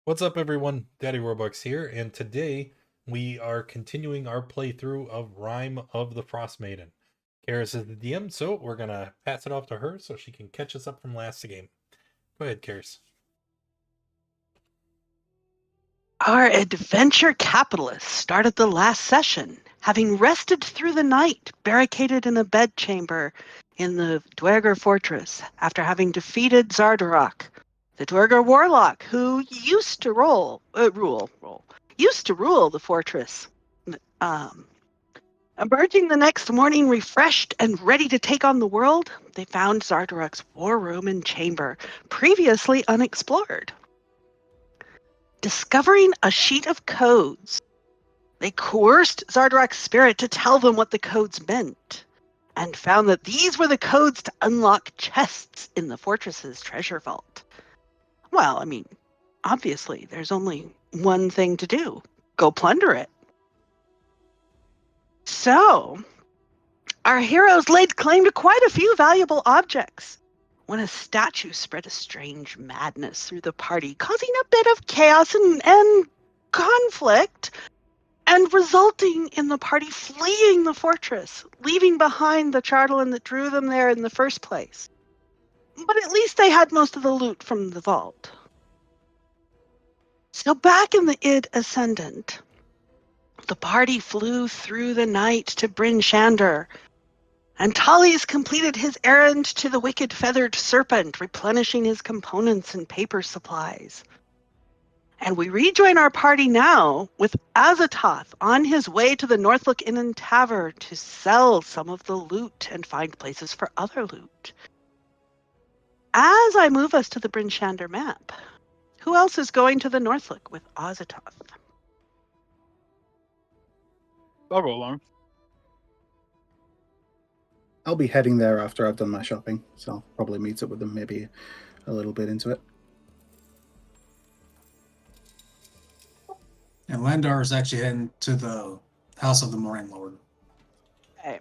What's up, everyone? Daddy Robux here, and today we are continuing our playthrough of Rime of the Frostmaiden. Karis is the DM, so we're gonna pass it off to her so she can catch us up from last game. Go ahead, Karis. Our adventure capitalists started the last session, having rested through the night, barricaded in a bedchamber in the Dwerger fortress after having defeated Zardarok, the Dwerger warlock who used to rule the fortress. Emerging the next morning refreshed and ready to take on the world, they found Zardarok's war room and chamber, previously unexplored. Discovering a sheet of codes, they coerced Zardarok's spirit to tell them what the codes meant, and found that these were the codes to unlock chests in the fortress's treasure vault. Well, obviously, there's only one thing to do. Go plunder it. So, our heroes laid claim to quite a few valuable objects when a statue spread a strange madness through the party, causing a bit of chaos and conflict, and resulting in the party fleeing the fortress, leaving behind the Chardalin that drew them there in the first place. But at least they had most of the loot from the vault. So back in the Id Ascendant, the party flew through the night to Bryn Shander, and Tallis completed his errand to the Wicked Feathered Serpent, replenishing his components and paper supplies. And we rejoin our party now with Azathoth on his way to the Northlook Inn and Tavern to sell some of the loot and find places for other loot. As I move us to the Bryn Shander map, who else is going to the Northlook with Azathoth? I'll go along. I'll be heading there after I've done my shopping, so I'll probably meet up with them maybe a little bit into it. And Landar is actually heading to the House of the Moraine Lord. Okay.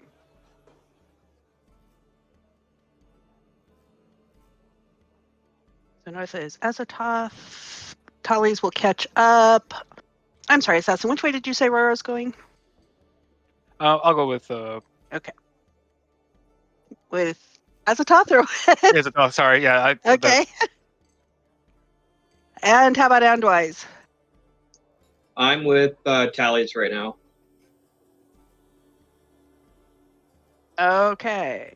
So North is Azathoth. Tallis will catch up. I'm sorry, Assassin, which way did you say Roro's going? I'll go with Okay. With Azathoth or Is it? Oh, sorry. Yeah. Okay. And how about Andwise? I'm with Tallies right now. Okay.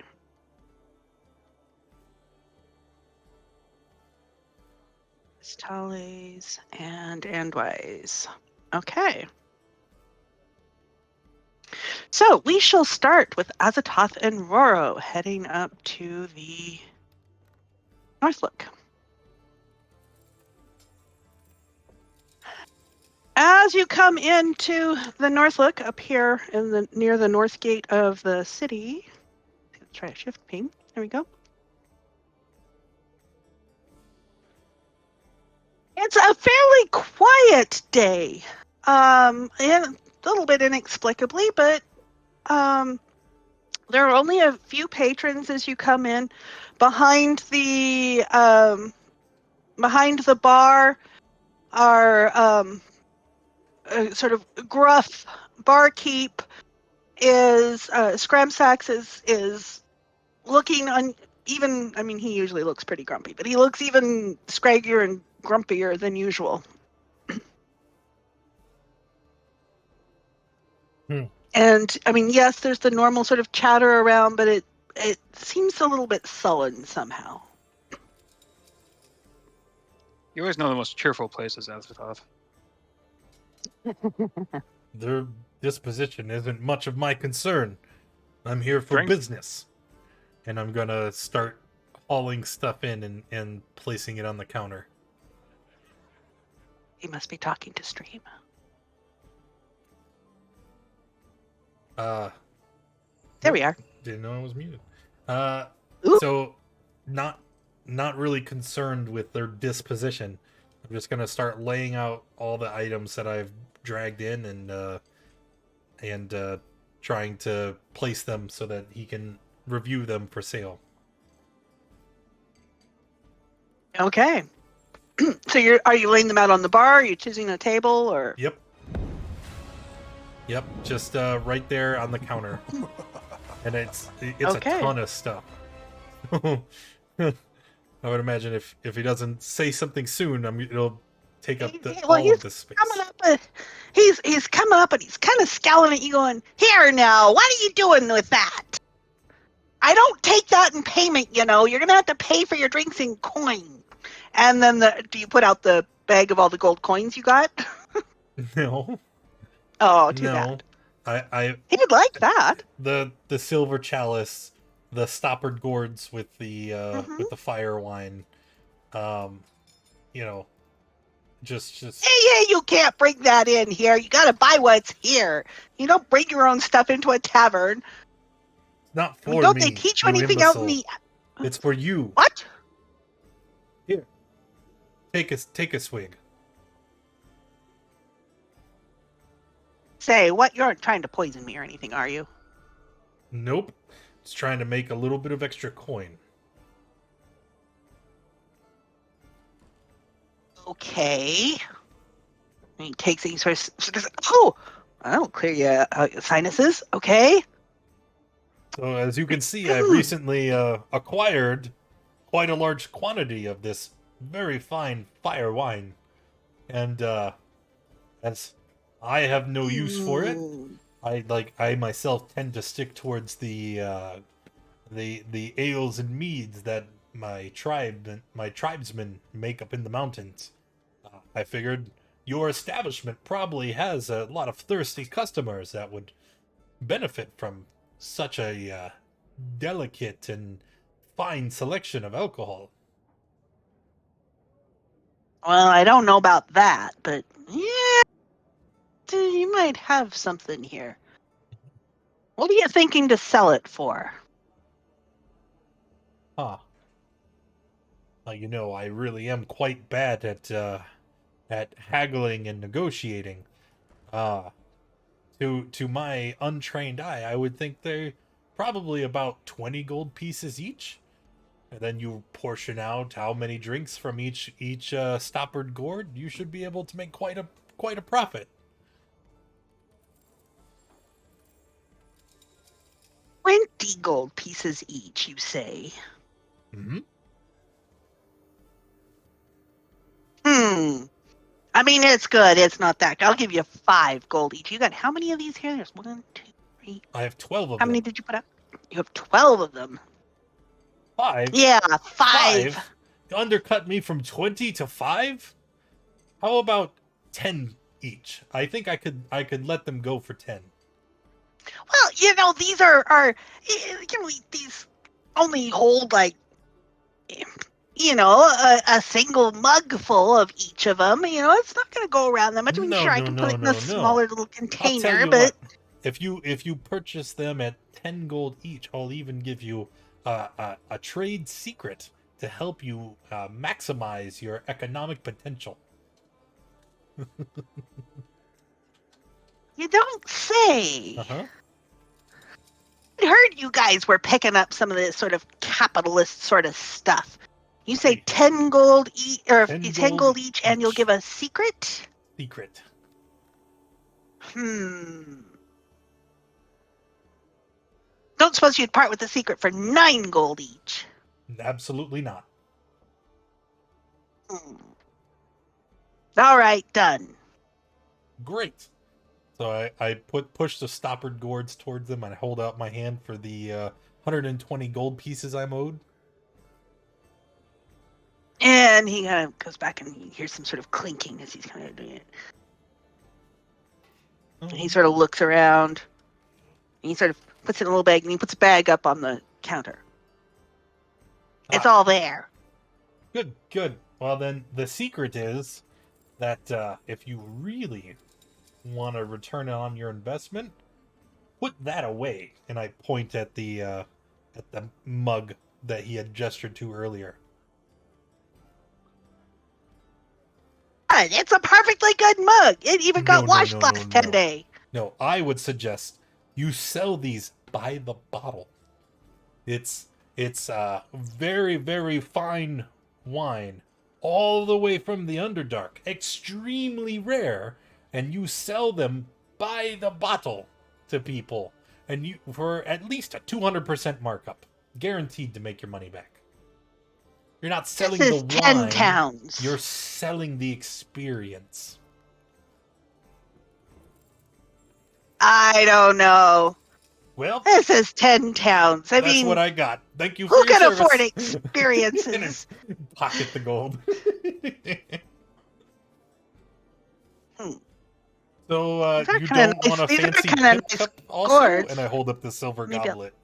It's Tallies and Andwise. Okay. So we shall start with Azathoth and Roro heading up to the Northlook. As you come into the Northlook up here near the north gate of the city, let's try a shift ping. There we go. It's a fairly quiet day, and a little bit inexplicably, but there are only a few patrons as you come in. Behind the bar are a sort of gruff barkeep. Scramsax is looking even. I mean, he usually looks pretty grumpy, but he looks even scraggier and grumpier than usual. And I mean, yes, there's the normal sort of chatter around, but it seems a little bit sullen somehow. You always know the most cheerful places, Azathoth. Their disposition isn't much of my concern. I'm here for Drink. business. And I'm gonna start hauling stuff in and placing it on the counter. He must be talking to stream. There we are. Didn't know I was muted. Ooh. So not really concerned with their disposition. I'm just gonna start laying out all the items that I've dragged in and trying to place them so that he can review them for sale. Okay. So are you laying them out on the bar? Are you choosing a table or? Yep. Yep, just right there on the counter. And it's Okay. a ton of stuff. I would imagine if he doesn't say something soon, it'll take up all of this space. Coming up, he's coming up and he's kind of scowling at you, going, "Here now, what are you doing with that? I don't take that in payment. You're gonna have to pay for your drinks in coin." And then do you put out the bag of all the gold coins you got? No. Oh, too bad. I He'd like that. the silver chalice, the stoppered gourds with the fire wine, just Hey, you can't bring that in here. You gotta buy what's here. You don't bring your own stuff into a tavern. not for Don't me. they teach you you anything out in imbecile. the? It's for you. What? Here, take a swig. Say what? You aren't trying to poison me or anything, are you? Nope. Just trying to make a little bit of extra coin. Okay. And he takes it. He sort of. Oh, that'll clear your sinuses. Okay. So as you can see, I've recently acquired quite a large quantity of this very fine fire wine, and as I have no use for it, I myself tend to stick towards the ales and meads that my tribesmen make up in the mountains. I figured your establishment probably has a lot of thirsty customers that would benefit from such a delicate and fine selection of alcohol. Well, I don't know about that, but yeah, you might have something here. What are you thinking to sell it for? Huh. I really am quite bad at haggling and negotiating. To my untrained eye, I would think they're probably about 20 gold pieces each. And then you portion out how many drinks from each stoppered gourd. You should be able to make quite a profit. 20 gold pieces each, you say? Mm-hmm. I mean, it's good. It's not that. I'll give you 5 gold each. You got how many of these here? There's 1, 2, 3. I have 12 of How them. many did you put up? You have 12 of them. 5? Yeah, 5. You undercut me from 20 to 5? How about 10 each? I think I could let them go for 10. Well, these are these only hold like a single mug full of each of them. It's not going to go around that much. I mean, sure, I can put it in a smaller little container, I'll tell you but what, if you purchase them at 10 gold each, I'll even give you a trade secret to help you maximize your economic potential. you don't say. Uh-huh. I heard you guys were picking up some of this sort of capitalist sort of stuff. You say 10 gold each, or 10 gold each, and you'll give a secret? Secret. Don't suppose you'd part with the secret for 9 gold each? Absolutely not. All right, done. Great. So I push the stoppered gourds towards them and I hold out my hand for the 120 gold pieces I'm owed. And he kind of goes back and he hears some sort of clinking as he's kind of doing it. Oh. And he sort of looks around. And he sort of puts it in a little bag and he puts a bag up on the counter. It's all there. Good. Well, then the secret is that if you really want to return on your investment, put that away. And I point at the mug that he had gestured to earlier. It's a perfectly good mug. It even got washed last 10 days. No, I would suggest you sell these by the bottle. It's very, very fine wine, all the way from the Underdark, extremely rare, and you sell them by the bottle to people, and you for at least a 200% markup, guaranteed to make your money back. You're not selling This the is 10 wine, towns. you're selling the experience. I don't know. Well, This is 10 towns. I that's mean, what I got. Thank you for who your can service. afford experiences? Pocket the gold. So, These are you kinda don't want a nice- these are fancy kinda pimp nice cup also? gourds. And I hold up the silver Maybe I'll- goblet.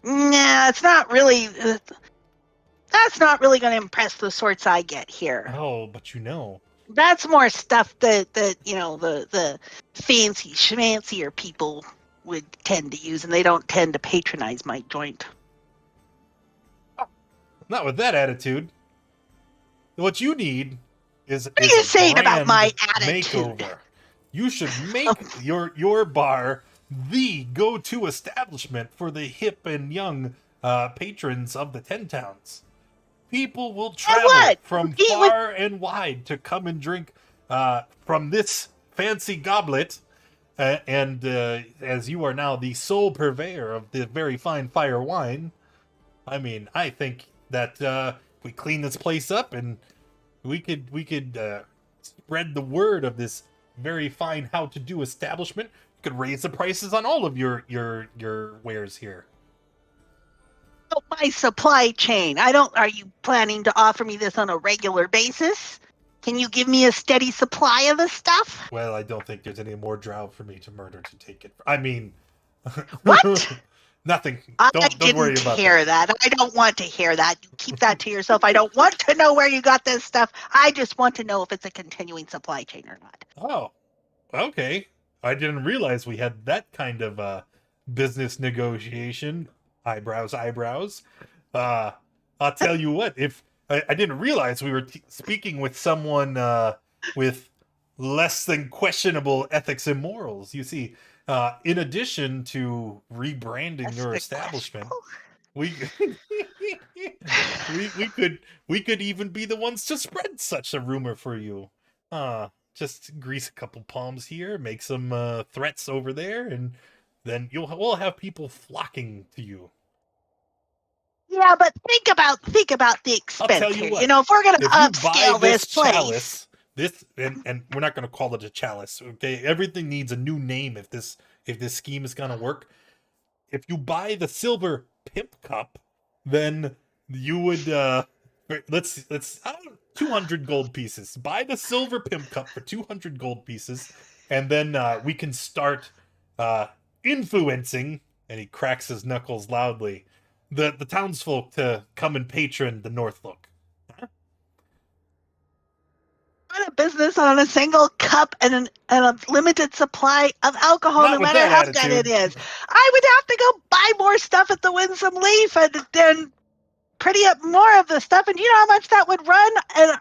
Nah, it's not really. That's not really going to impress the sorts I get here. Oh, but you know. That's more stuff that the fancy schmancier people would tend to use, and they don't tend to patronize my joint. Not with that attitude. What you need is What are is you a saying about brand my attitude? makeover. You should make your bar the go-to establishment for the hip and young patrons of the 10 towns. People will travel what? from Compete with- far and wide to come and drink from this fancy goblet. And as you are now the sole purveyor of the very fine fire wine, I mean, I think that we clean this place up and we could spread the word of this very fine how-to-do establishment. You could raise the prices on all of your wares here. My supply chain. Are you planning to offer me this on a regular basis? Can you give me a steady supply of this stuff? Well, I don't think there's any more drow for me to murder to take it. I mean, What? Nothing. I Don't worry didn't about hear that. that. I don't want to hear that. You keep that to yourself. I don't want to know where you got this stuff. I just want to know if it's a continuing supply chain or not. Oh, okay. I didn't realize we had that kind of business negotiation. Eyebrows. I'll tell you what. If I didn't realize we were speaking with someone with less than questionable ethics and morals. You see, in addition to rebranding That's your the establishment, question. we could even be the ones to spread such a rumor for you. Just grease a couple palms here, make some threats over there, and then we'll have people flocking to you. Yeah, but think about the I'll expense tell you here. what, You know, if we're gonna if you buy upscale this this place, chalice, and we're not gonna call it a chalice, okay? Everything needs a new name if this scheme is gonna work. If you buy the silver pimp cup, then you would let's 200 gold pieces. Buy the silver pimp cup for 200 gold pieces, and then we can start influencing. And he cracks his knuckles loudly. The townsfolk to come and patron the Northlook. run a business on a single cup and a limited supply of alcohol, Not no with matter that how good attitude. it is. I would have to go buy more stuff at the Winsome Leaf and then pretty up more of the stuff. And you know how much that would run? And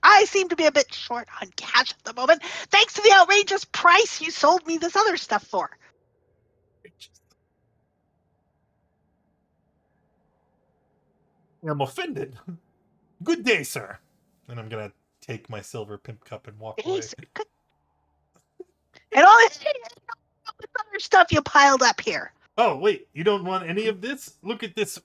I seem to be a bit short on cash at the moment, thanks to the outrageous price you sold me this other stuff for. I'm offended. Good day, sir. And I'm gonna take my silver pimp cup and walk away. And all this other stuff you piled up here. Oh, wait, you don't want any of this? Look at this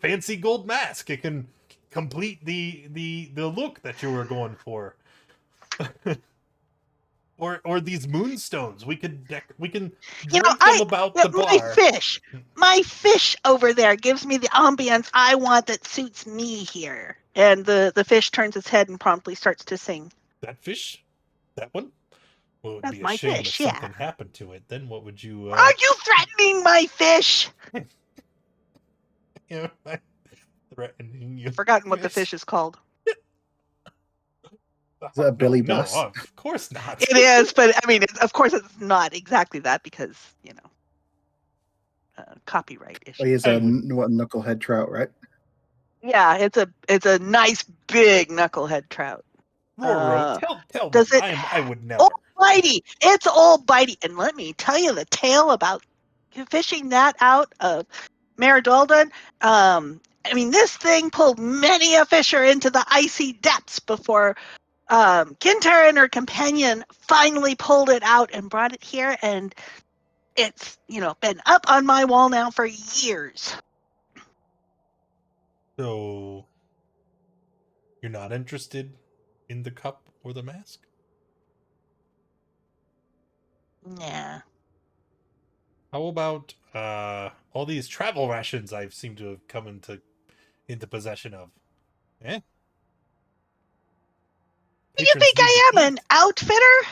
fancy gold mask. It can complete the look that you were going for. or these moonstones. We can drink them about the bar. My fish over there gives me the ambience I want that suits me here. And the fish turns its head and promptly starts to sing. That fish? That one? Well, it would That's be a my shame fish, if yeah. something happened to it. Then what would you... Are you threatening my fish? Threatening you. I've forgotten what the fish is called. Is that a Billy Bass? No, of course not. It is, but I mean, of course it's not exactly that because, you know, copyright issue. Oh, he's a knucklehead trout, right? Yeah, it's a nice big knucklehead trout. Roro, tell does me. it I would never. Old bitey. It's old bitey. And let me tell you the tale about fishing that out of Maridoldan. I mean, this thing pulled many a fisher into the icy depths before Kintar and her companion finally pulled it out and brought it here, and it's, been up on my wall now for years. So, you're not interested in the cup or the mask? Yeah. How about all these travel rations I seem to have come into possession of? Eh? Do you think I am an outfitter?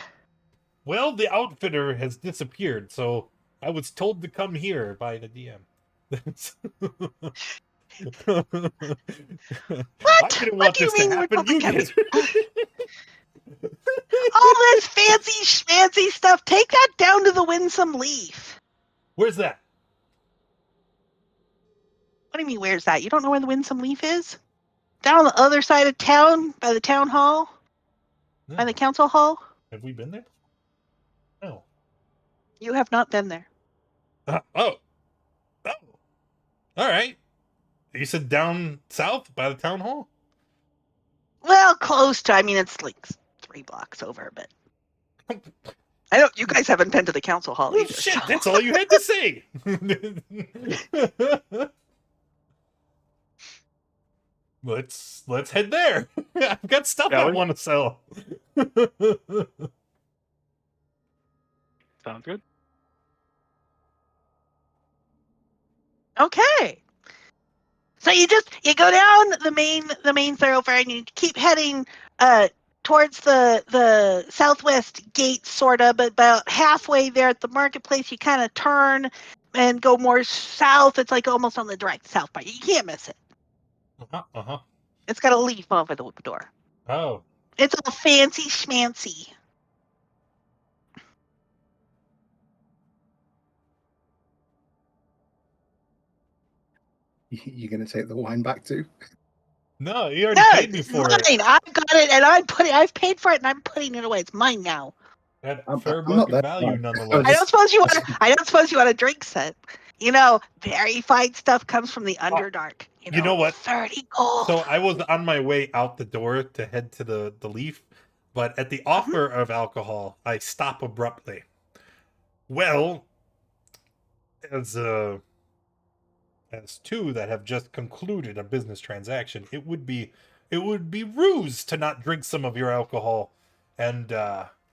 Well, the outfitter has disappeared, so I was told to come here by the DM. I didn't What want do you this to mean we're happen. You talking did. all this fancy schmancy stuff? Take that down to the Winsome Leaf. Where's that? What do you mean, where's that? You don't know where the Winsome Leaf is? Down on the other side of town, by the town hall? No. By the council hall? Have we been there? No. You have not been there. Oh. All right. You said down south by the town hall? Well, close to. I mean, it's like 3 blocks over, but I don't. You guys haven't been to the council hall Well, either. shit, so. that's all you had to say. Let's head there. I've got stuff I Ellie? want to sell. Sounds good. Okay. So you go down the main thoroughfare and you keep heading towards the southwest gate, sorta, but about halfway there at the marketplace you kind of turn and go more south. It's like almost on the direct south part. You can't miss it. Uh-huh. It's got a leaf over the door. Oh. It's all fancy schmancy. You gonna take the wine back too? No, you already No, paid me it's for mine. it. I've got it, and I've paid for it, and I'm putting it away. It's mine now. At I'm fair not market that value, bad. nonetheless. I don't suppose you want a drink set. Very fine stuff comes from the Underdark. You know what? 30 gold. So I was on my way out the door to head to the leaf, but at the offer of alcohol, I stop abruptly. Well, as two that have just concluded a business transaction, it would be ruse to not drink some of your alcohol and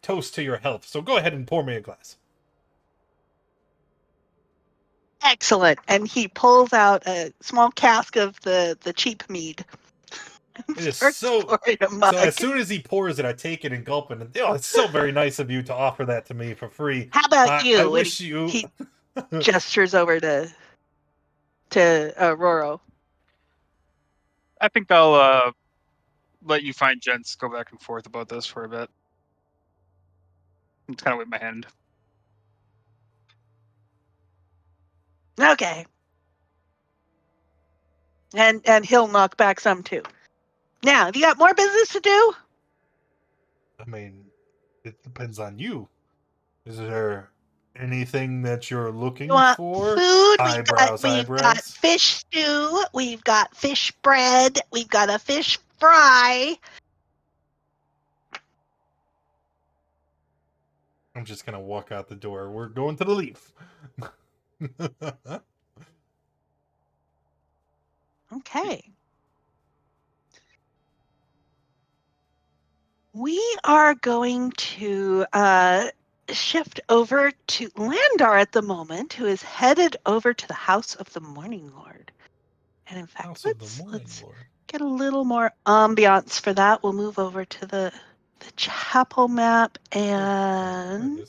toast to your health. So go ahead and pour me a glass. Excellent. And he pulls out a small cask of the cheap mead. It is Starts so. pouring a mug. So as soon as he pours it, I take it and gulp it. And it's so very nice of you to offer that to me for free. How about you? I And wish you. He gestures over to Roro. I think I'll let you find gents go back and forth about this for a bit. It's kind of with my hand. Okay. And he'll knock back some too. Now, have you got more business to do? I mean, it depends on you. Is there anything that you're looking You want for? food? Eyebrows. We've got fish stew. We've got fish bread. We've got a fish fry. I'm just gonna walk out the door. We're going to the leaf. Okay. We are going to shift over to Landar at the moment, who is headed over to the House of the Morning Lord. And in fact, House of the Morning let's Lord. get a little more ambiance for that. We'll move over to the chapel map and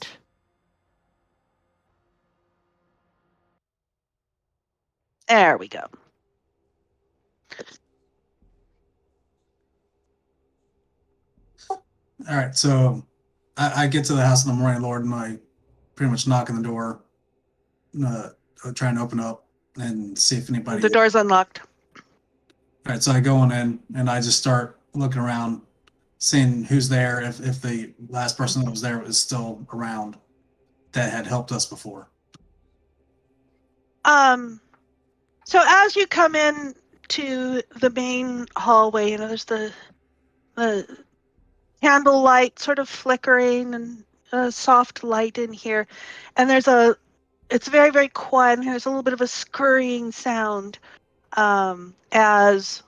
there we go. All right, so I get to the House of the Morning Lord and I pretty much knock on the door, try and open up and see if anybody. The door's unlocked. All right, so I go on in and I just start looking around, seeing who's there, if the last person that was there is still around that had helped us before. So as you come in to the main hallway. There's the candlelight sort of flickering and a soft light in here. And it's very, very quiet. And there's a little bit of a scurrying sound as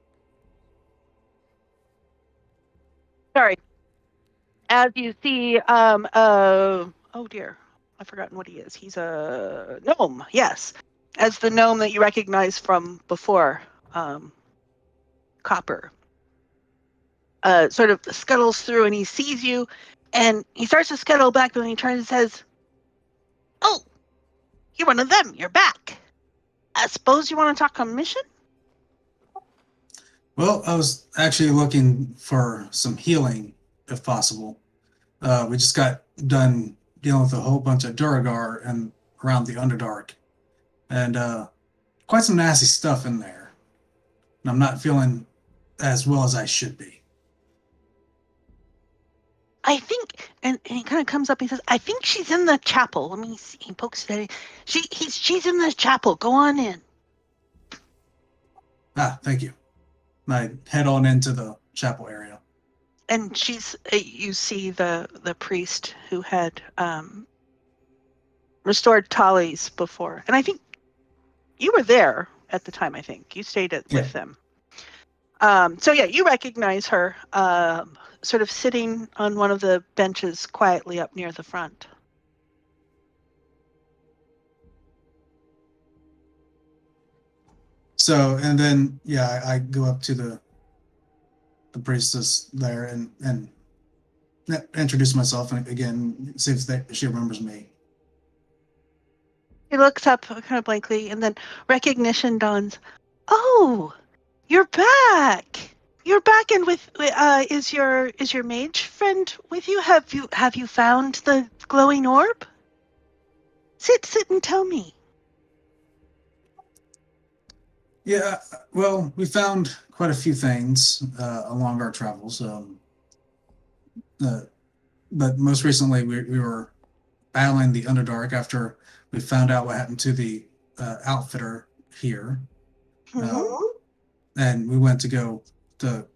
you see, oh dear, I've forgotten what he is. He's a gnome, yes. As the gnome that you recognize from before, Copper. Sort of scuttles through and he sees you and he starts to scuttle back and he turns and says, "Oh, you're one of them. You're back. I suppose you want to talk on mission?" Well, I was actually looking for some healing, if possible. We just got done dealing with a whole bunch of Duragar and around the Underdark, and quite some nasty stuff in there. And I'm not feeling as well as I should be. I think, and he kind of comes up and he says, "I think she's in the chapel." Let me see. He pokes at it. She's in the chapel. Go on in. Thank you. And I head on into the chapel area. And you see the priest who had restored Tallies before. And I think you were there at the time, I think. You stayed with them. So yeah, you recognize her sort of sitting on one of the benches quietly up near the front. So, and then, I go up to the priestess there and introduce myself and again, see if she remembers me. He looks up kind of blankly and then recognition dawns. "Oh, you're back. You're back, and with is your mage friend with you? Have you found the glowing orb? Sit and tell me." Yeah, well, we found quite a few things along our travels. But most recently, we were battling the Underdark after we found out what happened to the outfitter here. And we went to go to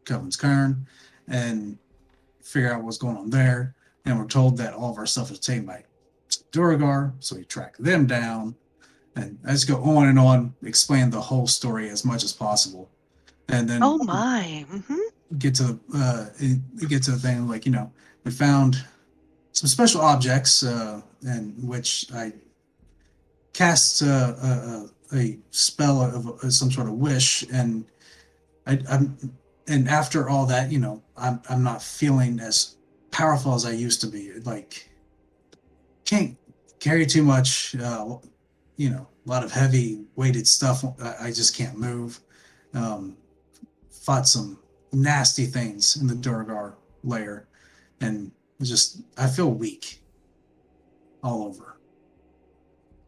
Coven's Cairn and figure out what's going on there. And we're told that all of our stuff was taken by Duragar, so we track them down. And I just go on and on, explain the whole story as much as possible. And then Oh my. get to the thing like, we found some special objects in which I cast a spell of some sort of wish, and and after all that, I'm not feeling as powerful as I used to be. Like, can't carry too much, a lot of heavy weighted stuff. I just can't move. Fought some nasty things in the Duragar lair, and I feel weak all over.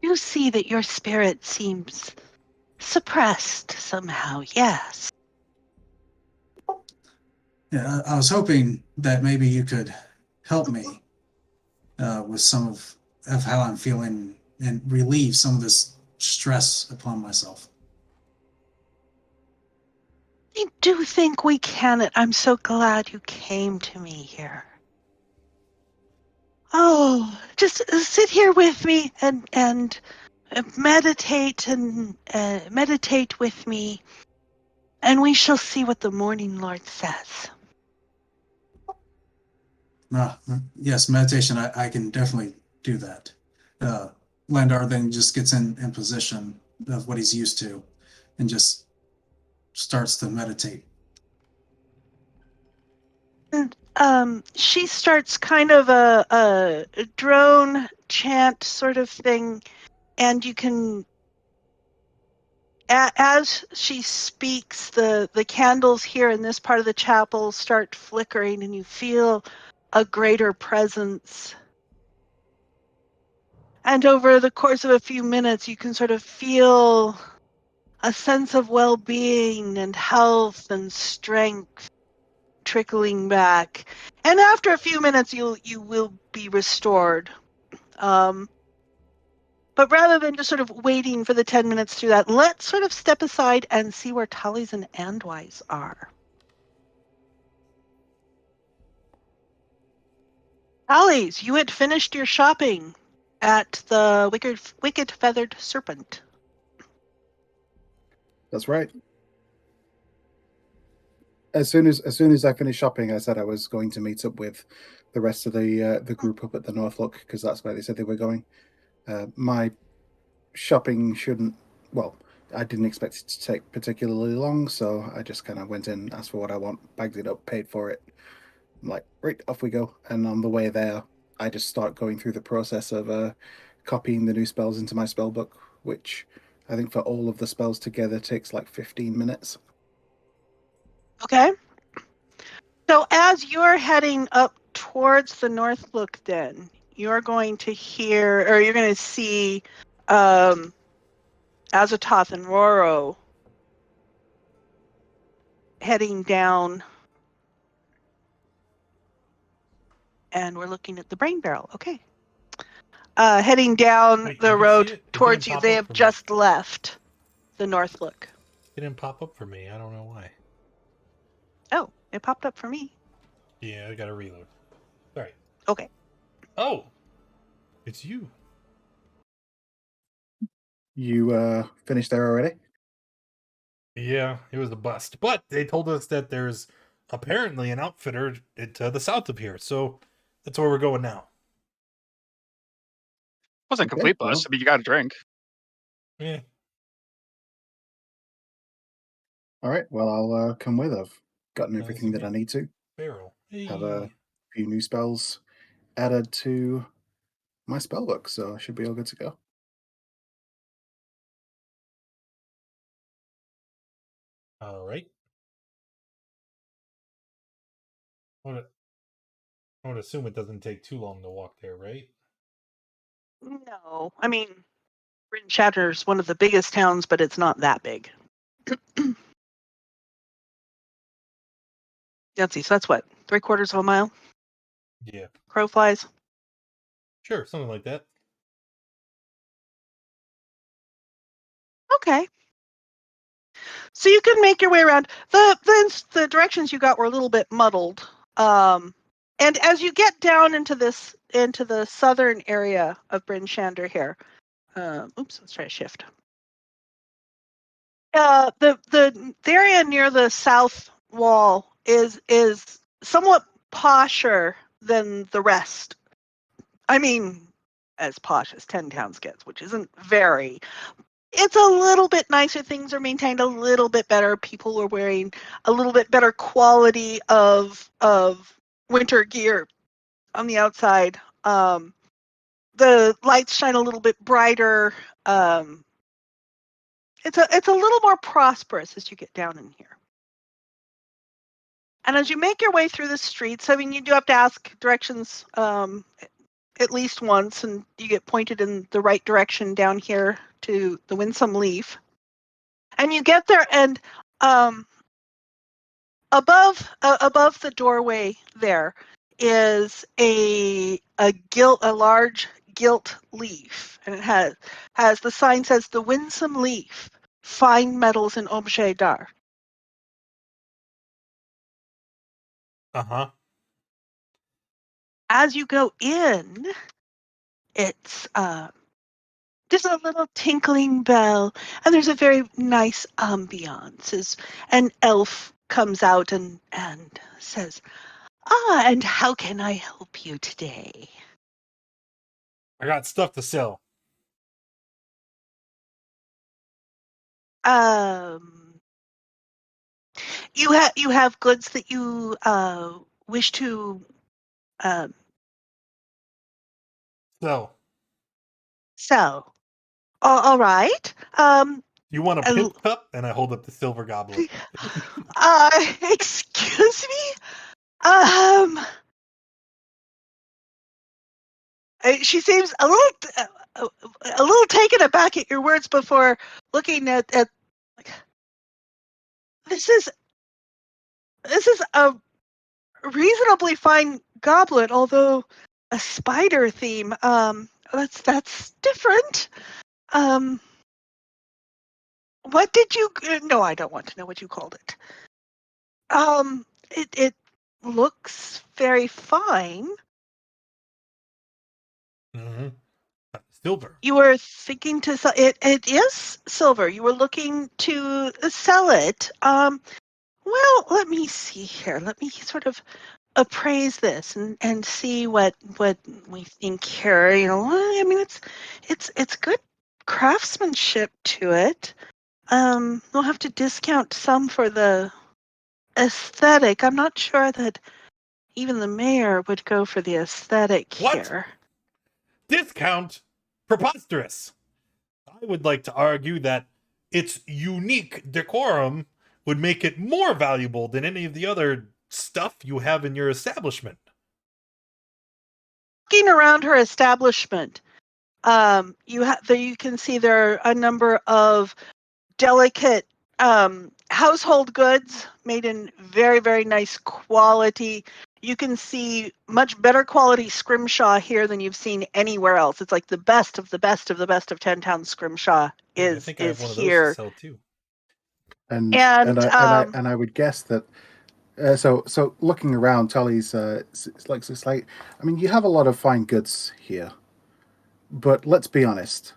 You see that your spirit seems suppressed somehow, yes. Yeah, I was hoping that maybe you could help me with some of how I'm feeling and relieve some of this stress upon myself. I do think we can. I'm so glad you came to me here. Oh, just sit here with me and meditate with me, and we shall see what the Morning Lord says. Yes, meditation. I can definitely do that. Landar then just gets in position of what he's used to, and just starts to meditate. And she starts kind of a drone chant sort of thing, and you can, as she speaks, the candles here in this part of the chapel start flickering, and you feel a greater presence. And over the course of a few minutes, you can sort of feel a sense of well-being and health and strength trickling back. And after a few minutes, you will be restored. But rather than just sort of waiting for the 10 minutes through that, let's sort of step aside and see where Tullies and Andwise are. Tullies, you had finished your shopping at the Wicked Feathered Serpent. That's right. As soon as I finished shopping, I said I was going to meet up with the rest of the group up at the Northlook, because that's where they said they were going. My shopping shouldn't. Well, I didn't expect it to take particularly long, so I just kind of went in, asked for what I want, bagged it up, paid for it. I'm like, right, off we go. And on the way there, I just start going through the process of copying the new spells into my spell book, which I think for all of the spells together takes like 15 minutes. Okay. So as you're heading up towards the Northlook, then you're going to hear, or you're going to see, Azatoth and Roro heading down, and we're looking at the brain barrel. Okay. Heading down Wait, the you can see road it? It towards didn't you. pop They up have for me. just left the Northlook. It didn't pop up for me. I don't know why. Oh, it popped up for me. Yeah, I gotta reload. Sorry. Okay. Oh, it's you. You finished there already? Yeah, it was a bust. But they told us that there's apparently an outfitter to the south of here, so that's where we're going now. Wasn't a Okay, complete bust. well. I mean, you got a drink. Yeah. All right. Well, I'll come with. I've gotten Nice everything that I again. need to. Barrel. Have a Hey. few new spells added to my spell book, so I should be all good to go. All right. I would assume it doesn't take too long to walk there, right? No, I mean, Bryn Shatter's one of the biggest towns, but it's not that big. Let's see. So that's what, 3/4 of a mile? Yeah. Crow flies. Sure, something like that. Okay. So you can make your way around. The directions you got were a little bit muddled. And as you get down into the southern area of Bryn Shander here, oops, let's try to shift. The area near the south wall is somewhat posher than the rest. I mean, as posh as 10 Towns gets, which isn't very. It's a little bit nicer. Things are maintained a little bit better. People are wearing a little bit better quality of winter gear on the outside. The lights shine a little bit brighter. It's a little more prosperous as you get down in here. And as you make your way through the streets, I mean, you do have to ask directions at least once, and you get pointed in the right direction down here to the Winsome Leaf. And you get there, and above the doorway there is a large gilt leaf, and it has the sign says the Winsome Leaf, fine metals and objet d'art. Uh-huh. As you go in, it's just a little tinkling bell, and there's a very nice ambiance as an elf comes out and says, and how can I help you today? I got stuff to sell. You have goods that you wish to So, sell. All right. you want a Uh, pip cup? And I hold up the silver goblet. excuse me. She seems a little taken aback at your words before looking at this is a reasonably fine goblet, although a spider theme. That's different. What did you? No, I don't want to know what you called it. It looks very fine. Mm-hmm. Silver. You were thinking to sell it. It is silver. You were looking to sell it. Well, let me see here. Let me sort of appraise this and see what we think here. You know, I mean, it's good craftsmanship to it. We'll have to discount some for the aesthetic. I'm not sure that even the mayor would go for the aesthetic What? here. Discount? Preposterous. I would like to argue that its unique decorum would make it more valuable than any of the other stuff you have in your establishment. Looking around her establishment, you can see there are a number of delicate household goods made in very, very nice quality. You can see much better quality scrimshaw here than you've seen anywhere else. It's like the best of the best of the best of 10 Town scrimshaw I is think I have one of those here. to sell too. And And, I would guess that. So looking around, Tully's it's like. I mean, you have a lot of fine goods here, but let's be honest.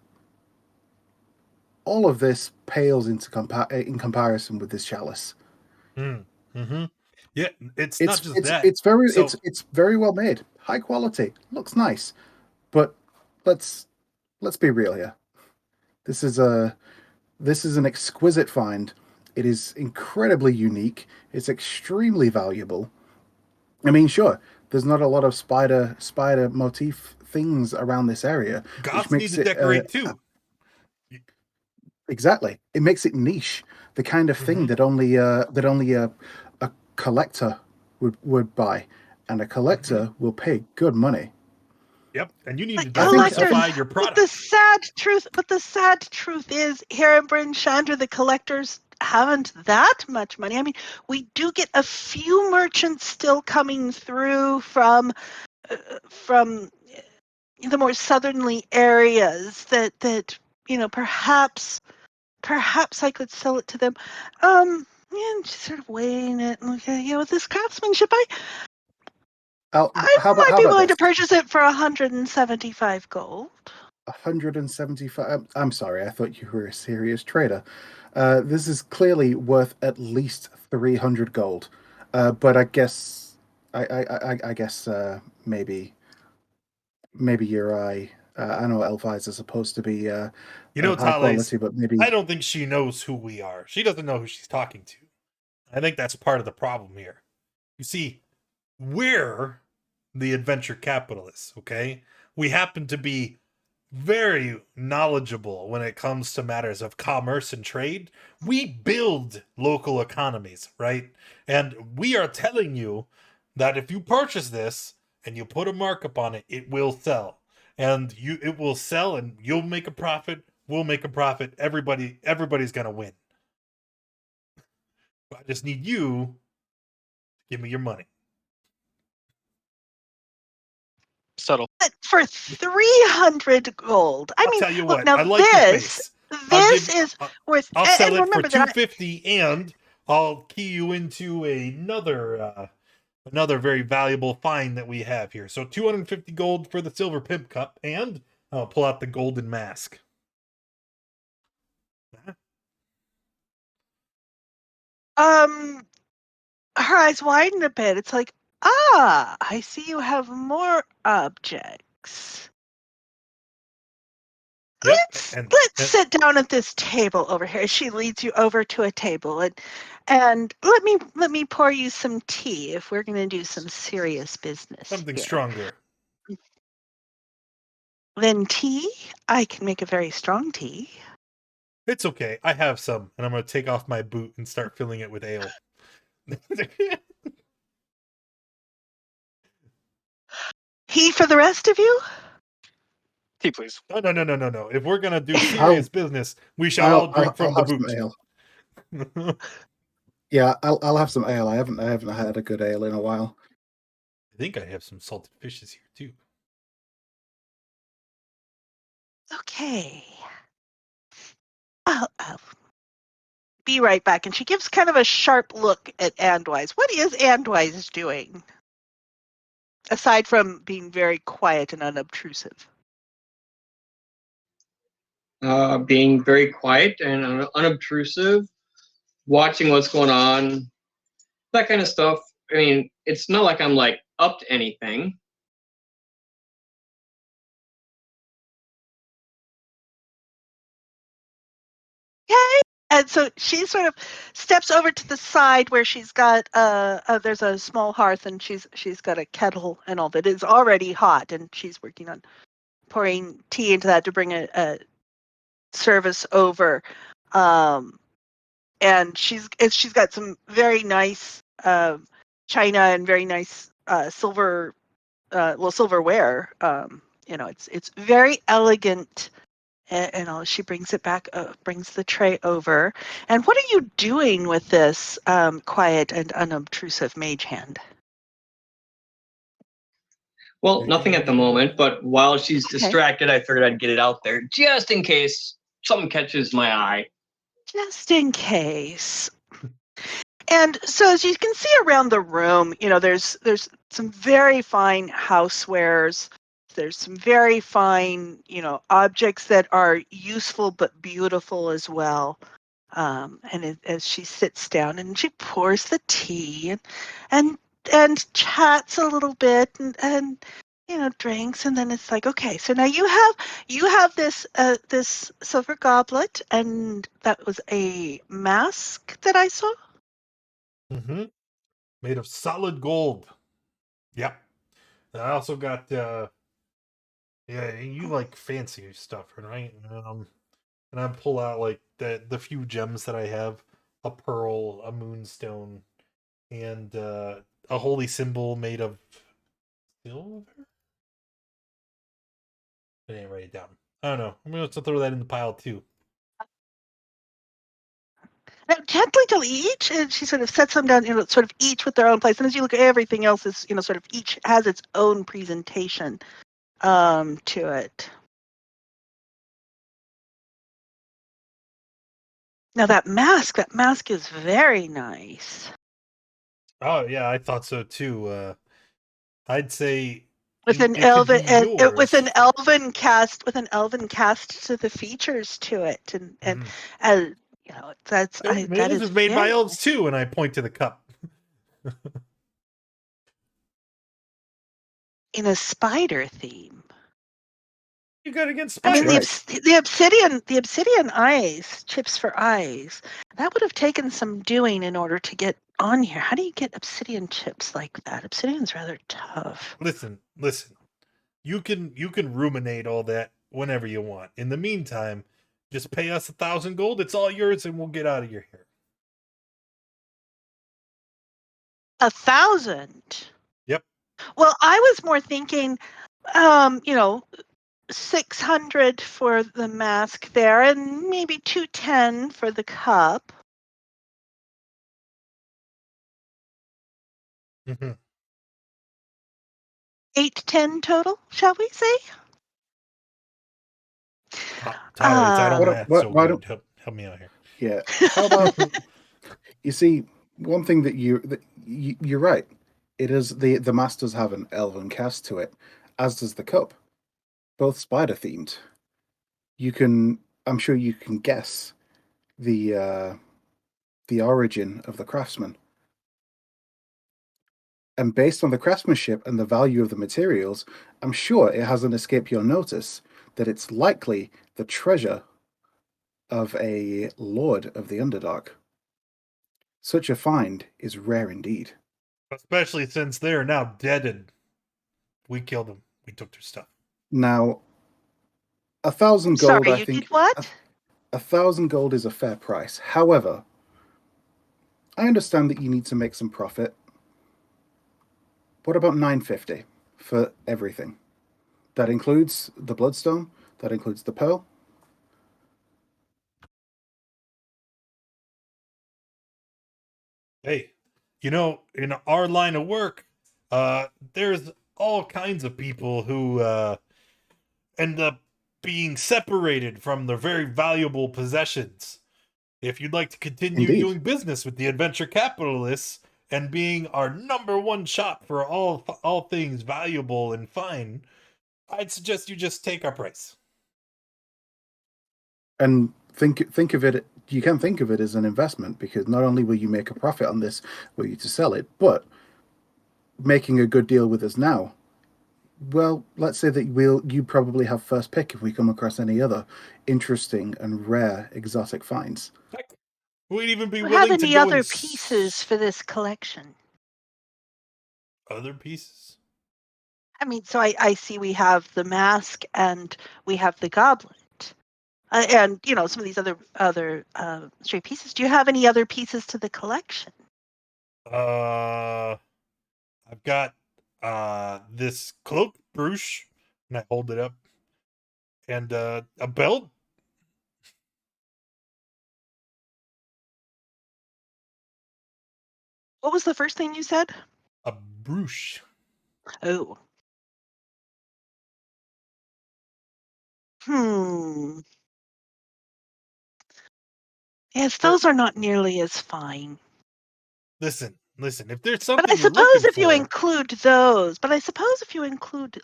All of this pales into in comparison with this chalice. Mm-hmm. Yeah, it's not just that. It's very So- it's very well made, high quality, looks nice, but let's be real here. This is an exquisite find. It is incredibly unique. It's extremely valuable. I mean, sure, there's not a lot of spider motif things around this area, Goths which need makes to decorate too. Exactly. It makes it niche, the kind of thing that only a collector would buy, and a collector will pay good money. Yep, and you need to But diversify your But product. the sad truth is, here in Bryn Chandra, the collectors haven't that much money. I mean, we do get a few merchants still coming through from the more southerly areas that perhaps I could sell it to them. And just sort of weighing it and looking, with this craftsmanship, I How might be about willing to this? purchase it for 175 gold. 175. I'm sorry, I thought you were a serious trader. This is clearly worth at least 300 gold. But I guess I guess maybe your eye. I know elf eyes are supposed to be high Thales, quality, but maybe I don't think she knows who we are. She doesn't know who she's talking to. I think that's part of the problem here. You see, we're the adventure capitalists, okay? We happen to be very knowledgeable when it comes to matters of commerce and trade. We build local economies, right? And we are telling you that if you purchase this and you put a markup on it, it will sell. And it will sell and you'll make a profit, we'll make a profit, everybody's going to win. I just need you to give me your money. Settle. But for 300 gold, I'll tell you what, now I like your face. this is worth. I'll sell and it for remember that 250 and I'll key you into another very valuable find that we have here. So 250 gold for the silver pimp cup, and I'll pull out the golden mask. her eyes widen a bit. It's like, I see you have more objects. Yep. Let's sit down at this table over here. She leads you over to a table and let me pour you some tea if we're going to do some serious business. Something here. stronger. Then tea? I can make a very strong tea. It's okay. I have some, and I'm going to take off my boot and start filling it with ale. Tea for the rest of you? Tea, please. No. If we're going to do serious business, we shall all drink from the have boot. some ale. Yeah, I'll have some ale. I haven't had a good ale in a while. I think I have some salted fishes here too. Okay. I'll be right back. And she gives kind of a sharp look at Andwise. What is Andwise doing? Aside from being very quiet and unobtrusive. Being very quiet and unobtrusive, watching what's going on, that kind of stuff. I mean, it's not like I'm like up to anything. Okay. And so she sort of steps over to the side where she's got there's a small hearth, and she's got a kettle and all that is already hot, and she's working on pouring tea into that to bring a service over. And she's got some very nice china and very nice silverware. It's very elegant. And she brings it back, brings the tray over. And what are you doing with this quiet and unobtrusive mage hand? Well, nothing at the moment, but while she's Okay. distracted, I figured I'd get it out there just in case something catches my eye. Just in case. And so as you can see around the room, there's some very fine housewares. There's some very fine, objects that are useful but beautiful as well. As she sits down and she pours the tea and chats a little bit and drinks, and then it's like, okay, so now you have this silver goblet, and that was a mask that I saw. Mm-hmm. Made of solid gold. Yep. And I also got yeah, you like fancy stuff, right? And I pull out like the few gems that I have, a pearl, a moonstone, and a holy symbol made of silver. I didn't write it down. I don't know. I'm gonna have to throw that in the pile too. Now, gently to each, and she sort of sets them down, sort of each with their own place. And as you look at everything else, is sort of each has its own presentation to it. Now that mask is very nice. Oh yeah, I thought so too. I'd say With an it could be elven yours. with an elven cast to the features to it, and Mhm. that This is is made by very elves too, and I point to the cup. in a spider theme. You got against I mean, spiders. the obsidian eyes, chips for eyes, that would have taken some doing in order to get on here. How do you get obsidian chips like that? Obsidian's rather tough. Listen. You can ruminate all that whenever you want. In the meantime, just pay us 1,000 gold. It's all yours, and we'll get out of your hair. 1,000. Yep. Well, I was more thinking, 600 for the mask there, and maybe 210 for the cup. Mm-hmm. 810 total, shall we say? Tyler, I don't math so why good. don't? Help me out here. Yeah. How about? You see, one thing that you're right. It is the masters have an elven cast to it, as does the cup. Both spider themed. You can. I'm sure you can guess the origin of the craftsman. And based on the craftsmanship and the value of the materials, I'm sure it hasn't escaped your notice that it's likely the treasure of a lord of the Underdark. Such a find is rare indeed. Especially since they are now dead and we killed them. We took their stuff. Now, 1,000 gold, Sorry, I you think did what? 1,000 gold is a fair price. However, I understand that you need to make some profit. What about 950 for everything? That includes the bloodstone, that includes the pearl. Hey, in our line of work, there's all kinds of people who end up being separated from the very valuable possessions. If you'd like to continue Indeed. doing business with the adventure capitalists and being our number one shop for all things valuable and fine, I'd suggest you just take our price. And think of it. You can think of it as an investment, because not only will you make a profit on this were you to sell it, but making a good deal with us now. Well, let's say that you probably have first pick if we come across any other interesting and rare exotic finds. Heck, we'd even be Do you have willing to any go other and pieces for this collection? Other pieces? I mean, so I see we have the mask and we have the goblet, and some of these other stray pieces. Do you have any other pieces to the collection? I've got this cloak brooch, and I hold it up, and a belt. What was the first thing you said? A brooch. Oh. Yes, those are not nearly as fine. Listen. If there's But something I you're suppose looking if you for, include those,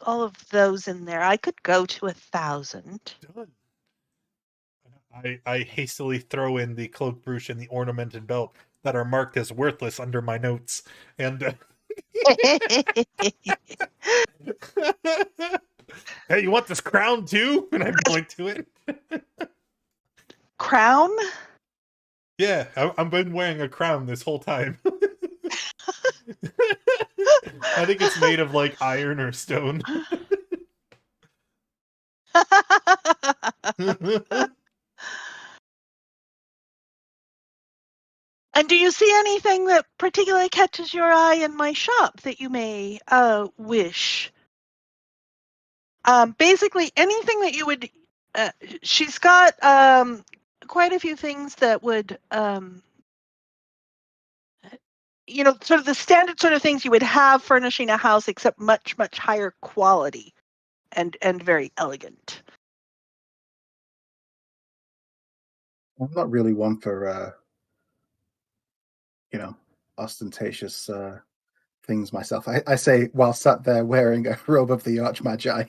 all of those in there, I could go to 1,000. done. I hastily throw in the cloak brooch and the ornamented belt that are marked as worthless under my notes, and hey, you want this crown too? And I point to it. Crown? Yeah, I've been wearing a crown this whole time. I think it's made of like iron or stone. And do you see anything that particularly catches your eye in my shop that you may wish? Basically, anything that you would. She's got quite a few things that would, sort of the standard sort of things you would have furnishing a house, except much, much higher quality and very elegant. I'm not really one for ostentatious things myself. I say while sat there wearing a robe of the Archmagi.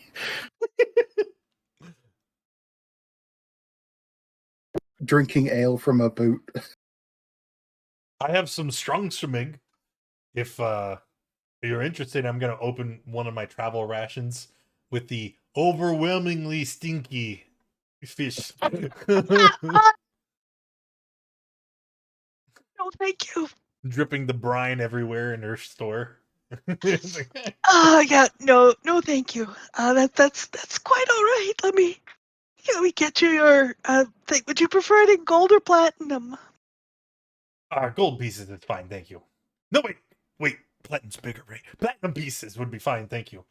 Drinking ale from a boot. I have some strong swimming. If you're interested, I'm gonna open one of my travel rations with the overwhelmingly stinky fish. No, thank you. Dripping the brine everywhere in her store. Yeah, no, thank you. That's quite all right. Let me get you your thing. Would you prefer it in gold or platinum? Gold pieces is fine, thank you. No, wait, platinum's bigger, right? Platinum pieces would be fine, thank you.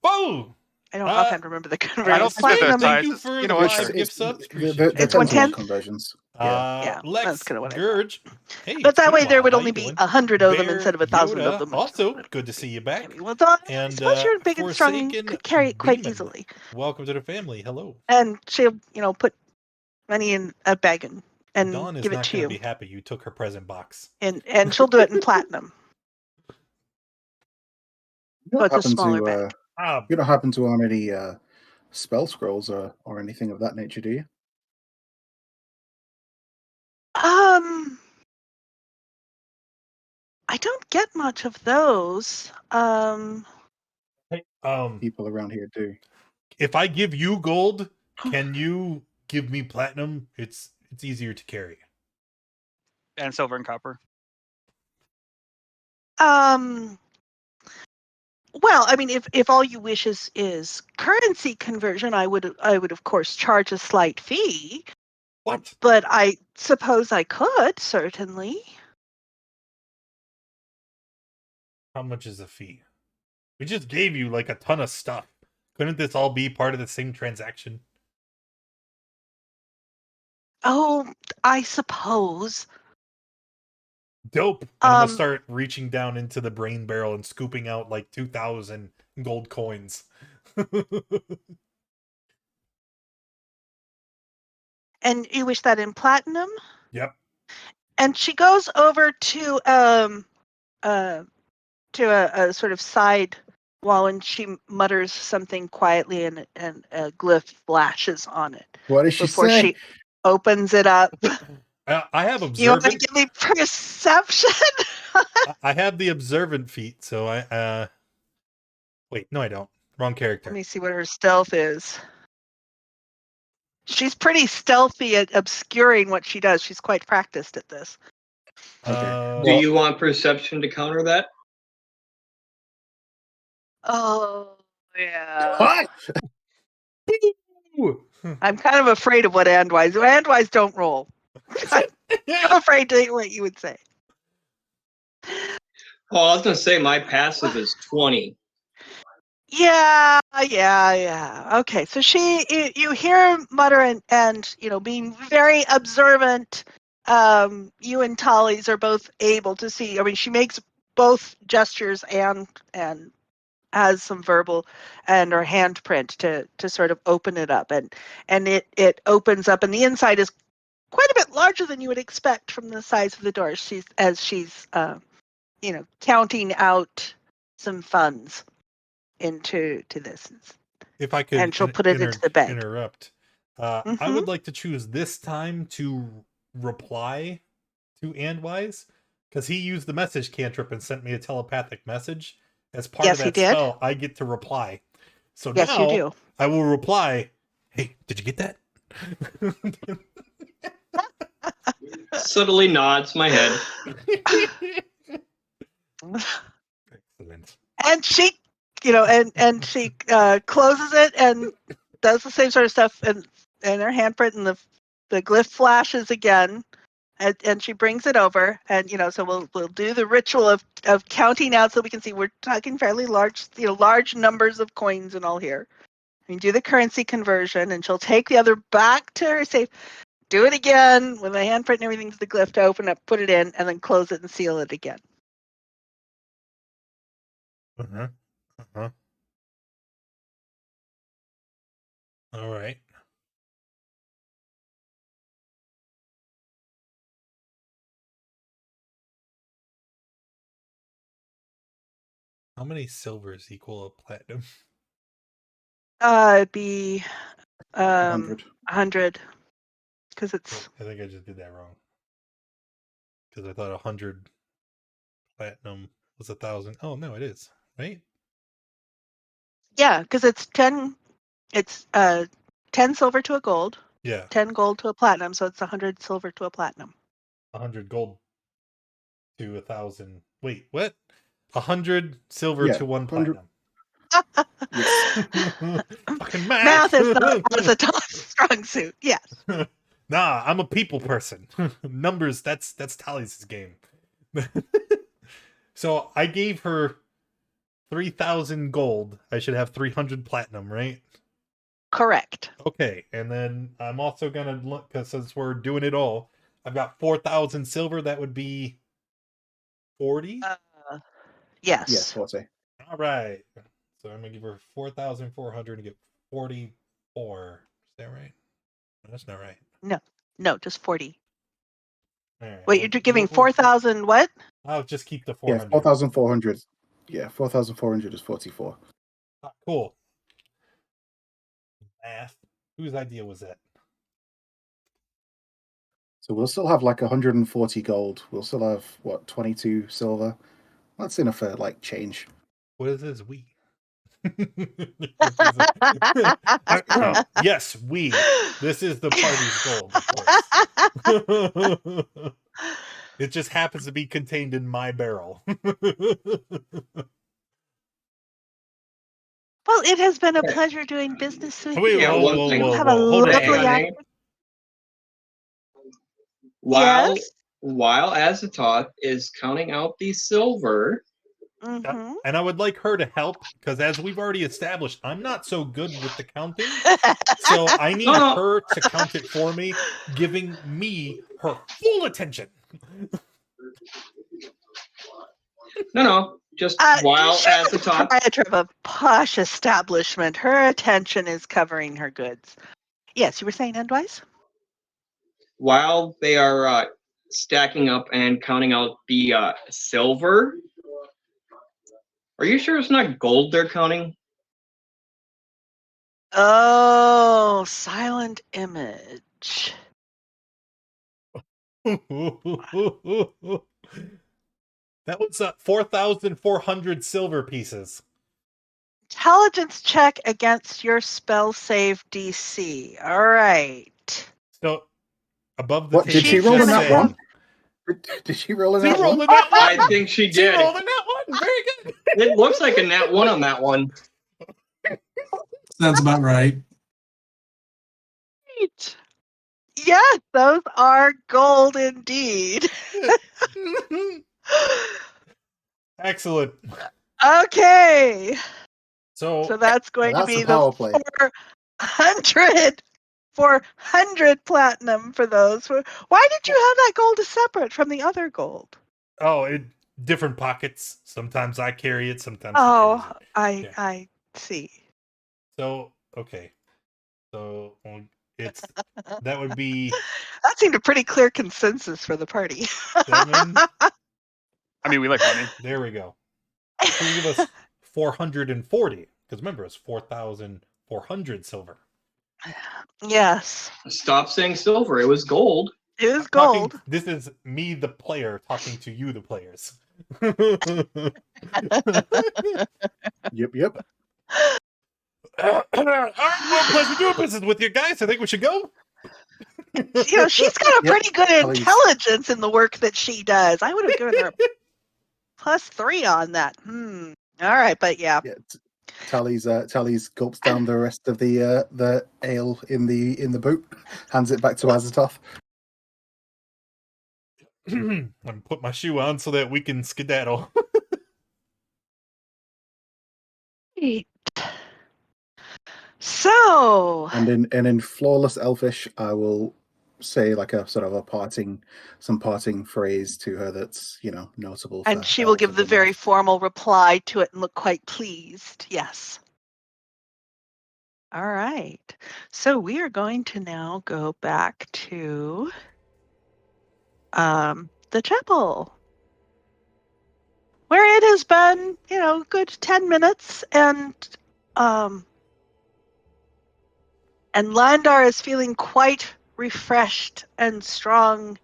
Whoa! I don't offhand remember the conversion. I don't think that Platinum, ties. Thank you for You the know what? 5 Sure. gift subs. The Appreciate It's 10-to-1 1/10? conversions. Yeah, Lex, that's kinda what I thought. Gurge. Hey, But it's that been way a there while. would How only you be doing? 100 of them Bear instead of 1,000 of Yoda, them. also good to see you back. Well, Dawn, I And suppose you're big and strong and Forsaken could carry it quite Beeman. easily. Welcome to the family. Hello. And she'll, put money in a bag and Dawn is give it not to going to you. be happy you took her present box. And she'll do it in platinum. You So it's a happen smaller to bag. you don't happen to own any spell scrolls or anything of that nature, do you? I don't get much of those. Hey, People around here do. if I give you gold, can you give me platinum? It's easier to carry. And silver and copper. Well, I mean, if all you wish is currency conversion, I would of course charge a slight fee. What? But I suppose I could, certainly. How much is the fee? We just gave you like a ton of stuff. Couldn't this all be part of the same transaction? Oh, I suppose. Dope. And I'm gonna start reaching down into the brain barrel and scooping out like 2,000 gold coins. And you wish that in platinum? Yep. And she goes over to a sort of side wall, and she mutters something quietly, and a glyph flashes on it What did she before say? she opens it up. I have You want to observant. give me perception? I have the observant feat, so I wait, no I don't. Wrong Let character. me see what her stealth is. She's pretty stealthy at obscuring what she does. She's quite practiced at this. Okay. Do you want perception to counter that? Oh, yeah. What? Ooh. I'm kind of afraid of what Andwise. Andwise don't roll. I'm afraid to hear what you would say. Oh, I was gonna say my passive is 20. Yeah. Okay, so you hear her mutter and being very observant. You and Tallies are both able to see. I mean, she makes both gestures and has some verbal and her handprint to sort of open it up, and it opens up, and the inside is quite a bit larger than you would expect from the size of the door. She's counting out some funds into this, If I could and she'll put it into the bag. interrupt, I Mhm. would like to choose this time to reply to Andwise, because he used the message cantrip and sent me a telepathic message. As part Yes, of he that did. spell, I get to reply. So Yes, you now do. I will reply, hey, did you get that? Subtly nods my head. Excellent. And she, and she closes it and does the same sort of stuff, and her handprint, and the glyph flashes again, and she brings it over, and so we'll do the ritual of counting out, so we can see we're talking fairly large, large numbers of coins and all here. And do the currency conversion, and she'll take the other back to her safe. Do it again with the handprint and everything to the glyph to open up, put it in, and then close it and seal it again. Uh-huh. Uh-huh. All right. How many silvers equal a platinum? It'd be 100, because it's I think I just did that wrong. Because I thought 100 platinum was 1,000. Oh no, it is, right? yeah, because it's 10. It's 10 silver to a gold, Yeah, 10 gold to a platinum, so it's 100 silver to a platinum. 100 gold to 1,000. Wait, what? 100 silver Yeah, to 1 100. platinum. Yes. Fucking Math math. is not a strong suit. Yes. Nah, I'm a people person. Numbers, that's Tally's game. So I gave her 3,000 gold. I should have 300 platinum, right? Correct. Okay, and then I'm also gonna look, because since we're doing it all, I've got 4,000 silver. That would be 40. Yes. Yes, 40. All right. So I'm gonna give her 4,400 and get 44. Is that right? No, that's not right. No, just 40. All right. Wait, you're giving 4,000 what? I'll just keep the Yeah, 400. 4,400. Yeah, 4,400 is 44. Ah, cool. Math. Whose idea was that? So we'll still have like 140 gold. We'll still have, what, 22 silver? That's enough for, like, change. What is this? We. Yes, we. This is the party's gold, of course. It just happens to be contained in my barrel. Well, it has been a pleasure doing business with Wait, you. Yeah, one thing. You have a Hold on. lovely Hang on. While Yes. Azathoth is counting out the silver, Mm-hmm. And I would like her to help, because as we've already established, I'm not so good with the counting. So I need No. her to count it for me, giving me her full attention. no, just while She's the Azathoth. proprietor of a posh establishment. Her attention is covering her goods. Yes, you were saying, Endwise? while they are stacking up and counting out the silver, are you sure it's not gold they're counting? Oh, silent image. That was 4,400 silver pieces. Intelligence check against your spell save DC. All right. So above the What, did table, she roll She's in gonna- that one? Did she roll in She that rolled one? in that one. I think she She did. rolled in that one. Very good. It looks like a nat 1 on that one. Sounds about right. Great. Yes, those are gold indeed. Excellent. Okay. So So that's going to That's be a the power play. 400 platinum for those. Why did you have that gold separate from the other gold? different pockets. Sometimes I carry it. Sometimes Oh, he carries it. Yeah. I see. So okay. So that would be That seemed a pretty clear consensus for the party. 7. I mean, we like money. There we go. So you give us 440 because remember it's 4,400 silver. Yes, Stop saying silver. It was gold. it was gold. This is me, the player, talking to you, the players. Yep. All right, well, pleasure doing business with you guys. I think we should go. She's got a Yep. pretty good Ellie's- intelligence in the work that she does. I would have given her a +3 on that. All right, but yeah. Yeah, Tally's gulps down the rest of the ale in the boot, hands it back to Azatoth. I'm gonna put my shoe on so that we can skedaddle. Great. So, And in flawless Elfish, I will say like a sort of some parting phrase to her that's notable. and for she will elves give of the very North. formal reply to it and look quite pleased. Yes. All right. So we are going to now go back to the chapel, where it has been, good 10 minutes, and Landar is feeling quite refreshed and strong.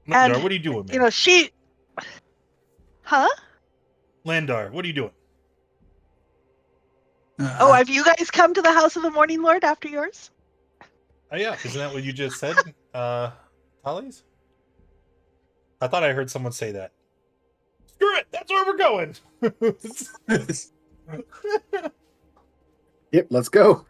Landar, And what are you doing, man? Huh? Landar, what are you doing? Oh, have you guys come to the House of the Morning Lord after yours? Oh yeah, isn't that what you just said, Tallies? I thought I heard someone say that. Screw it, that's where we're going. Yep, let's go.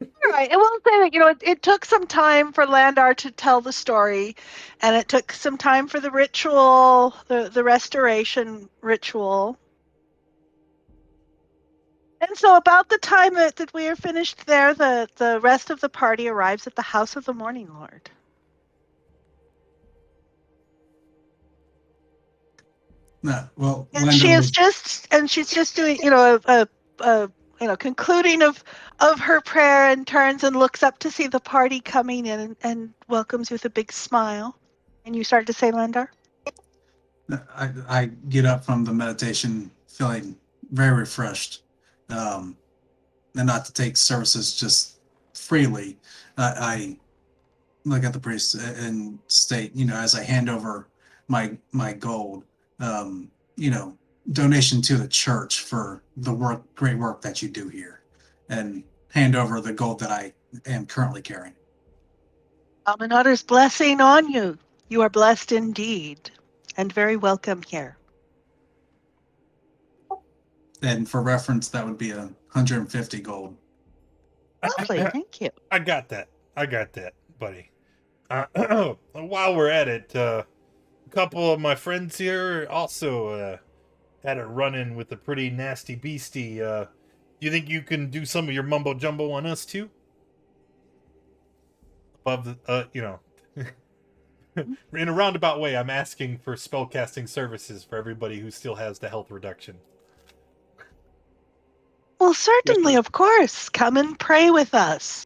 All right. I will say that, it took some time for Landar to tell the story, and it took some time for the ritual, the restoration ritual. And so about the time that we are finished there, the rest of the party arrives at the House of the Morning Lord. No, well, And Landar she's just doing, a concluding of her prayer, and turns and looks up to see the party coming in, and welcomes you with a big smile. And you started to say, Landar? I get up from the meditation feeling very refreshed, and not to take services just freely. I look at the priest and state, as I hand over my gold, donation to the church for the great work that you do here, and hand over the gold that I am currently carrying. Almanatter's blessing on you. You are blessed indeed, and very welcome here. And for reference, that would be 150 gold. Lovely, thank you. I got that, buddy. While we're at it, a couple of my friends here also had a run-in with a pretty nasty beastie. You think you can do some of your mumbo jumbo on us too? Above the, in a roundabout way, I'm asking for spellcasting services for everybody who still has the health reduction. Well, certainly, of course. Come and pray with us.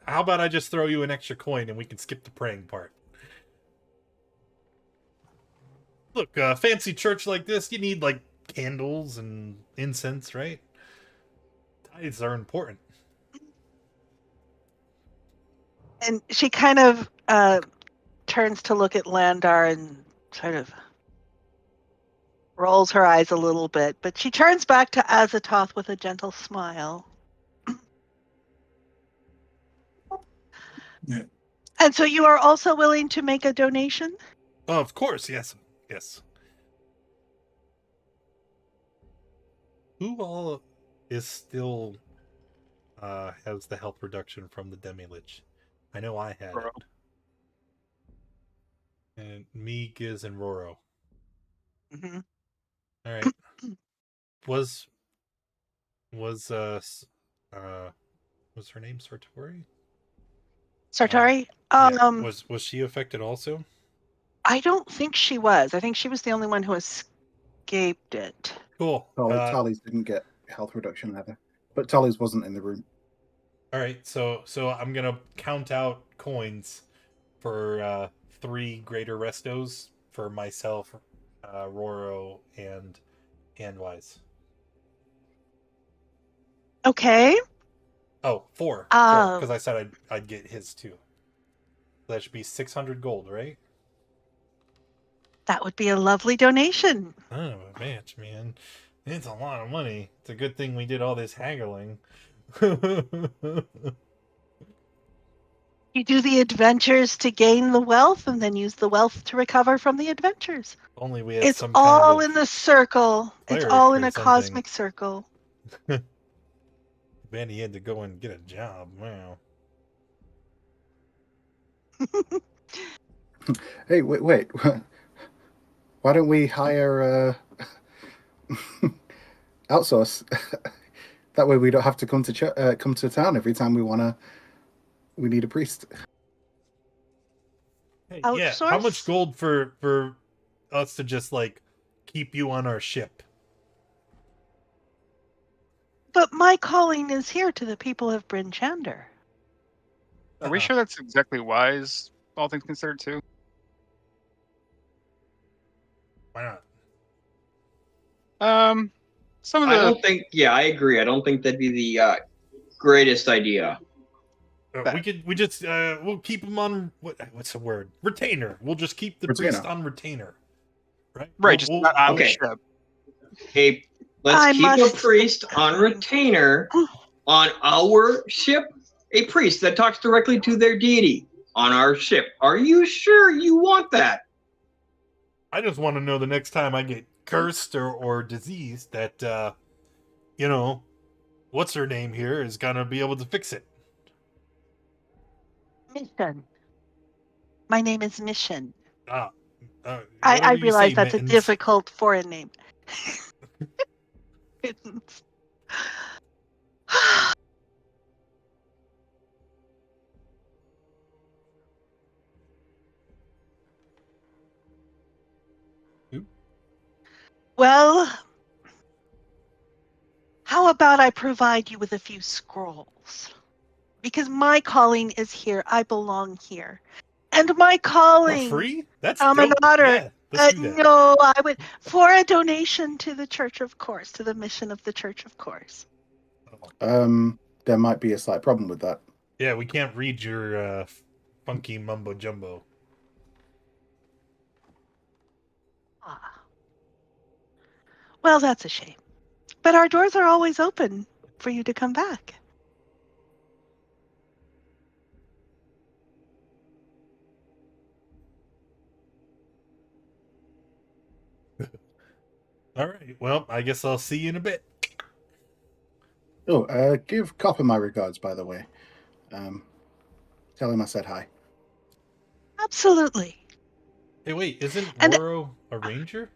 How about I just throw you an extra coin and we can skip the praying part? Look, a fancy church like this, you need like candles and incense, right? Tithes are important. And she kind of turns to look at Landar and sort of rolls her eyes a little bit, but she turns back to Azathoth with a gentle smile. Yeah. And so you are also willing to make a donation? Oh, of course, yes. Yes. Who all is still has the health reduction from the Demi-Lich? I know I had Roro. it. And me, Giz, and Roro. Mm-hmm. All right. Was was her name Sartori? Sartori? Yeah. Was she affected also? I don't think she was. I think she was the only one who escaped it. Cool. Tally's didn't get health reduction either, but Tally's wasn't in the room. All right. So I'm gonna count out coins for 3 greater restos for myself, Roro, and Wise. Okay. Oh, 4. Oh. Because I said I'd get his too. That should be 600 gold, right? That would be a lovely donation. Oh, a match, man. It's a lot of money. It's a good thing we did all this haggling. You do the adventures to gain the wealth and then use the wealth to recover from the adventures. Only we had It's some all kind in the circle. It's cleric all in or a something. cosmic circle. Vanny had to go and get a job. Wow. Hey, wait. Why don't we hire outsource? That way we don't have to come to town every time we need a priest. Hey, yeah. How Outsource? much gold for us to just like keep you on our ship? But my calling is here to the people of Bryn Shander. Are we sure that's exactly wise, all things considered, too? Why not? Some of I the don't think. Yeah, I agree. I don't think that'd be the greatest idea. We'll keep him on what's the word? Retainer. We'll just keep the Retainer. priest on retainer. Right? right, just not on okay. the ship. Hey, let's I keep must- a priest on retainer on our ship. A priest that talks directly to their deity on our ship. Are you sure you want that? I just want to know the next time I get cursed or diseased that what's her name here is gonna be able to fix it. Mission. My name is Mission. I I realize that's a difficult foreign name. Well, how about I provide you with a few scrolls? Because my calling is here. I belong here. And my For calling... free? That's I'm an dope. otter. Yeah, let's do that. No, I would... For a donation to the Church of Course, to the mission of the Church of Course. There might be a slight problem with that. Yeah, we can't read your funky mumbo jumbo. Ah. Well, that's a shame. But our doors are always open for you to come back. All right. Well, I guess I'll see you in a bit. Oh, give Copper my regards, by the way. Tell him I said hi. Absolutely. Hey, wait, isn't And- Roro a ranger?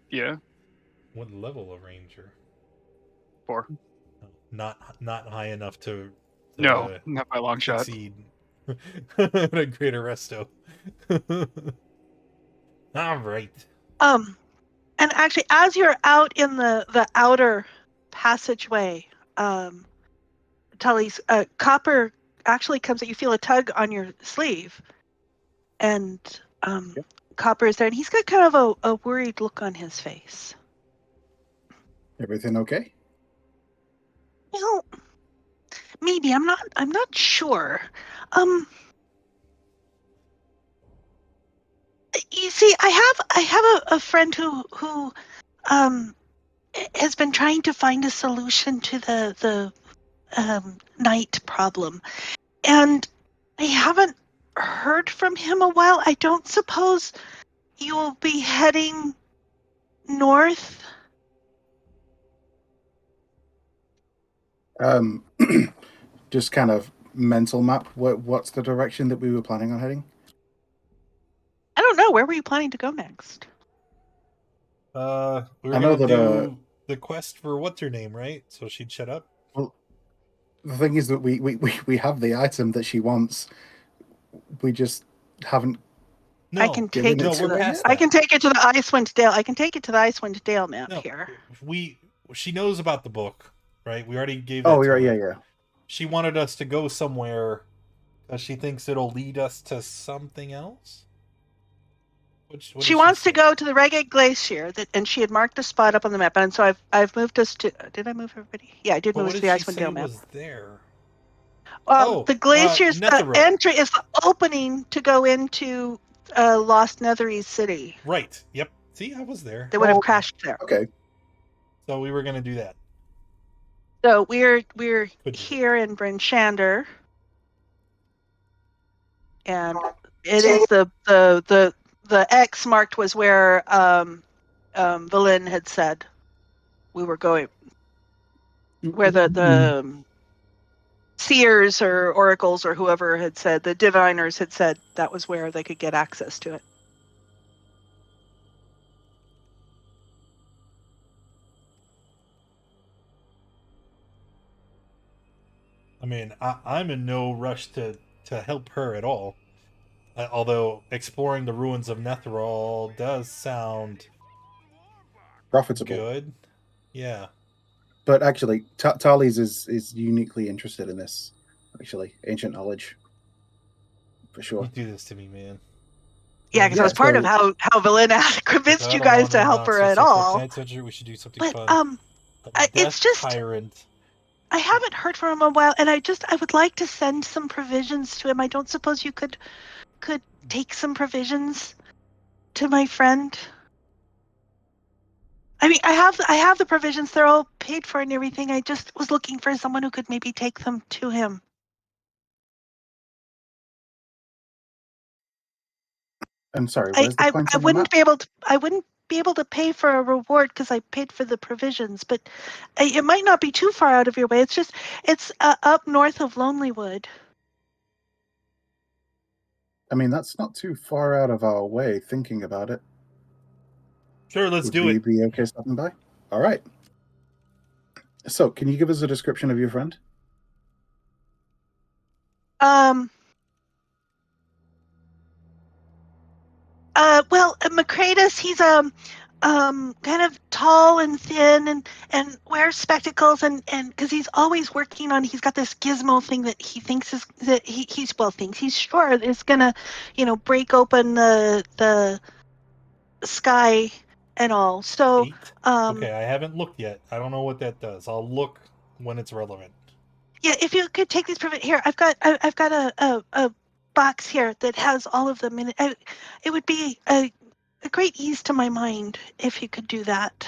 Yeah. What level of ranger? 4. Not high enough to No, not by a long shot. succeed at a greater resto. All right. And actually, as you're out in the outer passageway, Tully's Copper actually comes at you. Feel a tug on your sleeve, and Yep. Copper is there, and he's got kind of a worried look on his face. Everything okay? Well, maybe I'm not sure. You see, I have a friend who has been trying to find a solution to the night problem, and I haven't heard from him a while. I don't suppose you'll be heading north. Just kind of mental map. What's the direction that we were planning on heading? I don't know. Where were you planning to go next? We were I know gonna that, do the quest for what's her name, right? So she'd shut up. Well, the thing is that we have the item that she wants. We just haven't. No, I can given take it it no, to we're the. past I that. can take it to the Icewind Dale. I can take it to the Icewind Dale map No, here. she knows about the book, right? We already gave that Oh, to right, her. yeah. She wanted us to go somewhere because she thinks it'll lead us to something else. What She did wants say? to go to the Reggae Glacier, and she had marked a spot up on the map, and so I've moved us to. Did I move everybody? Yeah, I did But move what us to did the she Icewind say Dale map. was there? Oh, The glacier's the Netheril. entry is the opening to go into Lost Netheries City. Right. Yep. See, I was there. They would have Oh, crashed there. Okay. So we were gonna do that. So we're Could do here in Bryn Shander, and it is the X marked was where Valin had said we were going, where the seers or oracles or whoever had said, the diviners had said that was where they could get access to it. I mean, I'm in no rush to help her at all. Although exploring the ruins of Netheril does sound Profitable. good. Yeah. But actually, Tali's is uniquely interested in this. Actually, ancient knowledge, for You sure. do this to me, man. Yeah, because that was part of how Valin convinced I you don't guys want to help her at nonsense. all. Tonight's adventure, we should do something But fun. A it's death just tyrant. I haven't heard from him in a while, and I would like to send some provisions to him. I don't suppose you could take some provisions to my friend. I mean, I have the provisions; they're all paid for and everything. I just was looking for someone who could maybe take them to him. I'm sorry. Where's the point I on the wouldn't map? be able to pay for a reward because I paid for the provisions, but it might not be too far out of your way. It's up north of Lonelywood. I mean, that's not too far out of our way. Thinking about it, Sure, let's would do we it. be okay stopping by? All right. So, can you give us a description of your friend? Well, Mccready, he's kind of tall and thin and wears spectacles and because he's always working on, he's got this gizmo thing that he thinks is that he's sure is gonna, break open the sky and all. So, Eight. Okay, I haven't looked yet. I don't know what that does. I'll look when it's relevant. yeah, if you could take these here, I've got a box here that has all of them in it. It would be a great ease to my mind if you could do that.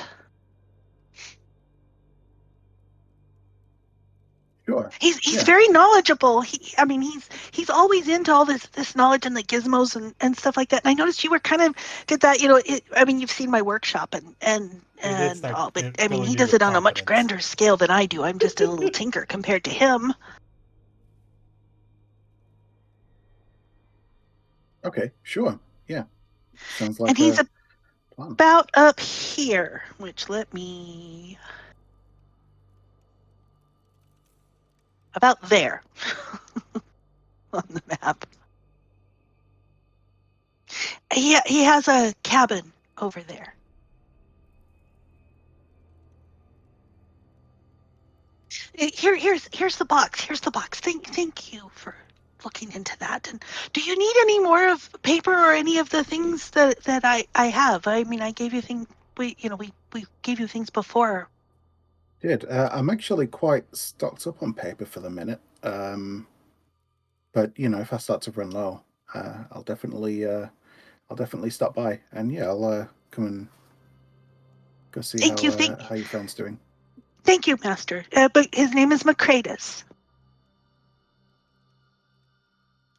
Sure. He's very knowledgeable. He's always into all this knowledge and the gizmos and stuff like that. And I noticed you were kind of did that. You've seen my workshop It's and not all, but I mean, filling he me does with it on a much confidence. grander scale than I do. I'm just a little tinker compared to him. Okay. Sure. Yeah. Sounds And like he's a plan. about up here, which let me about there on the map. He has a cabin over there. Here's the box. Here's the box. Thank you for looking into that. And do you need any more of paper or any of the things that I have? I mean, I gave you things. We gave you things before. Did I'm actually quite stocked up on paper for the minute. But if I start to run low, I'll definitely stop by, and yeah, I'll come and go see Thank you. how your friend's doing. Thank you, Master. But his name is Mccready.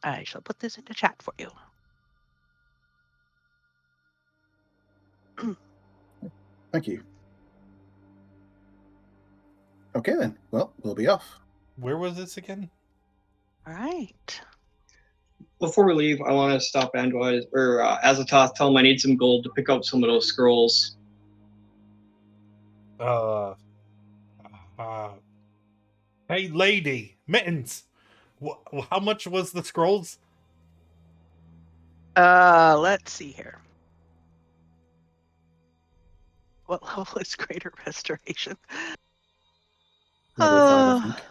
I shall put this into chat for you. Thank you. Okay then. Well, we'll be off. Where was this again? All right. Before we leave, I want to stop Andwise or Azatoth, tell him I need some gold to pick up some of those scrolls. Hey, lady, Mittens. How much was the scrolls? Let's see here. What level is Greater Restoration? Level 5, I think.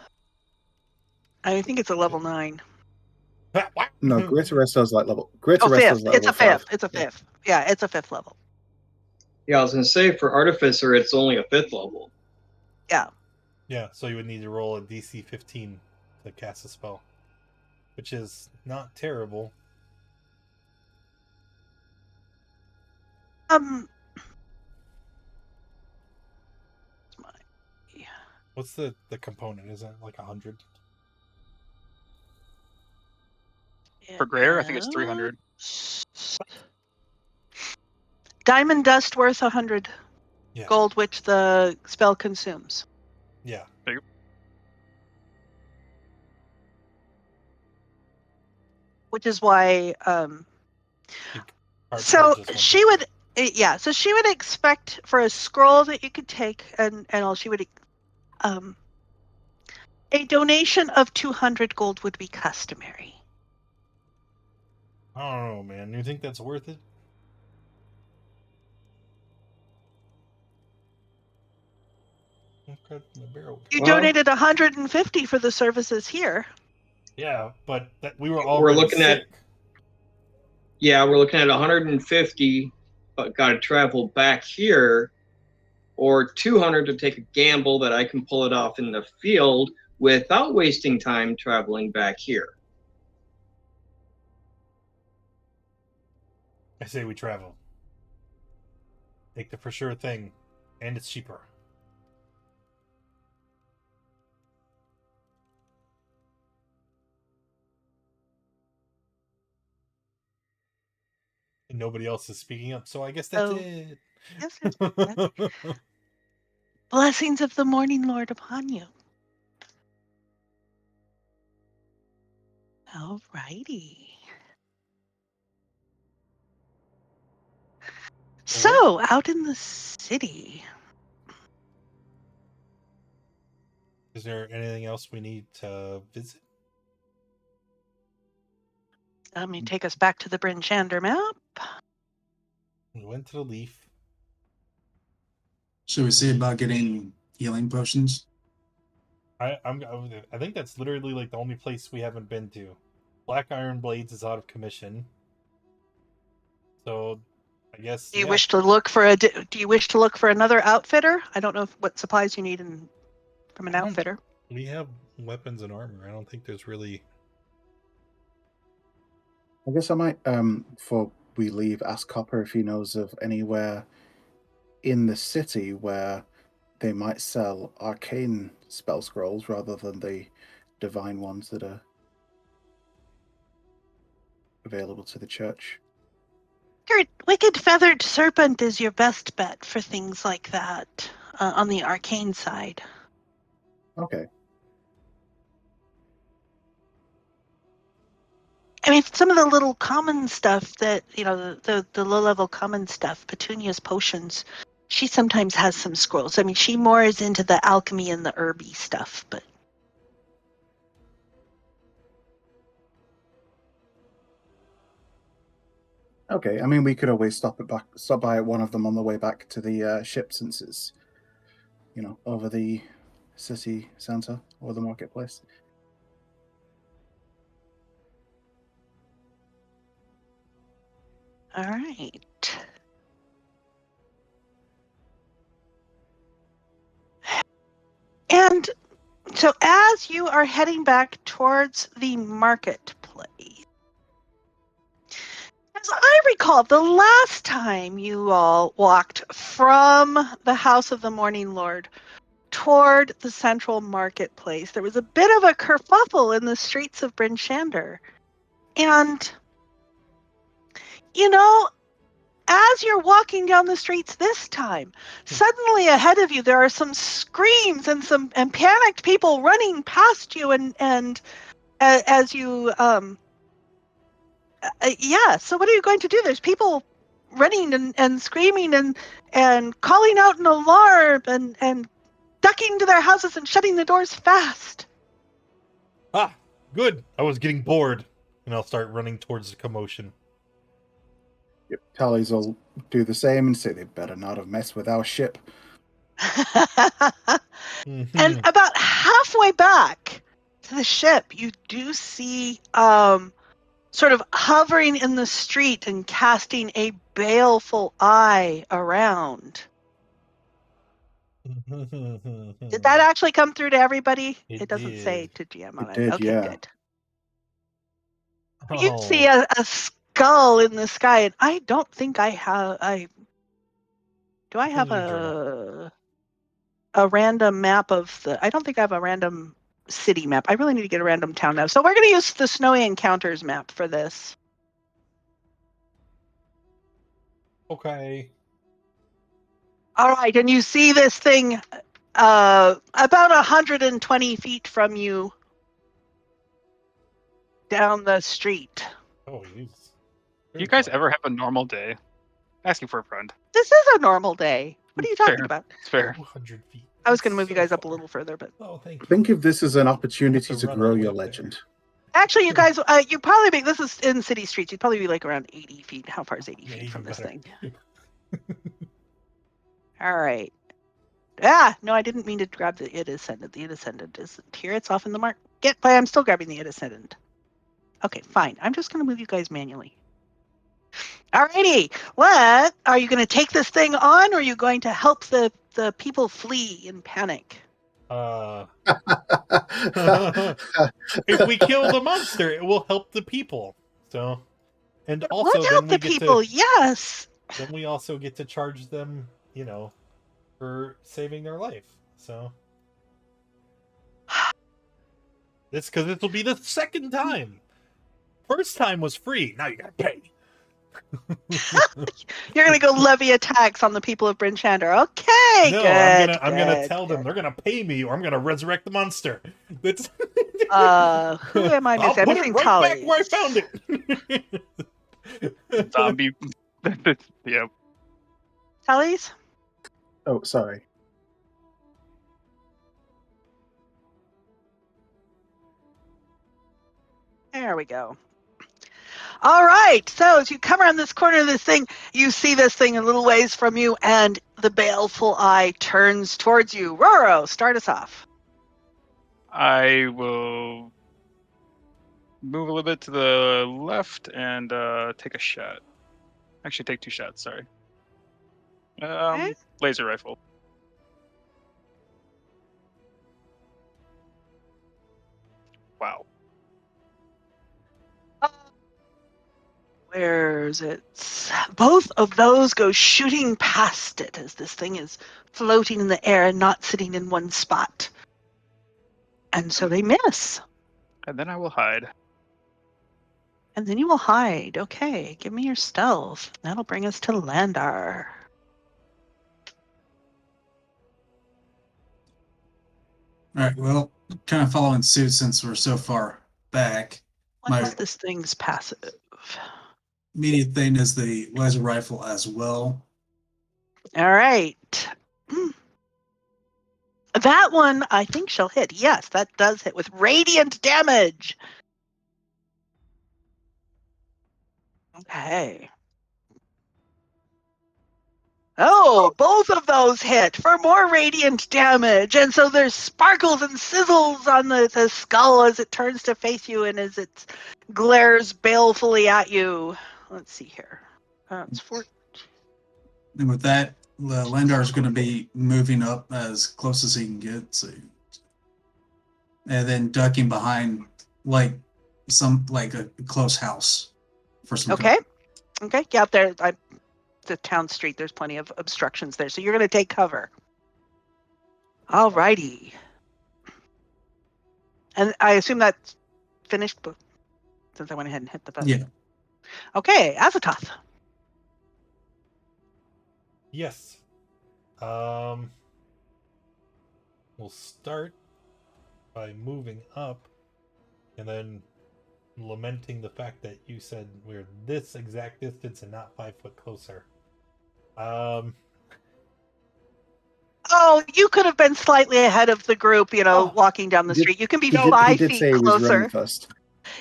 I think it's a level 9. What? No, Greater Resto's like level. Greater Resto's fifth. like It's level a fifth. 5. It's a fifth. Yeah, it's a 5th level. Yeah, I was going to say, for Artificer, it's only a 5th level. Yeah. Yeah, so you would need to roll a DC 15 to cast a spell, which is not terrible. What's the component? Is it like 100? For Greer, I think it's 300. Diamond dust worth 100 Yeah. gold, which the spell consumes. Yeah. Which is why. So she would. Yeah. So she would expect for a scroll that you could take, and all she would. A donation of 200 gold would be customary. I don't know, man. You think that's worth it? Okay, the barrel. You donated 150 for the services here. Yeah, but we were already We're looking sick. We're looking at 150, but got to travel back here, or 200 to take a gamble that I can pull it off in the field without wasting time traveling back here. I say we travel. Take the for sure thing, and it's cheaper. And nobody else is speaking up, so I guess that's it. Yes, blessings of the Morning Lord upon you. Alrighty. So, out in the city. Is there anything else we need to visit? Let me take us back to the Bryn Shander map. We went to the Leaf. Should we see about getting healing potions? I think that's literally like the only place we haven't been to. Black Iron Blades is out of commission, so I guess. Do you wish to look for Do you wish to look for another outfitter? I don't know what supplies you need from an outfitter. We have weapons and armor. I don't think there's really. I guess I might, before we leave, ask Copper if he knows of anywhere in the city where they might sell arcane spell scrolls rather than the divine ones that are available to the church. Your Wicked Feathered Serpent is your best bet for things like that on the arcane side. Okay. I mean, some of the little common stuff that, the low-level common stuff, Petunia's potions, she sometimes has some scrolls. I mean, she more is into the alchemy and the herby stuff, but... Okay, I mean, we could always stop by at one of them on the way back to the ship, since it's, over the city center or the marketplace. All right. And so as you are heading back towards the marketplace, as I recall, the last time you all walked from the House of the Morning Lord toward the central marketplace, there was a bit of a kerfuffle in the streets of Bryn Shander. And, you know, as you're walking down the streets this time, suddenly ahead of you there are some screams and panicked people running past you, and as you yeah. So what are you going to do? There's people running and screaming and calling out an alarm and ducking to their houses and shutting the doors fast. Ah, good. I was getting bored, and I'll start running towards the commotion. Yep. Tallies will do the same and say they better not have messed with our ship. And about halfway back to the ship, you do see sort of hovering in the street and casting a baleful eye around. Did that actually come through to everybody? It doesn't say did. to GM on It it. did, Okay, yeah. good. You see Oh, a skull in the sky, and I don't think I have. Do I have in your journal. a random map of the? I don't think I have a random city map. I really need to get a random town map. So we're going to use the Snowy Encounters map for this. Okay. All right, and you see this thing about 120 feet from you down the street. Oh, jeez. Do you guys ever have a normal day? Asking for a friend. This is a normal day. What are you talking Fair. about? It's fair. 200 feet. I was That's going to move you so guys up a far. little further, but Oh, thank you. Think of this as an have opportunity to to run grow all the way your up there. legend. actually, you guys, you probably be. This is in city streets. You'd probably be like around 80 feet. How far is 80 Yeah, feet from even this better. thing? All right. Ah, no, I didn't mean to grab the It Ascendant. The It Ascendant isn't here. It's off in the market, but I'm still grabbing the It Ascendant. Okay, fine. I'm just going to move you guys manually. Alrighty. What? Are you going to take this thing on, or are you going to help the people flee in panic? If we kill the monster, it will help the people. So, and also Would then help we the get people, to yes. then we also get to charge them, for saving their life. So, it's because this will be the second time. First time was free. Now you gotta pay. You're going to go levy a tax on the people of Bryn Shander. Okay, No, good. I'm gonna good, tell them good. they're gonna pay me, or I'm gonna resurrect the monster. That's Who am I I'll missing? I'm put it missing right back Tully. where I found it. Zombie. Yeah. Tully's? Oh, sorry. There we go. All right. So as you come around this corner of this thing, you see this thing a little ways from you, and the baleful eye turns towards you. Roro, start us off. I will move a little bit to the left and take a shot. Actually, take 2 shots. Sorry. Okay. Laser rifle. Wow. Where's it? Both of those go shooting past it as this thing is floating in the air and not sitting in one spot. And so they miss. And then I will hide. And then you will hide. Okay, give me your stealth. That'll bring us to Landar. All right. Well, kind of following suit since we're so far back. What is this thing's passive? Immediate thing is the laser rifle as well. All right. That one, I think she'll hit. Yes, that does hit with radiant damage. Okay. Oh, both of those hit for more radiant damage. And so there's sparkles and sizzles on the skull as it turns to face you and as it glares balefully at you. Let's see here. It's 4. And with that, Landar's going to be moving up as close as he can get, so, and then ducking behind like a close house for some Okay. cover. Okay. Yeah, there. The town street. There's plenty of obstructions there, so you're going to take cover. Alrighty. And I assume that's finished, but since I went ahead and hit the button. Yeah. Okay, Azatoth. Yes. We'll start by moving up and then lamenting the fact that you said we're this exact distance and not 5 foot closer. Oh, you could have been slightly ahead of the group, Oh. walking down the He did- street. You can be He 5 did feet say he was running closer. first.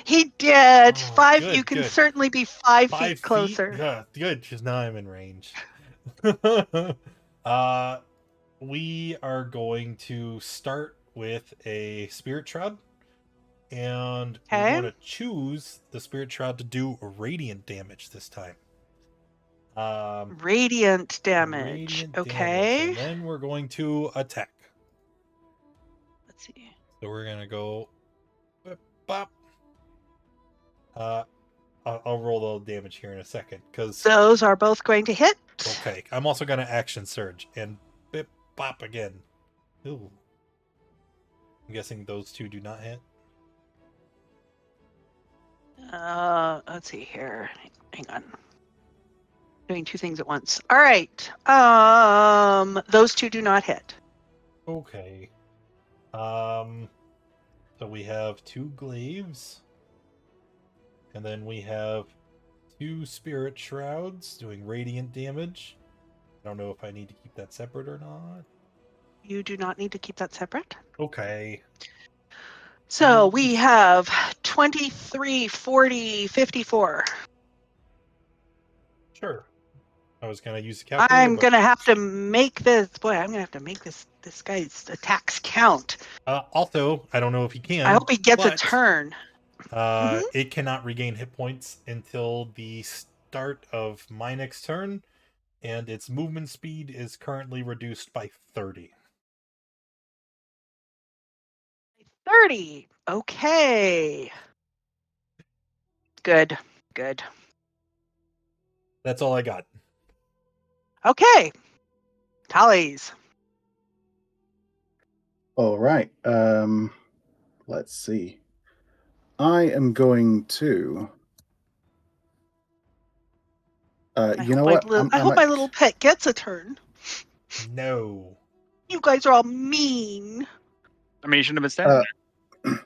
He did. Oh, 5. good, You can good. certainly be 5 5 feet closer. Good, because now I'm in range. We are going to start with a spirit shroud, and we Okay. want to choose the spirit shroud to do radiant damage this time. Radiant damage. Radiant Okay. damage, and then we're going to attack. Let's see. So we're gonna go whip, bop. I'll roll the damage here in a second because Those are both going to hit. okay, I'm also gonna action surge and bip bop again. Ooh, I'm guessing those two do not hit. Let's see here. Hang on. Doing 2 things at once. All right. Those 2 do not hit. Okay. So we have 2 glaives, and then we have 2 spirit shrouds doing radiant damage. I don't know if I need to keep that separate or not. You do not need to keep that separate. Okay. So we have 23, 40, 54. Sure. I was gonna use the calculator. I'm but- gonna have to make this. Boy, I'm gonna have to make this guy's attacks count. Also, I don't know if he can. I hope he gets a but, turn. It cannot regain hit points until the start of my next turn, and its movement speed is currently reduced by 30. 30. Okay. Good. Good. That's all I got. Okay. Tallies. All right. Let's see. I am going to. You know what? I hope my little pet gets a turn. No. You guys are all mean. I mean, you shouldn't have been standing there.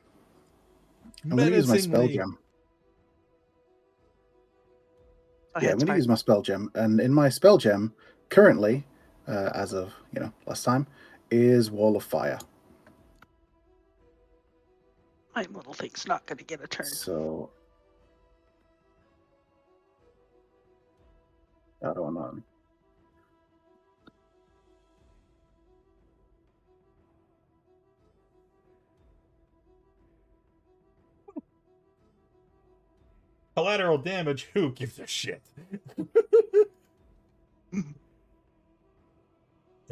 I'm going to use my spell Menacingly. gem. Go Yeah, ahead, I'm going to Spike. use my spell gem, and in my spell gem, currently, as of last time, is Wall of Fire. My little thing's not going to get a turn. So, I don't know. Collateral damage, who gives a shit? And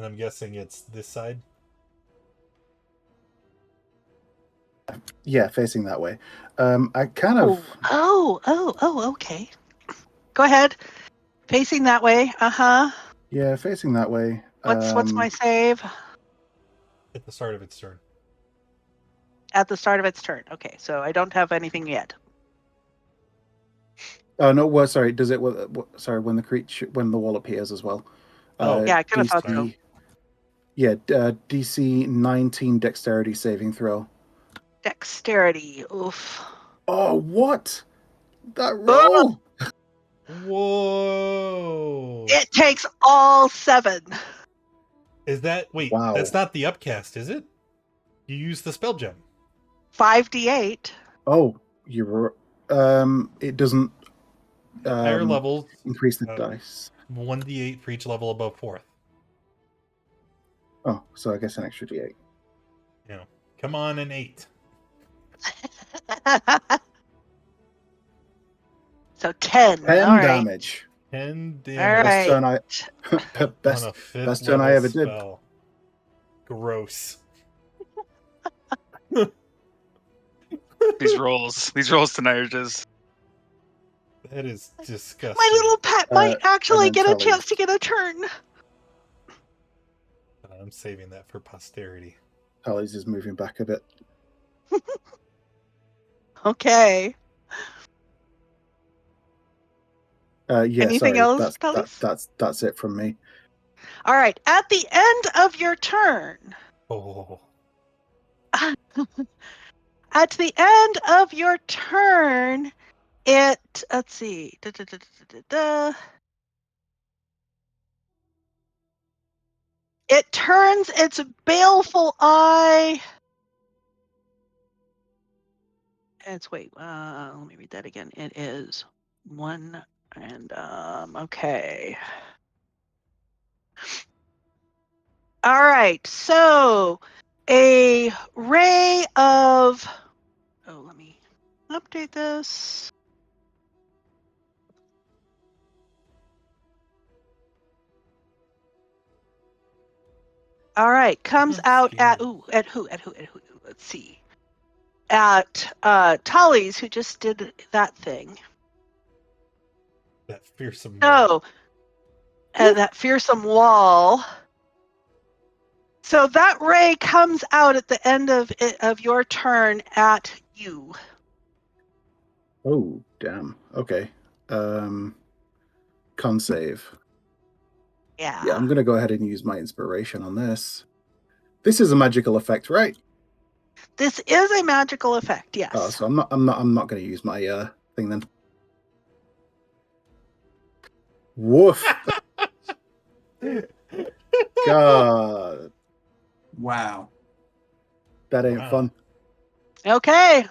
I'm guessing it's this side. Yeah, facing that way. I kind of. Okay. Go ahead. Facing that way. Yeah, facing that way. What's my save? At the start of its turn. At the start of its turn. Okay, so I don't have anything yet. Oh no! Well, sorry. Does it? Sorry, when the wall appears as well. Oh, Yeah, I kind of thought so. Yeah, DC 19 Dexterity saving throw. Dexterity. Oof. Oh, what? That roll! Whoa! It takes all 7. Is that wait? Wow. That's not the upcast, is it? You use the spell gem. 5d8. Oh, you're. It doesn't. Higher levels. Increase the dice. 1d8 for each level above 4th. Oh, so I guess an extra D8. You know, come on, an 8. So 10. 10 All right. damage. 10 All damage Best turn right. I on best a 5th best turn level I ever did. spell. Gross. These rolls tonight are just. That is disgusting. My little pet Uh, might and actually then get a Tully's. chance to get a turn. I'm saving that for posterity. Tully's is moving back a bit. Okay. Yeah, Anything sorry. else, Tully's? That's it from me. All right. At the end of your turn, Oh, at the end of your turn, let's see. It turns its baleful eye. Let me read that again. It is 1 and okay. All right. So a ray of let me update this. All right, comes I'm out at scared. who? Let's see. At Tully's, who just did that thing. That fearsome No, Woo. that fearsome wall. So that ray comes out at the end of your turn at you. Oh, damn. Okay. Con save. Yeah, I'm gonna go ahead and use my inspiration on this. This is a magical effect, right? This is a magical effect, yes. Oh, so I'm not gonna use my thing then. Woof. God, Wow. that ain't Wow. fun. Okay.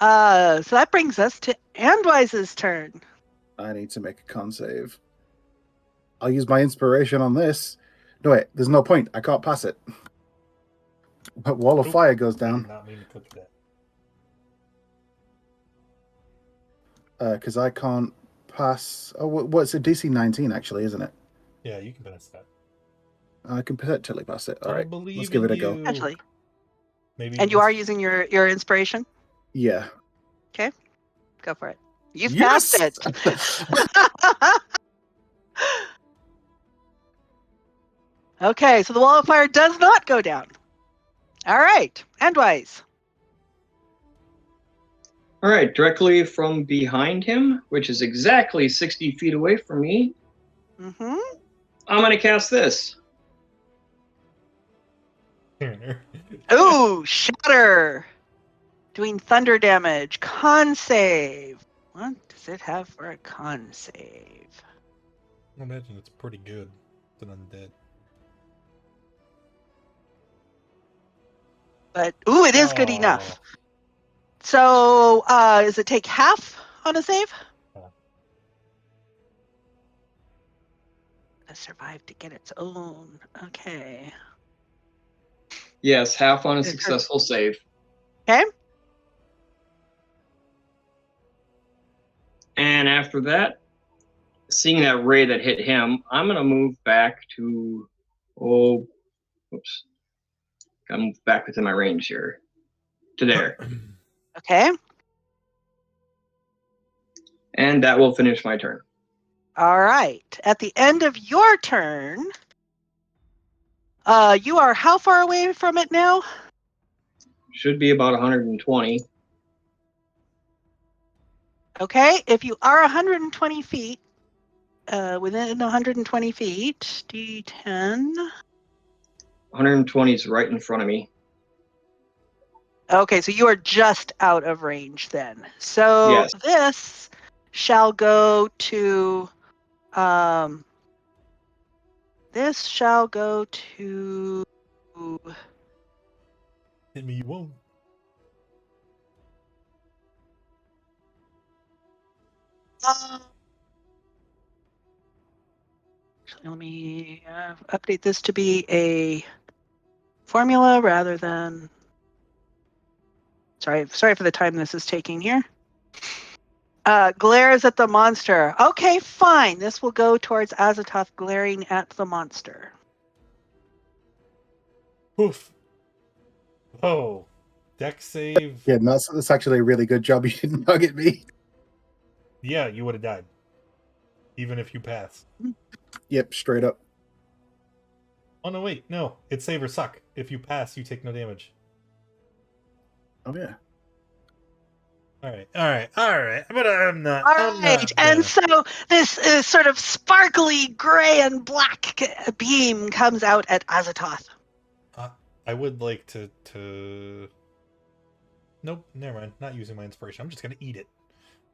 So that brings us to Andwise's turn. I need to make a con save. I'll use my inspiration on this. No, wait, there's no point. I can't pass it. But wall of Nope. fire goes I down did not mean to click that. because I can't pass. Oh, what's a DC 19 actually, isn't it? Yeah, you can pass that. I can potentially pass it. All I right, believe let's give in it a go. you. Actually. Maybe. And you are using your inspiration? Yeah. Okay. Go for it. You've Yes! passed it. Okay, so the wall of fire does not go down. All right, Andwise. All right, directly from behind him, which is exactly 60 feet away from me, Mm-hmm. I'm going to cast this. Ooh, shatter. Doing thunder damage. Con save. What does it have for a con save? I imagine it's pretty good. It's an undead. But ooh, it is good enough. So does it take half on a save? Survive to get its own. Okay. Yes, half on a successful save. Okay. And after that, seeing that ray that hit him, I'm going to move back to, Gotta move back within my range here. To there. Okay. And that will finish my turn. All right. At the end of your turn, you are how far away from it now? Should be about 120. Okay. If you are 120 feet, within 120 feet, D10. 120 is right in front of me. Okay, so you are just out of range then. So Yes. this shall go to Hit me, you won't. let me update this to be a formula rather than. Sorry for the time this is taking here. Glares at the monster. Okay, fine. This will go towards Azathoth glaring at the monster. Oof. Oh. Deck save. Yeah, and that's actually a really good job. You didn't target me. Yeah, you would have died. Even if you pass. Yep, straight up. Oh no, wait, no. It's save or suck. If you pass, you take no damage. Oh yeah. Alright. But I'm not. All I'm right, not and gonna. so this sort of sparkly gray and black beam comes out at Azathoth. I would like to. Nope, never mind. Not using my inspiration. I'm just gonna eat it.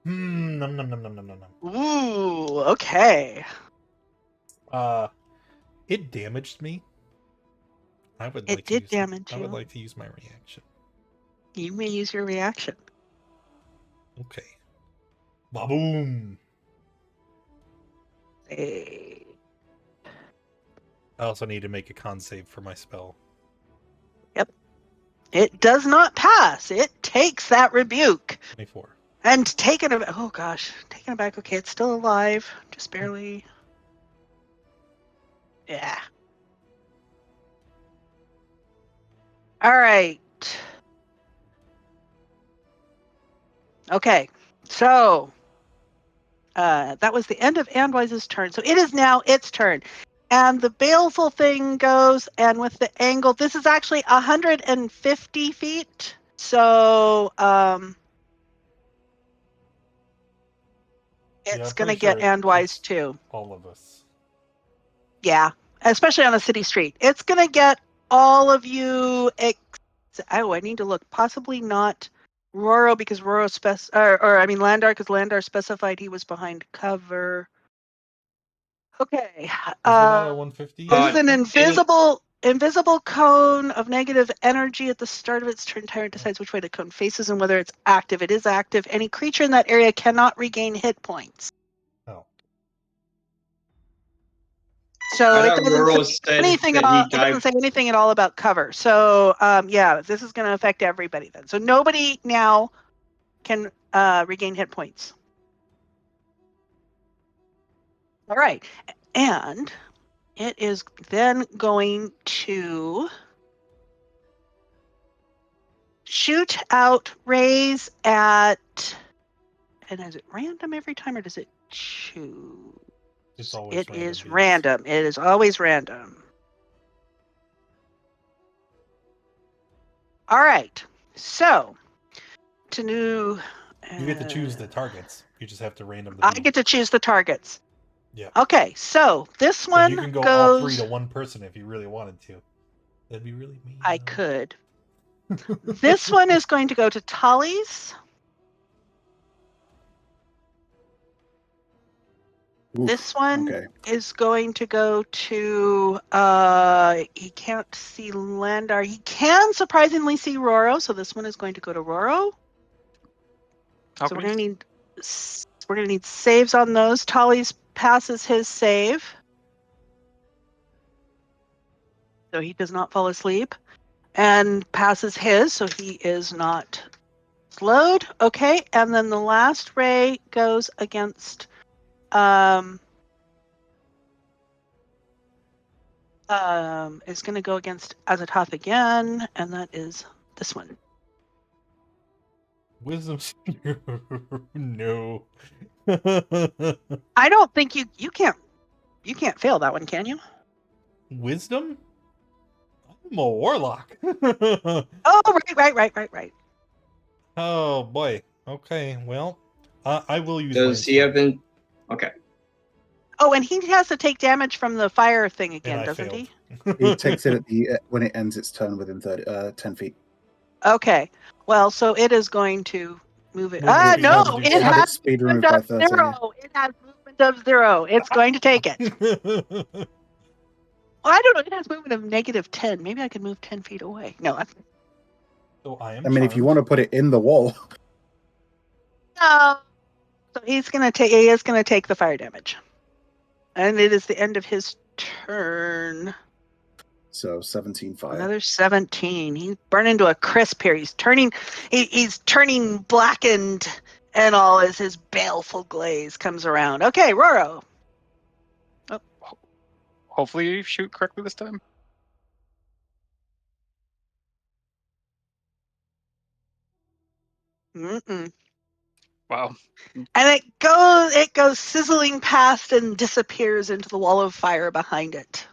Nom nom nom nom nom nom nom. Ooh, okay. It damaged me. I would It like did to use. damage I would you. like to use my reaction. You may use your reaction. Okay. Ba-boom. Hey. I also need to make a con save for my spell. It does not pass. It takes that rebuke. 24. And taken aback. Oh gosh, taken aback. Okay, it's still alive, just barely. Yeah. All right. Okay, so that was the end of Andwise's turn. So it is now its turn. And the baleful thing goes, and with the angle, this is actually 150 feet. So Yeah, it's I'm going to pretty get sure Andwise it's too. all of us. Yeah, especially on a city street. It's going to get all of you. Oh, I need to look. Possibly not Roro because Roro Landar because Landar specified he was behind cover. Okay. Is it not a Uh, 150? this is an Any invisible cone of negative energy at the start of its turn. Tyrant decides which way the cone faces and whether it's active. It is active. Any creature in that area cannot regain hit points. Oh. So I it thought doesn't Roro say said anything. that he It doesn't dived. say anything at all about cover. So yeah, this is going to affect everybody then. So nobody now can regain hit points. All right, and it is then going to shoot out rays at. And is it random every time, or does it choose? It's always It random, is yes. random. It is always random. All right. So, to new. You get to choose the targets. You just have to random the I beam. get to choose the targets. Yeah. Okay, so this And one you can go goes. all three to one person if you really wanted to. That'd be really mean. I could. This one is going to go to Tully's. Oof, This one okay. is going to go to. He can't see Landar. He can surprisingly see Roro, so this one is going to go to Roro. So we're going to need saves on those. Tully's passes his save, so he does not fall asleep, and passes his, so he is not slowed. Okay, and then the last ray goes against is going to go against Azathoth again, and that is this one. Wisdom. No. I don't think you can't fail that one, can you? Wisdom? I'm a warlock. Oh, right. Oh boy. Okay. Well, I will use. Does he have been? Okay. Oh, and he has to take damage from the fire thing And again, I doesn't failed. he? He takes it at the when it ends its turn within 10 feet. Okay. Well, so it is going to move it. Move its speed up No, and do it Had has its speed movement removed by of 30. zero. It has movement of zero. It's going to take it. Well, I don't know. It has movement of -10. Maybe I could move 10 feet away. No. So I am. I mean, if you charmed. want to put it in the wall, No. So he is going to take the fire damage, and it is the end of his turn. So 17 fire. Another 17. He's burning to a crisp here. He's turning blackened and all as his baleful glaze comes around. Okay, Roro. Hopefully you shoot correctly this time. Mm-mm. Wow. And it goes sizzling past and disappears into the wall of fire behind it.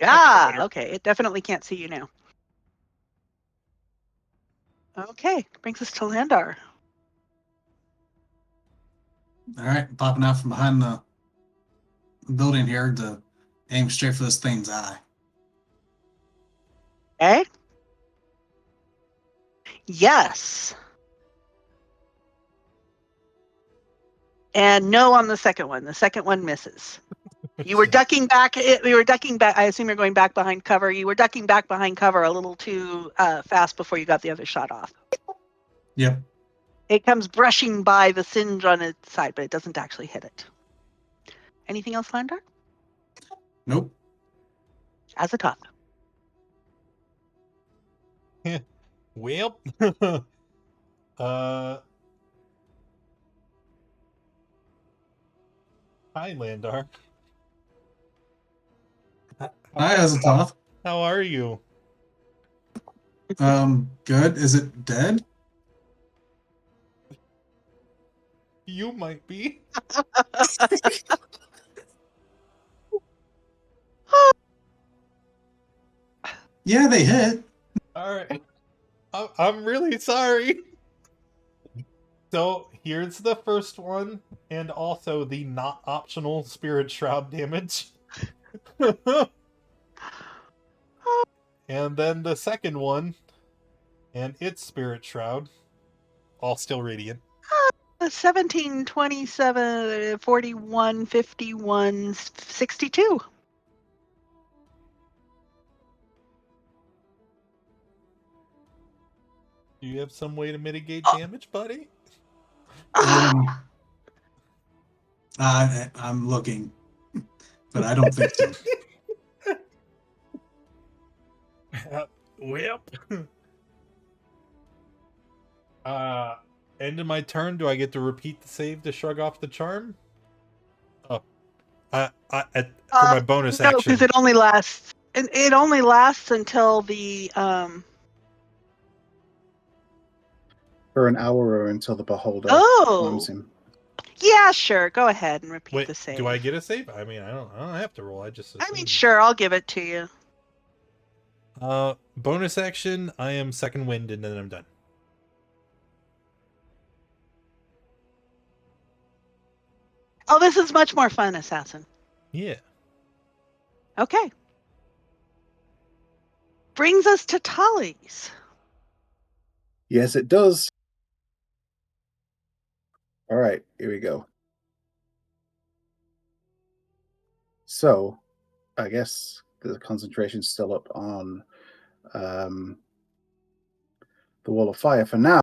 Ah, better. okay. It definitely can't see you now. Okay, brings us to Landar. All right, popping out from behind the building here to aim straight for this thing's eye. Okay. Yes. And no on the second one. The second one misses. You were ducking back. You were ducking back. I assume you're going back behind cover. You were ducking back behind cover a little too fast before you got the other shot off. Yep. It comes brushing by the singe on its side, but it doesn't actually hit it. Anything else, Landar? Nope. As a top. Well, hi, Landar. Hi, Azathoth. How are you? Good. Is it dead? You might be. Yeah, they hit. All right. I'm really sorry. So here's the first one, and also the not optional Spirit Shroud damage. And then the second one, and its Spirit Shroud, all still radiant. 17, 27, 41, 51, 62. Do you have some way to mitigate damage, buddy? I'm looking, but I don't think so. Well. End of my turn. Do I get to repeat the save to shrug off the charm? Oh, for my bonus No, action. because it only lasts. It only lasts until the For an hour or until the beholder harms him. Yeah, sure. Go ahead and repeat Wait, the save. do I get a save? I mean, I don't have to roll. I just assumed. Sure. I'll give it to you. Bonus action. I am second wind, and then I'm done. Oh, this is much more fun, Assassin. Yeah. Okay. Brings us to Tallies. Yes, it does. All right, here we go. So, I guess the concentration's still up on the wall of fire for now.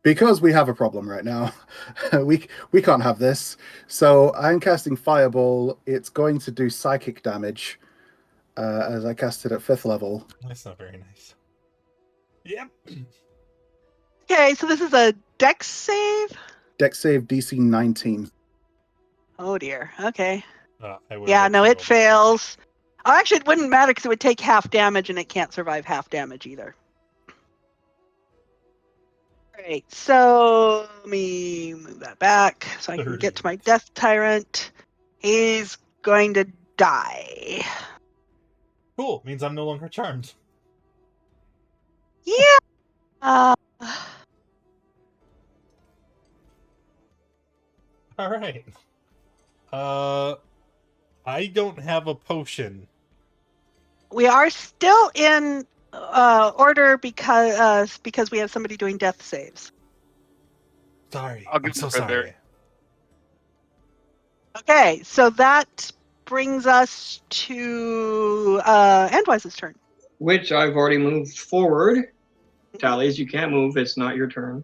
Because we have a problem right now. we can't have this. So I'm casting Fireball. It's going to do psychic damage as I cast it at 5th level. That's not very nice. Yep. Okay, so this is a Dex save. Dex save DC 19. Oh dear. Okay. Yeah, no, it fails. Oh, actually, it wouldn't matter because it would take half damage, and it can't survive half damage either. Great. So let me move that back so I can get to my Death Tyrant. He's going to die. Cool. Means I'm no longer charmed. Yeah. All right. I don't have a potion. We are still in order because we have somebody doing death saves. Sorry. I'll I'm give so it right sorry. there. Okay, so that brings us to Endwise's turn. Which I've already moved forward. Tallies, you can't move. It's not your turn.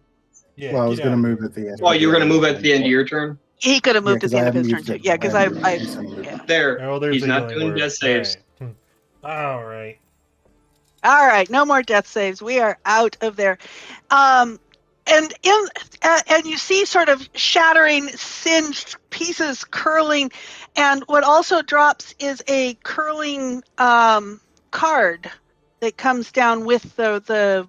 Yeah. Well, I was get going to outta move here. at the end. Oh, you were going to move at the end of your turn? He could have Yeah, moved at 'cause the I end of his haven't turn used too. it. Yeah, because I I, haven't I, used any movement. yeah. There. Oh, there's He's the not healing doing word. death saves. All right. All right, no more death saves. We are out of there. And you see sort of shattering, singed pieces curling, and what also drops is a curling card that comes down with the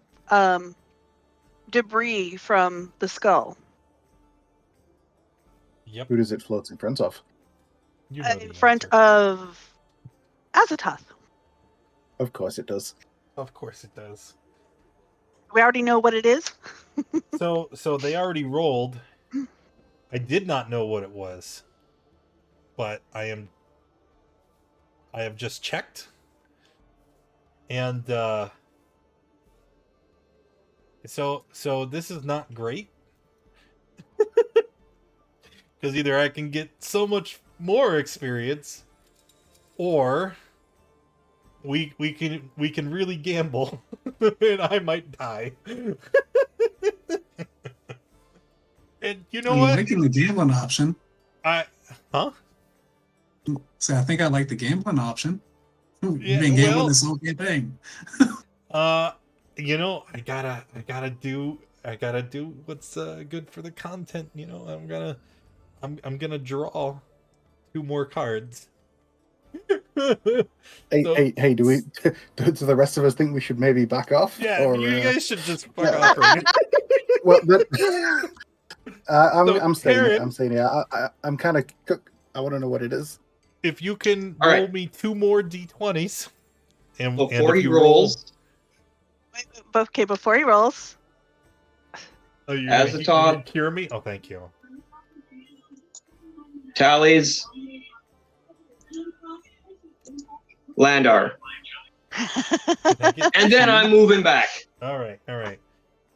debris from the skull. Yep. Who does it float in front of? You know In the front answer. of Azatoth. Of course it does. Of course it does. We already know what it is. So they already rolled. I did not know what it was, but I have just checked, and so this is not great because either I can get so much more experience, or we can really gamble, and I might die. And you know I'm what? liking the gambling option. Huh? So I think I like the gambling option. We've Yeah, been gambling well- this whole campaign. You know, I gotta do what's good for the content. You know, I'm gonna draw 2 more cards. Hey, So- hey, do we? Do the rest of us think we should maybe back off? Yeah, or, you guys should just fuck yeah. off right now. Well, So, I'm staying. Karen- I'm staying here. I'm kind of. I want to know what it is. If you can All roll right. me 2 more d20s, and Before if he you rolls, Okay, before he rolls. oh, you're As gonna, a top- you're gonna cure me. Oh, thank you. Tallies, Landar. And then I'm moving back. All right.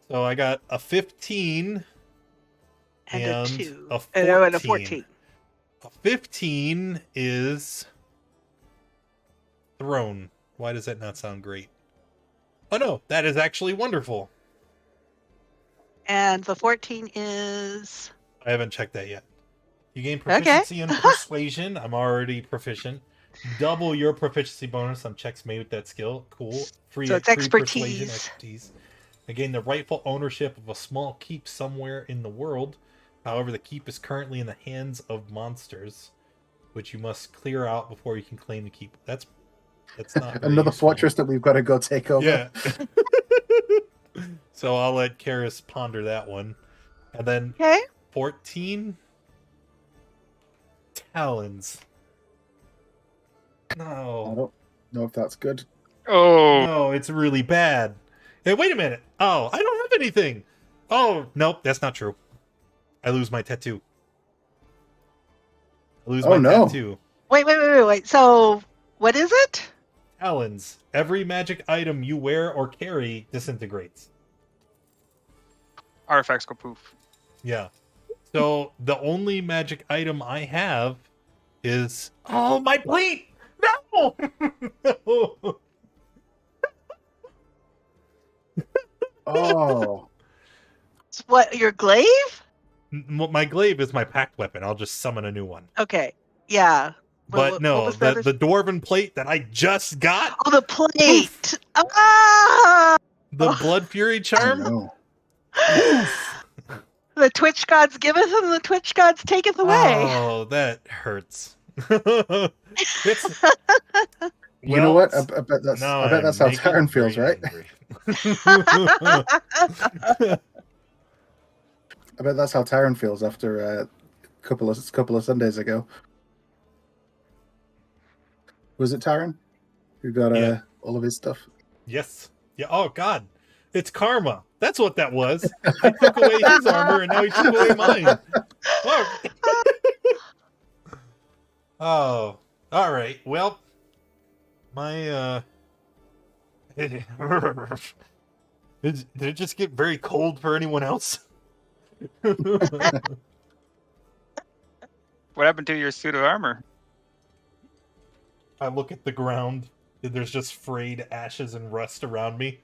So I got a 15 And and a 2. a And a 14. 14. A 15 is thrown. Why does that not sound great? Oh no, that is actually wonderful. And the 14 is. I haven't checked that yet. You gain proficiency in persuasion. I'm already proficient. Double your proficiency bonus on checks made with that skill. Cool. Free, So it's free expertise. persuasion expertise. I gain the rightful ownership of a small keep somewhere in the world. However, the keep is currently in the hands of monsters, which you must clear out before you can claim the keep. That's not very Another useful. fortress that we've got to go take over. Yeah. So I'll let Karis ponder that one. And then Okay. 14 talons. I No. don't know if that's good. Oh, No, it's really bad. Hey, wait a minute. Oh, I don't have anything. Oh, nope, that's not true. I lose my tattoo. I lose Oh, my no. tattoo. Wait. So, what is it? Talons. Every magic item you wear or carry disintegrates. artifacts go poof. Yeah. So the only magic item I have is my plate. No. No! Oh, It's what, your glaive? My glaive is my pact weapon. I'll just summon a new one. Okay. Yeah. But What no, was the other- dwarven plate that I just got, Oh, the plate. Ah! the Blood Fury I charm. know. Oof. The Twitch gods giveth and the Twitch gods taketh away. Oh, that hurts. It's You know what? well, I bet that's. now I bet I'm that's how making Terran feels, very right? angry. I bet that's how Terran feels after a couple of Sundays ago. Was it Terran who got Yeah. all of his stuff? Yes. Yeah. Oh God, it's karma. That's what that was. I took away his armor, and now he took away mine. Oh. Oh. All right. Well, my did it just get very cold for anyone else? What happened to your suit of armor? I look at the ground. And there's just frayed ashes and rust around me.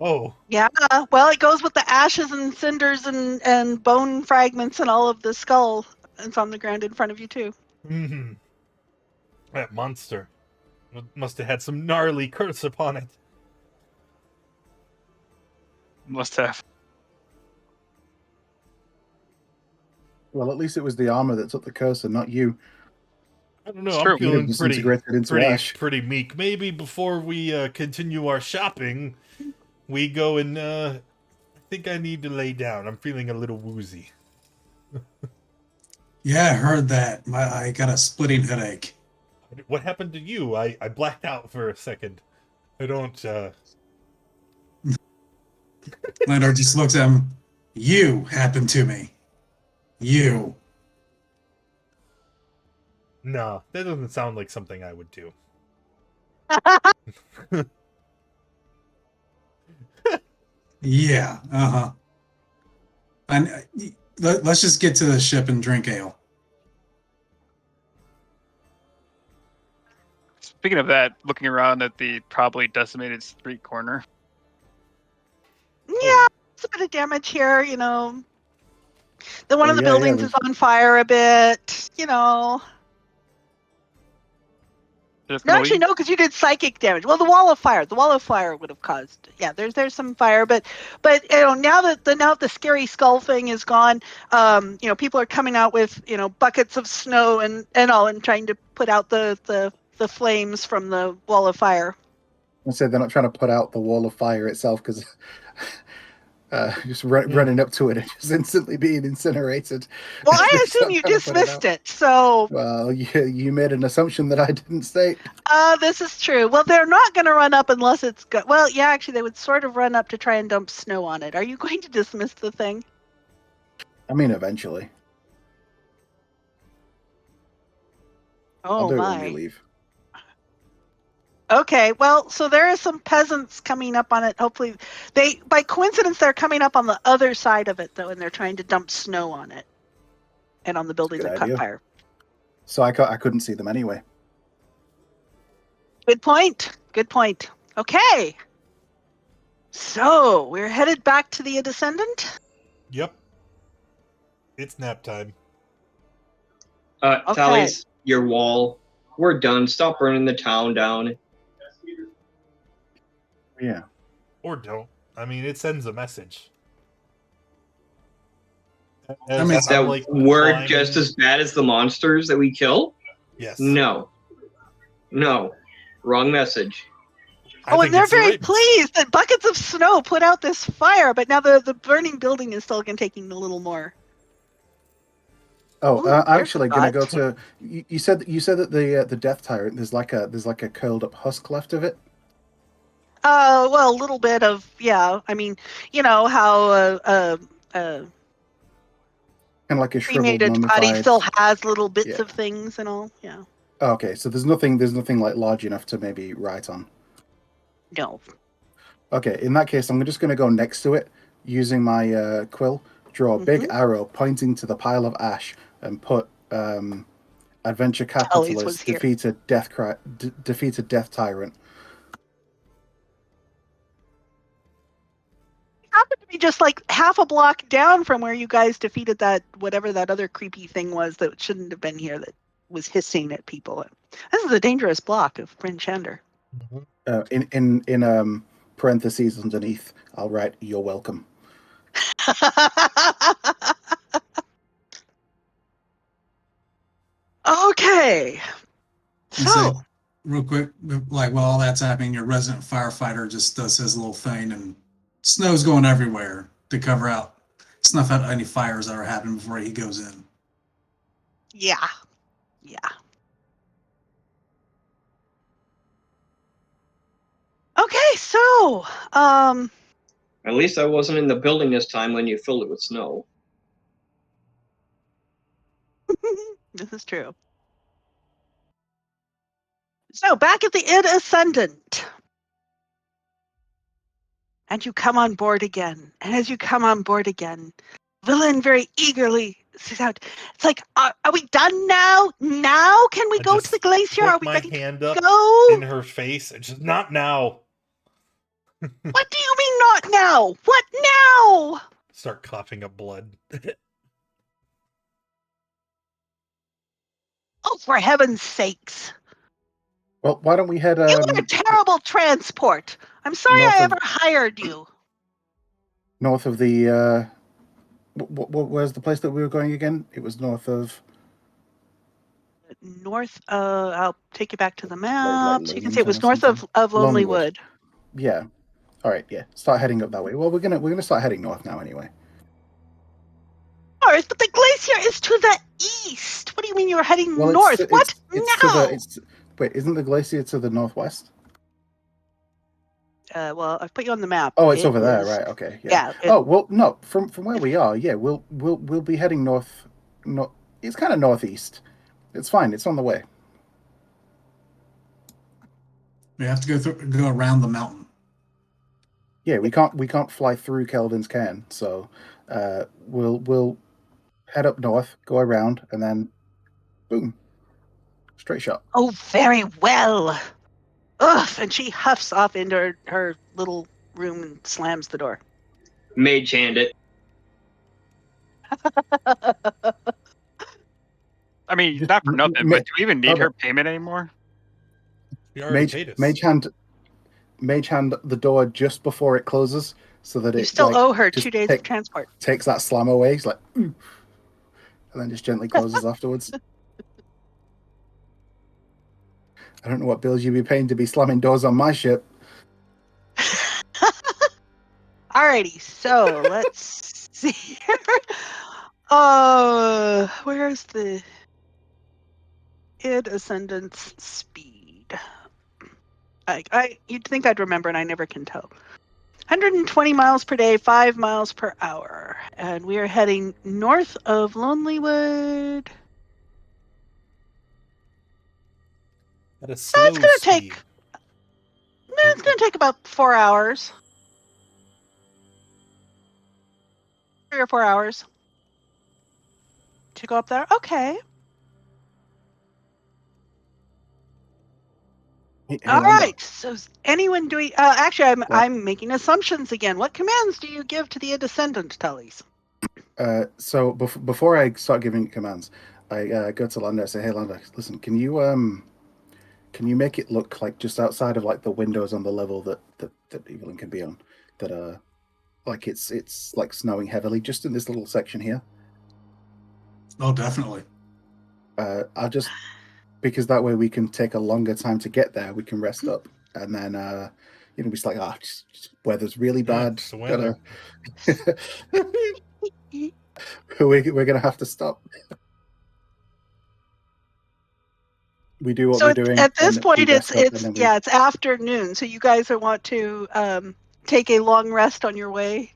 Oh, Yeah, well, it goes with the ashes and cinders and bone fragments and all of the skull. It's on the ground in front of you, too. mm-hmm. That monster must have had some gnarly curse upon it. Must have. Well, at least it was the armor that took the curse and not you. I don't know. It's I'm true. You'd have feeling disintegrated into ash. pretty meek. Maybe before we continue our shopping, we go and I think I need to lay down. I'm feeling a little woozy. Yeah, I heard that. I got a splitting headache. What happened to you? I blacked out for a second. I don't. Landor just looks at him. You happened to me. You. No, that doesn't sound like something I would do. Yeah. Uh-huh. And let's just get to the ship and drink ale. Speaking of that, looking around at the probably decimated street corner. Yeah, it's a bit of damage here, you know. The one of the Yeah, buildings is on fire a bit, you know. Just No, gonna actually, leave. no, because you did psychic damage. Well, the wall of fire would have caused. Yeah, there's some fire, but you know, now that the scary skull thing is gone, you know, people are coming out with, you know, buckets of snow and all, and trying to put out the flames from the wall of fire. I said they're not trying to put out the wall of fire itself because just running up to it and just instantly being incinerated. Well, I They're assume not you trying to put it dismissed out. it, so Well, you made an assumption that I didn't state. this is true. Well, they're not going to run up unless it's good. Well, yeah, actually, they would sort of run up to try and dump snow on it. Are you going to dismiss the thing? I mean, eventually. I'll Oh do it when we my. leave. Okay, well, so there are some peasants coming up on it. Hopefully, by coincidence, they're coming up on the other side of it, though, and they're trying to dump snow on it and on the buildings Good that caught idea. fire. So I couldn't see them anyway. Good point. Good point. Okay. So we're headed back to the Descendant. Yep. It's nap time. Okay. Tallies, your wall. We're done. Stop burning the town down. Yeah. Or don't. I mean, it sends a message. I mean, Is that we're just as bad as the monsters that we kill? Yes. No. Wrong message. Oh, and they're very pleased that buckets of snow put out this fire, but now the burning building is still taking a little more. Oh, Ooh, I'm there's actually a going to thought. go to. You said that the death tyrant there's like a curled up husk left of it. Well, a little bit of, yeah. I mean, you know how Kind of like a shriveled, cremated body mummified. still has little bits Yeah. of things and all. Yeah. Oh, okay, so there's nothing like large enough to maybe write on. No. Okay, in that case, I'm just going to go next to it using my quill, draw a big arrow pointing to the pile of ash, and put Adventure Capitalist here. defeated Death Tyrant. Happened to be just like half a block down from where you guys defeated that whatever that other creepy thing was that shouldn't have been here that was hissing at people. This is a dangerous block of Bryn Shander. In parentheses underneath, I'll write "You're welcome." Okay. So, real quick, like while all that's happening, your resident firefighter just does his little thing, and snow's going everywhere to cover out, snuff out any fires that are happening before he goes in. yeah. Okay, so, At least I wasn't in the building this time when you filled it with snow. this is true. So, back at the Id Ascendant. And you come on board again. And as you come on board again, Villain very eagerly says out, it's like, are we done now? Now can we go to the glacier? Are we ready hand to up go? in her face. It's just not now. What do you mean not now? What now? Start coughing up blood. Oh, for heaven's sakes. Well, why don't we head You are terrible transport. I'm sorry north I of- ever hired you. north of the where's the place that we were going again? It was north of North, I'll take you back to the like map. So you can see it Leamington was or north something. of Lonely Lonelywood. Wood. Yeah. All right. Yeah. Start heading up that way. Well, we're gonna start heading north now anyway. North, but the glacier is to the east. What do you mean you're heading Well, north? What? it's No. to the wait. Isn't the glacier to the northwest? Well, I've put you on the map. Oh, it's It over there, is- right? Okay. Yeah. Yeah. Oh well, no. From where we are, yeah, we'll be heading north. No, it's kind of northeast. It's fine. It's on the way. We have to go around the mountain. Yeah, we can't fly through Kelvin's cairn, so we'll head up north, go around, and then boom, straight shot. Oh, very well. Ugh, and she huffs off into her little room and slams the door. Mage hand it. I mean, Just not for nothing, ma- but do we even need hold her on. payment anymore? You already paid us. Mage hand the door just before it closes, so that You it still like, owe her just 2 days of transport. takes that slam away. It's like, "Ooh," and then just gently closes afterwards. I don't know what bills you'd be paying to be slamming doors on my ship. Alrighty, so let's see here. Where's the id ascendance speed? You'd think I'd remember, and I never can tell. 120 miles per day, 5 miles per hour, and we are heading north of Lonelywood. At a slow gonna speed. It's going to take about 4 hours. 3 or 4 hours to go up there. Okay. Hey, All Lando. right. So is anyone doing? Actually, I'm making assumptions again. What commands do you give to the descendant, Tullies? So before I start giving commands, I go to Lando and say, "Hey, Lando, listen, can you make it look like just outside of like the windows on the level that Evelyn can be on, that like it's like snowing heavily just in this little section here? Oh, definitely. I'll just because that way we can take a longer time to get there. We can rest up, and then it's like just weather's really bad. It's the weather. We're gonna have to stop. We do what So we're doing. at this and we point, rest up, and then we- it's afternoon. So you guys want to take a long rest on your way?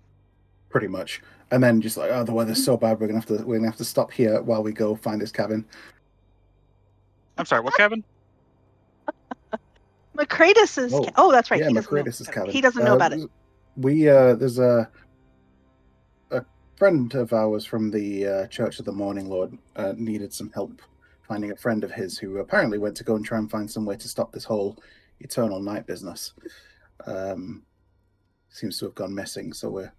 pretty much. And then just like, oh, the weather's so bad, we're gonna have to stop here while we go find this cabin. I'm sorry, what cabin? Mccreadys is. Oh, that's right. Yeah, He doesn't know. Mccreadys' cabin. He doesn't know about it. We there's a friend of ours from the Church of the Morning Lord needed some help finding a friend of his who apparently went to go and try and find some way to stop this whole eternal night business. Seems to have gone missing, so we're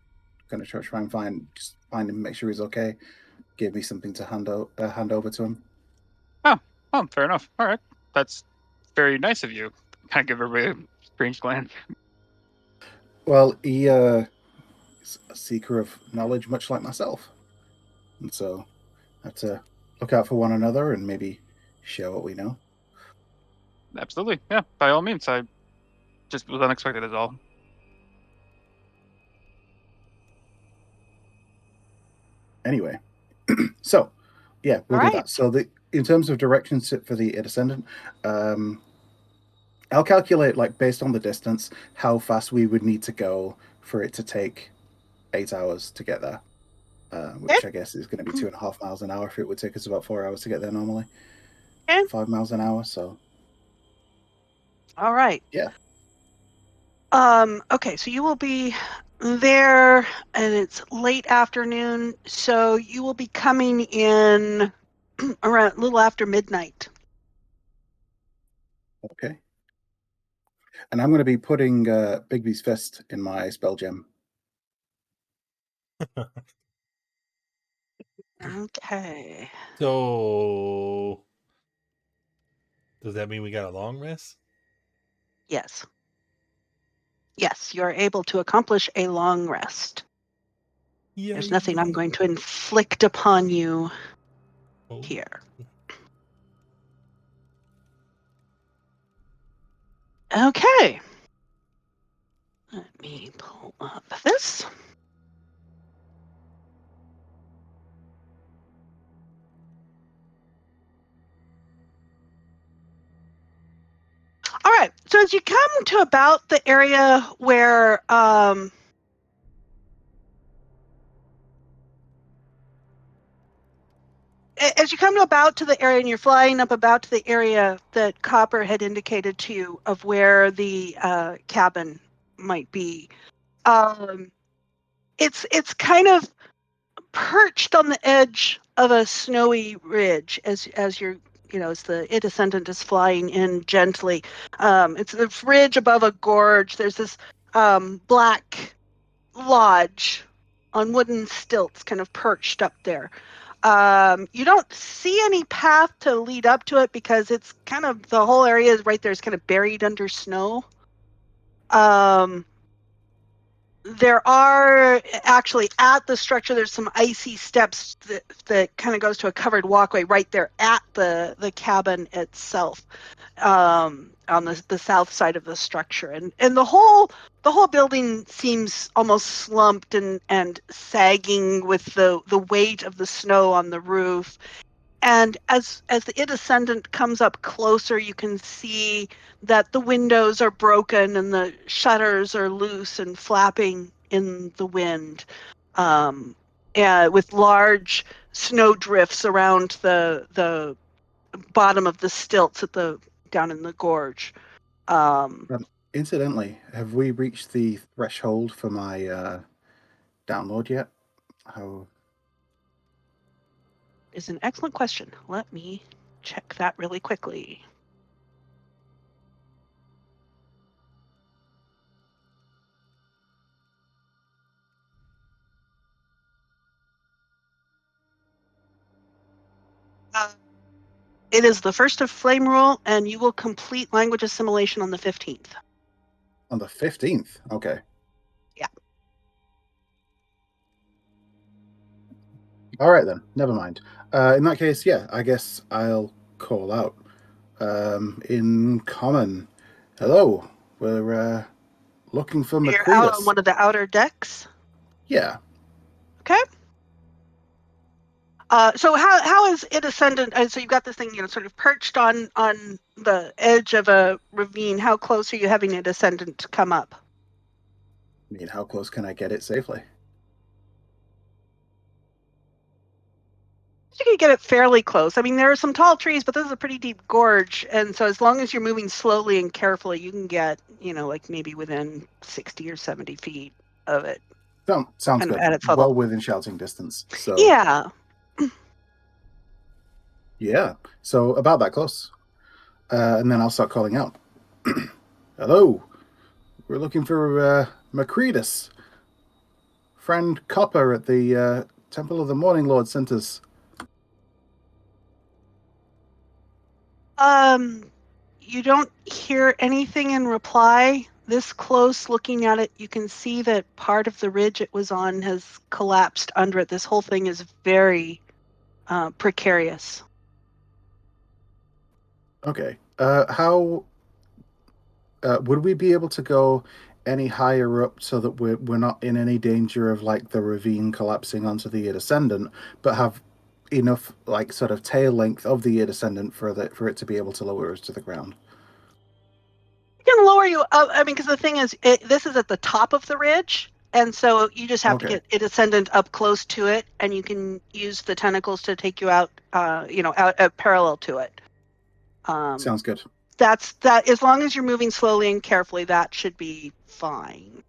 going to try and find him, make sure he's okay. Give me something to hand over to him. Oh, fair enough. All right, that's very nice of you. Kind of give everybody a strange glance. Well, he is a seeker of knowledge, much like myself, and so have to look out for one another and maybe share what we know. Absolutely, yeah. By all means, I just was unexpected as all. Anyway, so yeah, we'll do that. So in terms of directions for the Ascendant, I'll calculate like based on the distance how fast we would need to go for it to take 8 hours to get there, which I guess is going to be 2.5 miles an hour if it would take us about 4 hours to get there normally. 5 miles an hour, so. All right. Yeah. Okay, so you will be there, and it's late afternoon, so you will be coming in around a little after midnight. Okay. And I'm going to be putting Bigby's Fist in my spell gem. Okay. So, does that mean we got a long rest? Yes. Yes, you're able to accomplish a long rest. There's nothing I'm Yay. going to inflict upon you Oh. here. Okay. Let me pull up this. All right. So as you come to about the area where as you come to about to the area and you're flying up about to the area that Copper had indicated to you of where the cabin might be, it's kind of perched on the edge of a snowy ridge as you're as the Ascendant is flying in gently. It's a ridge above a gorge. There's this black lodge on wooden stilts kind of perched up there. You don't see any path to lead up to it because it's kind of the whole area is right there is kind of buried under snow. There are actually at the structure, there's some icy steps that kind of goes to a covered walkway right there at the cabin itself, on the south side of the structure. And the whole building seems almost slumped and sagging with the weight of the snow on the roof. And as the Ascendant comes up closer, you can see that the windows are broken and the shutters are loose and flapping in the wind, with large snow drifts around the bottom of the stilts down in the gorge. Incidentally, have we reached the threshold for my download yet? How? Is an excellent question. Let me check that really quickly. It is the first of Flame Rule, and you will complete language assimilation on the 15th. On the 15th? Okay. Yeah. All right, then. Never mind. In that case, yeah, I guess I'll call out. In common, hello. We're looking for You're out on Mccready. one of the outer decks. Yeah. Okay. So how is it Ascendant? So you've got this thing, sort of perched on the edge of a ravine. How close are you having it Ascendant come up? I mean, how close can I get it safely? You can get it fairly close. I mean, there are some tall trees, but this is a pretty deep gorge, and so as long as you're moving slowly and carefully, you can get, like maybe within 60 or 70 feet of it. Sounds kind good. of at its level. Well within shouting distance. So Yeah. yeah. So about that close. And then I'll start calling out. Hello. We're looking for Mccready. Friend Copper at the Temple of the Morning Lord sent us. You don't hear anything in reply. This close, looking at it, you can see that part of the ridge it was on has collapsed under it. This whole thing is very precarious. Okay. How would we be able to go any higher up so that we're not in any danger of like the ravine collapsing onto the Ascendant, but have enough like sort of tail length of the Ascendant for it to be able to lower us to the ground? It can lower you up. I mean, because the thing is, this is at the top of the ridge, and so you just have to get it Ascendant up close to it, and you can use the tentacles to take you out, out parallel to it. Sounds good. That. As long as you're moving slowly and carefully, that should be fine.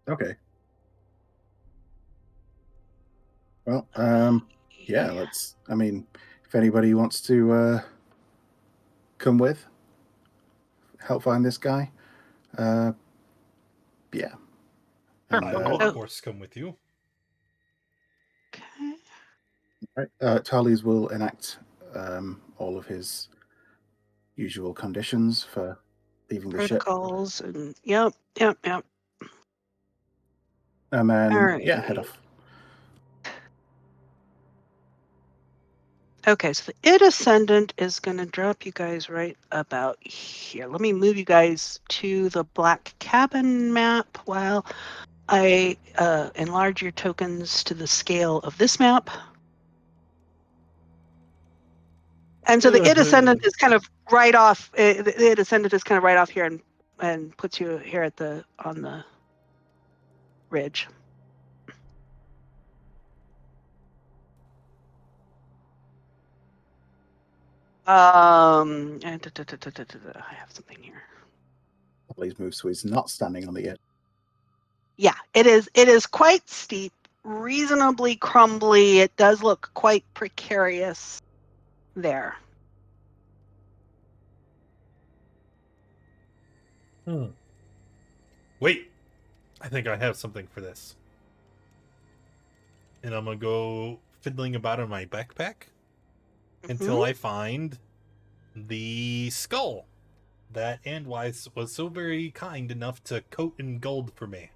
Okay. Well, yeah, let's. I mean, if anybody wants to come with, help find this guy. Yeah. Sure. And, I will, Oh. of course, come with you. Okay. right. Tallies will enact all of his usual conditions for leaving the ship. Protocols and yep. And then, Alright. yeah, head off. Okay, so the Id Ascendant is going to drop you guys right about here. Let me move you guys to the black cabin map while I enlarge your tokens to the scale of this map. And so the Id Ascendant is kind of right off. The Id Ascendant is kind of right off here and puts you here at on the ridge. And I have something here. Tallies moves so he's not standing on the edge. Yeah, it is. It is quite steep, reasonably crumbly. It does look quite precarious there. Wait, I think I have something for this. And I'm gonna go fiddling about in my backpack until I find the skull that Andwise was so very kind enough to coat in gold for me.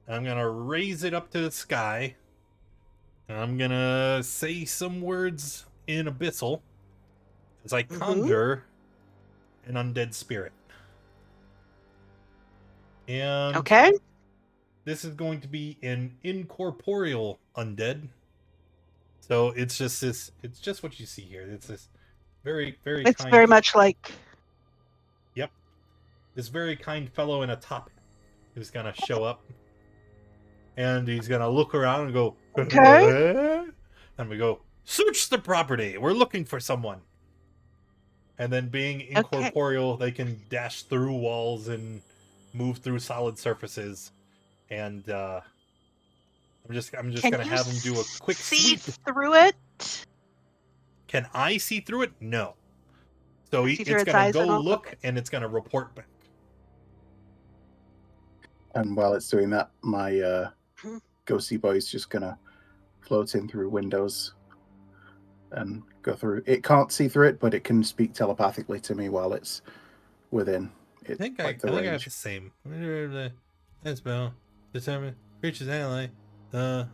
I'm gonna raise it up to the sky, and I'm gonna say some words in Abyssal as I conjure an undead spirit. And Okay. this is going to be an incorporeal undead. So it's just what you see here. It's this very, very It's kind. very much like. Yep. This very kind fellow in a top hat who's gonna show up. And he's gonna look around and go, Okay. and we go, search the property. We're looking for someone. And then being incorporeal, they can dash through walls and move through solid surfaces. And I'm just gonna have him do a quick see sweep through it. Can I see through it? No. So See through it's its gonna eyes go and all? look Okay. and it's gonna report back. And while it's doing that, my ghosty boy's just gonna float in through windows and go through. It can't see through it, but it can speak telepathically to me while it's within. I think I have the same. That's spell. Determine creature's ally. Okay,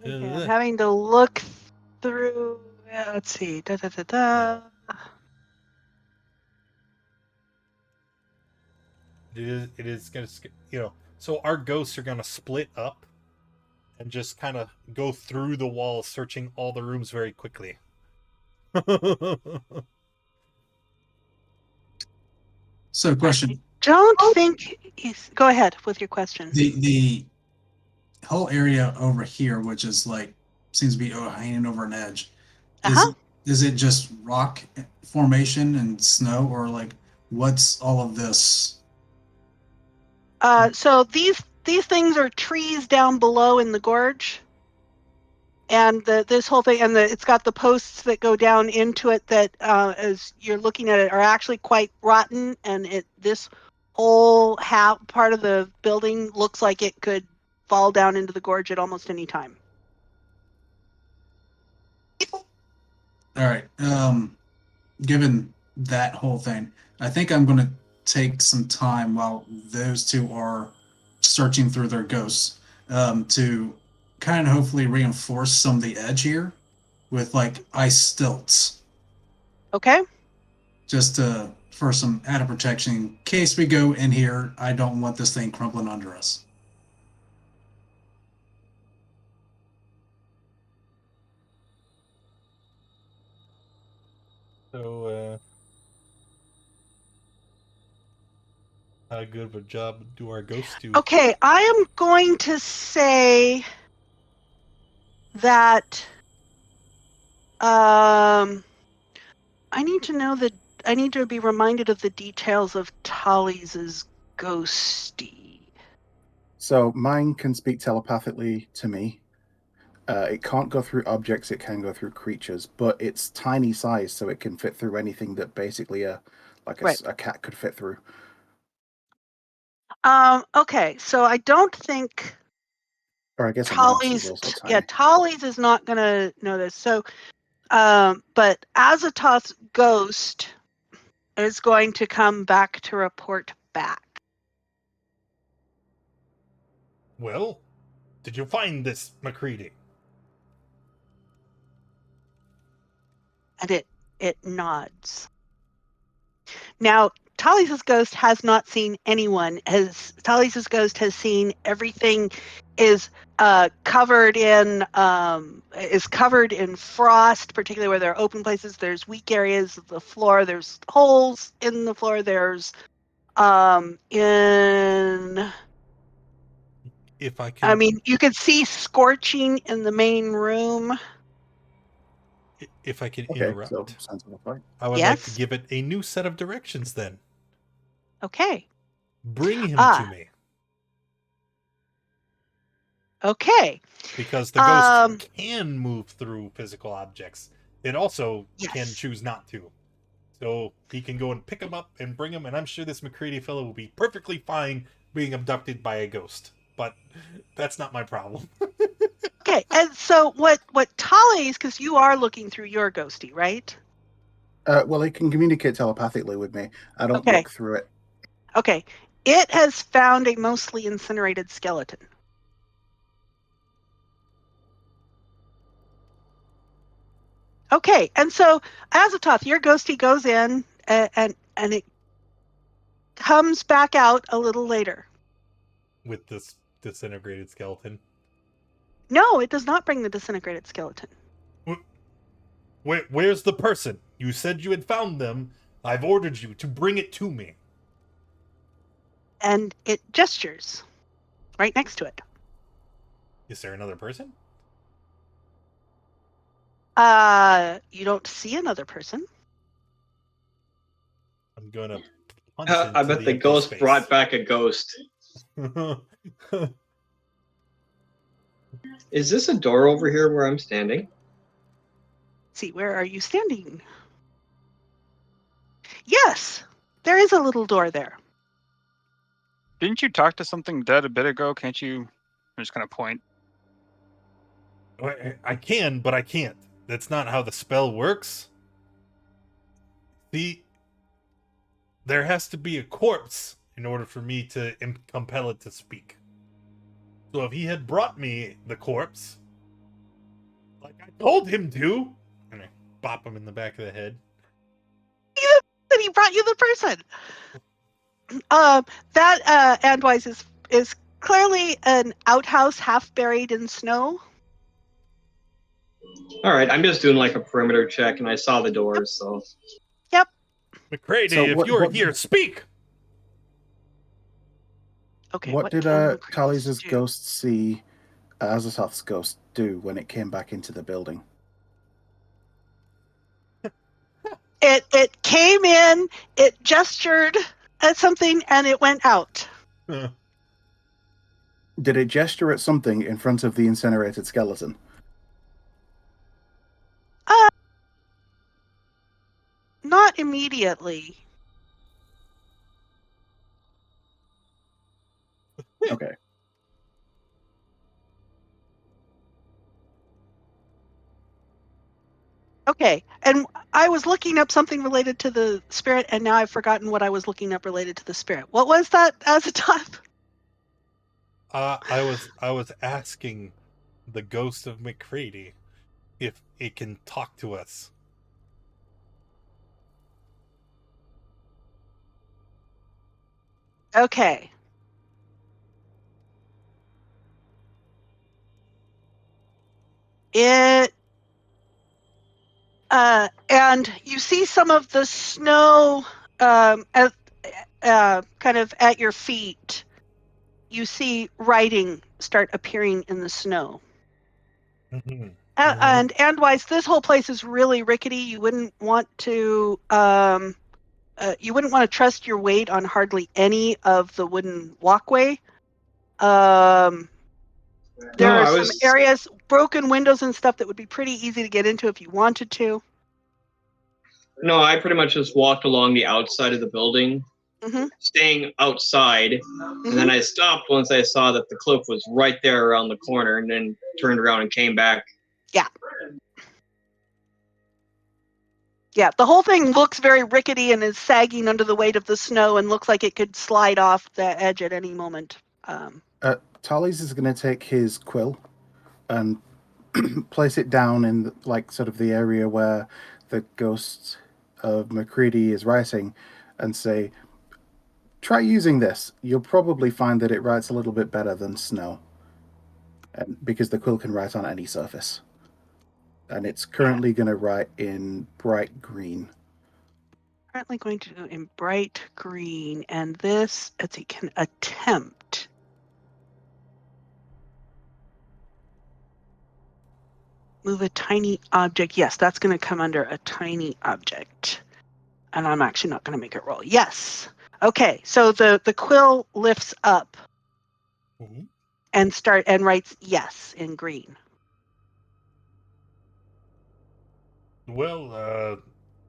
I'm having to look through. Let's see. No. It is gonna, so our ghosts are gonna split up and just kind of go through the walls, searching all the rooms very quickly. So, question. I don't think he's. Go ahead with your question. The whole area over here, which is like seems to be hanging over an edge, is it just rock formation and snow, or like what's all of this? So these things are trees down below in the gorge, and this whole thing, and it's got the posts that go down into it that, as you're looking at it, are actually quite rotten, and this whole part of the building looks like it could fall down into the gorge at almost any time. All right. Given that whole thing, I think I'm going to take some time while those two are searching through their ghosts to kind of hopefully reinforce some of the edge here with like ice stilts. Okay. Just for some added protection in case we go in here. I don't want this thing crumbling under us. So, how good of a job do our ghosts do? Okay, I am going to say that I need to be reminded of the details of Tally's ghosty. So mine can speak telepathically to me. It can't go through objects. It can go through creatures, but it's tiny size, so it can fit through anything that basically a Right. cat could fit through. Okay, so I don't think Or I guess a mouse is also tiny. Tolly's is not going to know this. So, but Azathoth's ghost is going to come back to report back. Well, did you find this, Mccready? And it nods. Now, Tally's ghost has not seen anyone. Tally's ghost has seen everything is covered in frost, particularly where there are open places. There's weak areas of the floor. There's holes in the floor. There's If I can, I mean, you could see scorching in the main room. if I can Okay, interrupt, so sounds like a fight. I would like to Yes? give it a new set of directions. Then Okay. bring him to me, Okay. because the ghost can move through physical objects. It also Yes. can choose not to. So he can go and pick him up and bring him, and I'm sure this Mccready fellow will be perfectly fine being abducted by a ghost. But that's not my problem. Okay, and so what Tally's, because you are looking through your ghosty, right? Well, it can communicate telepathically with me. I don't Okay. look through it. Okay, it has found a mostly incinerated skeleton. Okay, and so Azathoth, your ghosty goes in and it comes back out a little later. With this disintegrated skeleton. No, it does not bring the disintegrated skeleton. Where's the person? You said you had found them. I've ordered you to bring it to me. And it gestures right next to it. Is there another person? You don't see another person. I'm gonna punch I bet the ghost brought back a ghost. Is this a door over here where I'm standing? See, where are you standing? Yes, there is a little door there. Didn't you talk to something dead a bit ago? Can't you? I'm just gonna point. I can, but I can't. That's not how the spell works. See, there has to be a corpse in order for me to compel it to speak. So if he had brought me the corpse, like I told him to, and I bop him in the back of the head. Then he brought you the person. That Andwise is clearly an outhouse half buried in snow. All right, I'm just doing like a perimeter check, and I saw the doors, so. Yep. Mccready, So if you're here, speak. Okay. What did can Tally's do? ghost see Azathoth's ghost do when it came back into the building? It came in, it gestured at something, and it went out. Did it gesture at something in front of the incinerated skeleton? Not immediately. Okay. Okay, and I was looking up something related to the spirit, and now I've forgotten what I was looking up related to the spirit. What was that, Azathoth? I was asking the ghost of Mccready if it can talk to us. Okay. And you see some of the snow kind of at your feet. You see writing start appearing in the snow. And Andwise, this whole place is really rickety. You wouldn't want to trust your weight on hardly any of the wooden walkway. There are some areas broken windows and stuff that would be pretty easy to get into if you wanted to. No, I pretty much just walked along the outside of the building, Mm-hmm. staying outside, and then I stopped once I saw that the cliff was right there around the corner, and then turned around and came back. Yeah, the whole thing looks very rickety and is sagging under the weight of the snow and looks like it could slide off the edge at any moment. Tally's is going to take his quill and place it down in sort of the area where the Ghost of Mccready is writing, and say, try using this. You'll probably find that it writes a little bit better than snow, because the quill can write on any surface. And it's currently going to write in bright green. Currently going to do in bright green, and this, as he can attempt. Move a tiny object. Yes, that's going to come under a tiny object. And I'm actually not going to make it roll. Yes. Okay, so the quill lifts up and writes yes in green. Well,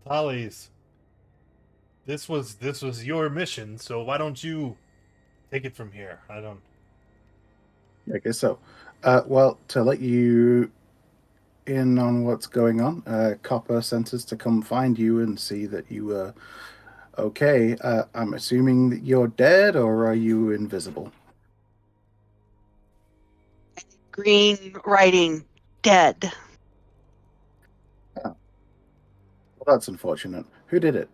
Tallies, this was your mission, so why don't you take it from here? I guess so. Well, to let you in on what's going on, Copper sent us to come find you and see that you were okay. I'm assuming that you're dead, or are you invisible? Green writing dead. Oh. Well, that's unfortunate. Who did it?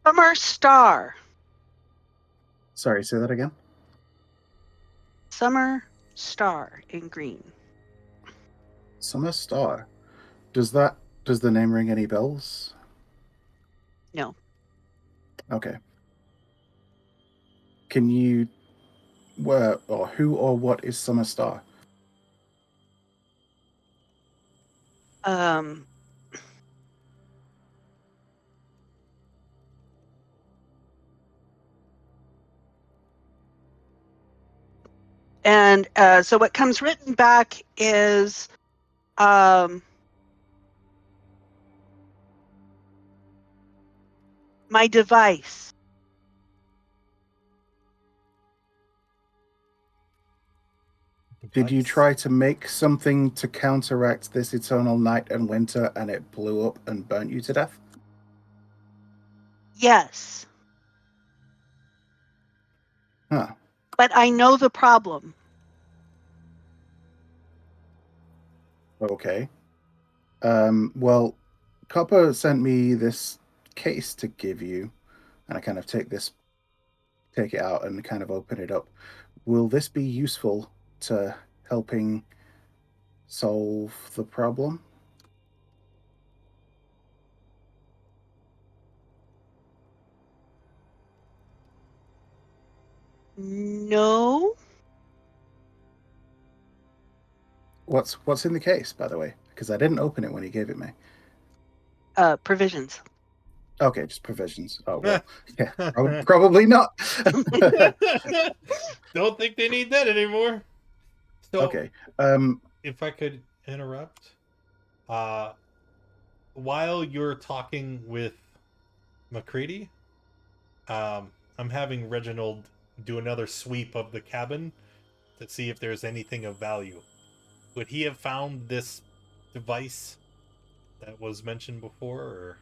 Summer Star. Sorry, say that again. Summer Star in green. Summer Star. Does the name ring any bells? No. Okay. Can you who or what is Summer Star? And so what comes written back is my device. Did you try to make something to counteract this eternal night and winter, and it blew up and burnt you to death? Yes. Huh. But I know the problem. Okay. Well, Copper sent me this case to give you, and I kind of take it out and kind of open it up. Will this be useful to helping solve the problem? No. What's in the case, by the way? Because I didn't open it when he gave it me. Provisions. Okay, just provisions. Oh well, yeah, probably not. don't think they need that anymore. So, okay. If I could interrupt, while you're talking with Mccready, I'm having Reginald do another sweep of the cabin to see if there's anything of value. Would he have found this device that was mentioned before, or?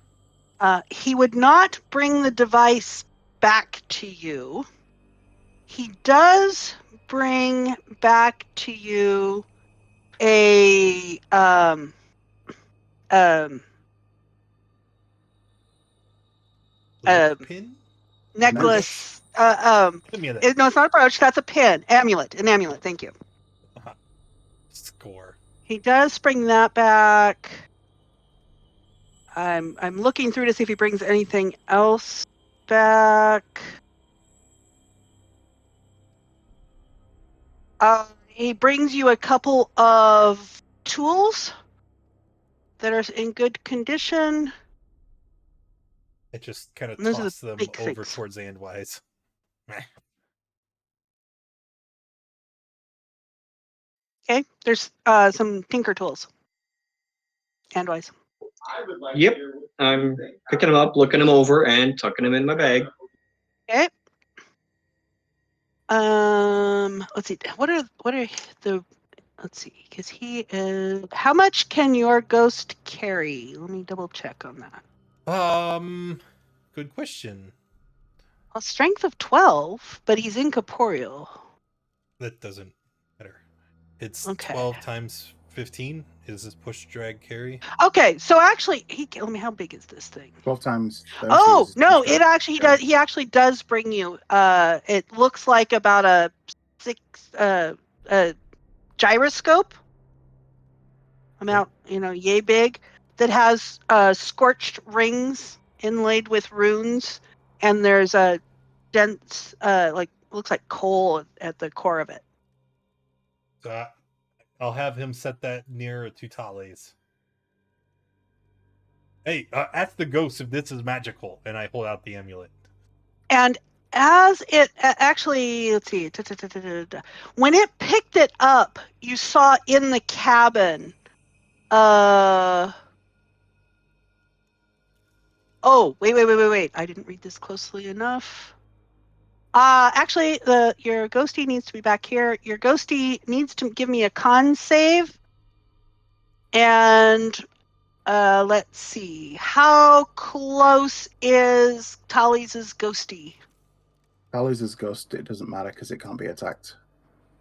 He would not bring the device back to you. He does bring back to you a Pin? necklace. Give me that. No, it's not a brooch. That's a pin. Amulet. An amulet. Thank you. Score. He does bring that back. I'm looking through to see if he brings anything else back. He brings you a couple of tools. that are in good condition. It just kind of Those are the tossed them big over things. towards Andwise. Meh. Okay, there's some tinker tools. Handwise. Yep. I'm picking them up, looking them over, and tucking them in my bag. Okay. Let's see. What are the? Let's see, because he is. How much can your ghost carry? Let me double check on that. Good question. A strength of 12, but he's incorporeal. That doesn't matter. It's Okay. 12 times 15 is his push, drag, carry. Okay, so actually, let me. How big is this thing? 12 times 30 Oh is no! push It drag. actually does. He actually does bring you. It looks like about a 6 gyroscope amount, yay big, that has scorched rings inlaid with runes, and there's a dense, looks like coal at the core of it. So I'll have him set that near Tutale's. Hey, ask the ghost if this is magical, and I hold out the amulet. And as it actually, let's see, when it picked it up, you saw in the cabin. Oh, wait. I didn't read this closely enough. Actually, your ghosty needs to be back here. Your ghosty needs to give me a con save. And let's see. How close is Tally's ghosty? Tally's ghost, it doesn't matter because it can't be attacked.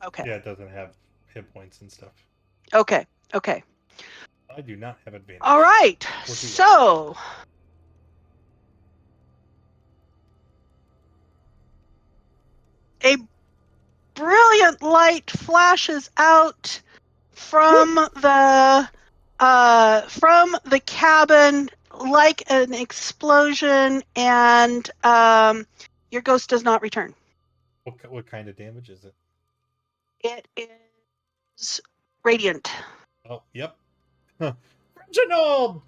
Okay. Yeah, it doesn't have hit points and stuff. Okay. I do not have advantage. All right. So a brilliant light flashes out from the cabin like an explosion, and your ghost does not return. What kind of damage is it? It is radiant. Oh, yep. Reginald!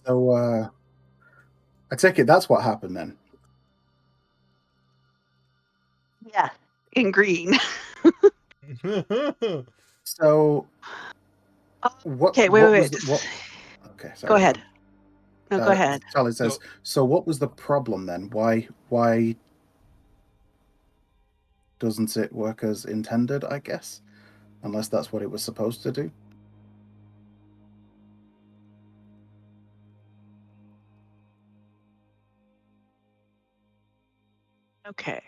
So I take it that's what happened then. Yeah, in green. So what? Okay, what wait. Was what? Okay, sorry. Go ahead. No, go ahead. Charlie says. So what was the problem then? Why doesn't it work as intended? I guess, unless that's what it was supposed to do. Okay.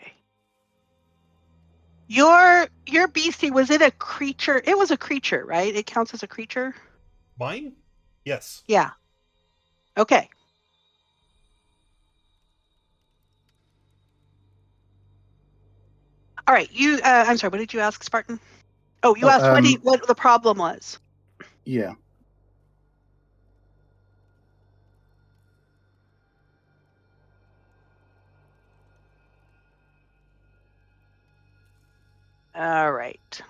Your beastie, was it a creature? It was a creature, right? It counts as a creature? Mine? Yes. Yeah. Okay. All right. I'm sorry, what did you ask, Spartan? Oh, you asked what the problem was. Yeah. All right.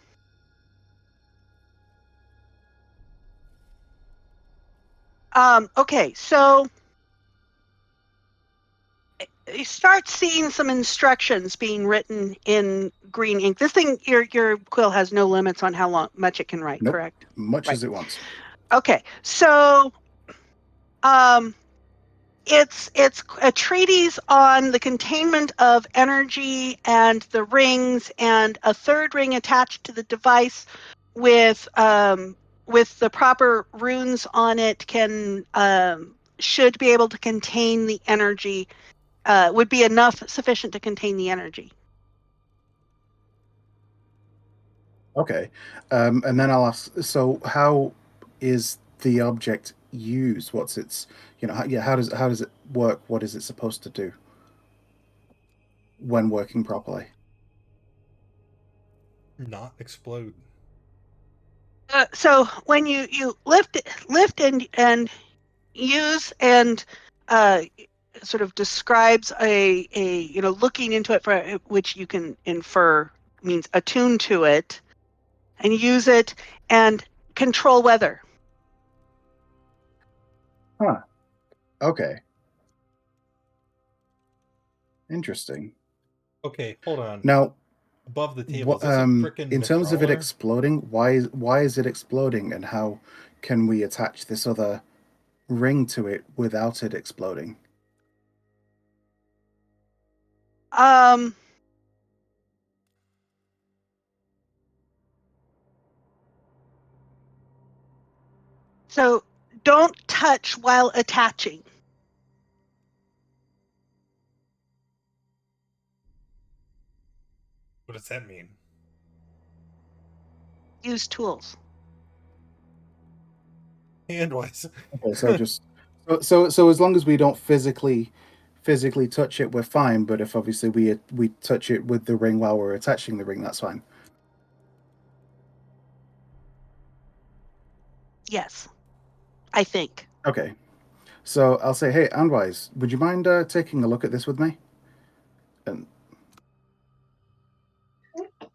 Okay, so you start seeing some instructions being written in green ink. This thing, your quill has no limits on how much it can write, Nope. correct? Much as it wants. Okay, so it's a treatise on the containment of energy and the rings, and a third ring attached to the device with the proper runes on it should be able to contain the energy. Would be sufficient to contain the energy. Okay, and then I'll ask. So how is the object used? What's its? How does it work? What is it supposed to do when working properly? Not explode. So when you lift and use and sort of describes a looking into it, for which you can infer means attune to it, and use it, and control weather. Huh. Okay. Interesting. Okay, hold on. Now, Above the table, what, is this a frickin' in terms of it Nightcrawler? exploding, why is it exploding, and how can we attach this other ring to it without it exploding? So don't touch while attaching. What does that mean? Use tools. Handwise. Okay, so just so as long as we don't physically touch it, we're fine. But if obviously we touch it with the ring while we're attaching the ring, that's fine. Yes, I think. Okay. So I'll say, hey, Andwise, would you mind taking a look at this with me? And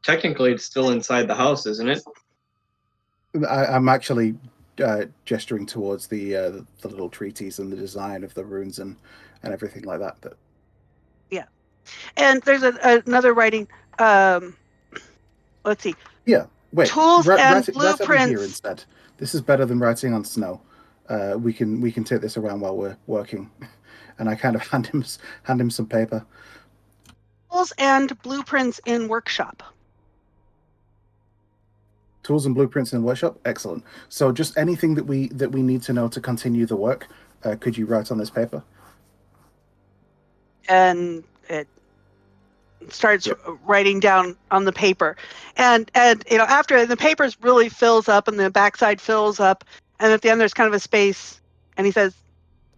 Technically, it's still inside the house, isn't it? I'm actually gesturing towards the little treatise and the design of the runes and everything like that. But And there's another writing. Let's see. yeah, wait, Tools and write it over here blueprints. instead. This is better than writing on snow. We can take this around while we're working, and I kind of hand him some paper. Tools and blueprints in workshop. Tools and blueprints in the workshop. Excellent. So just anything that we need to know to continue the work, could you write on this paper? And it starts writing down on the paper. And after the paper really fills up and the backside fills up, and at the end there's kind of a space, and he says,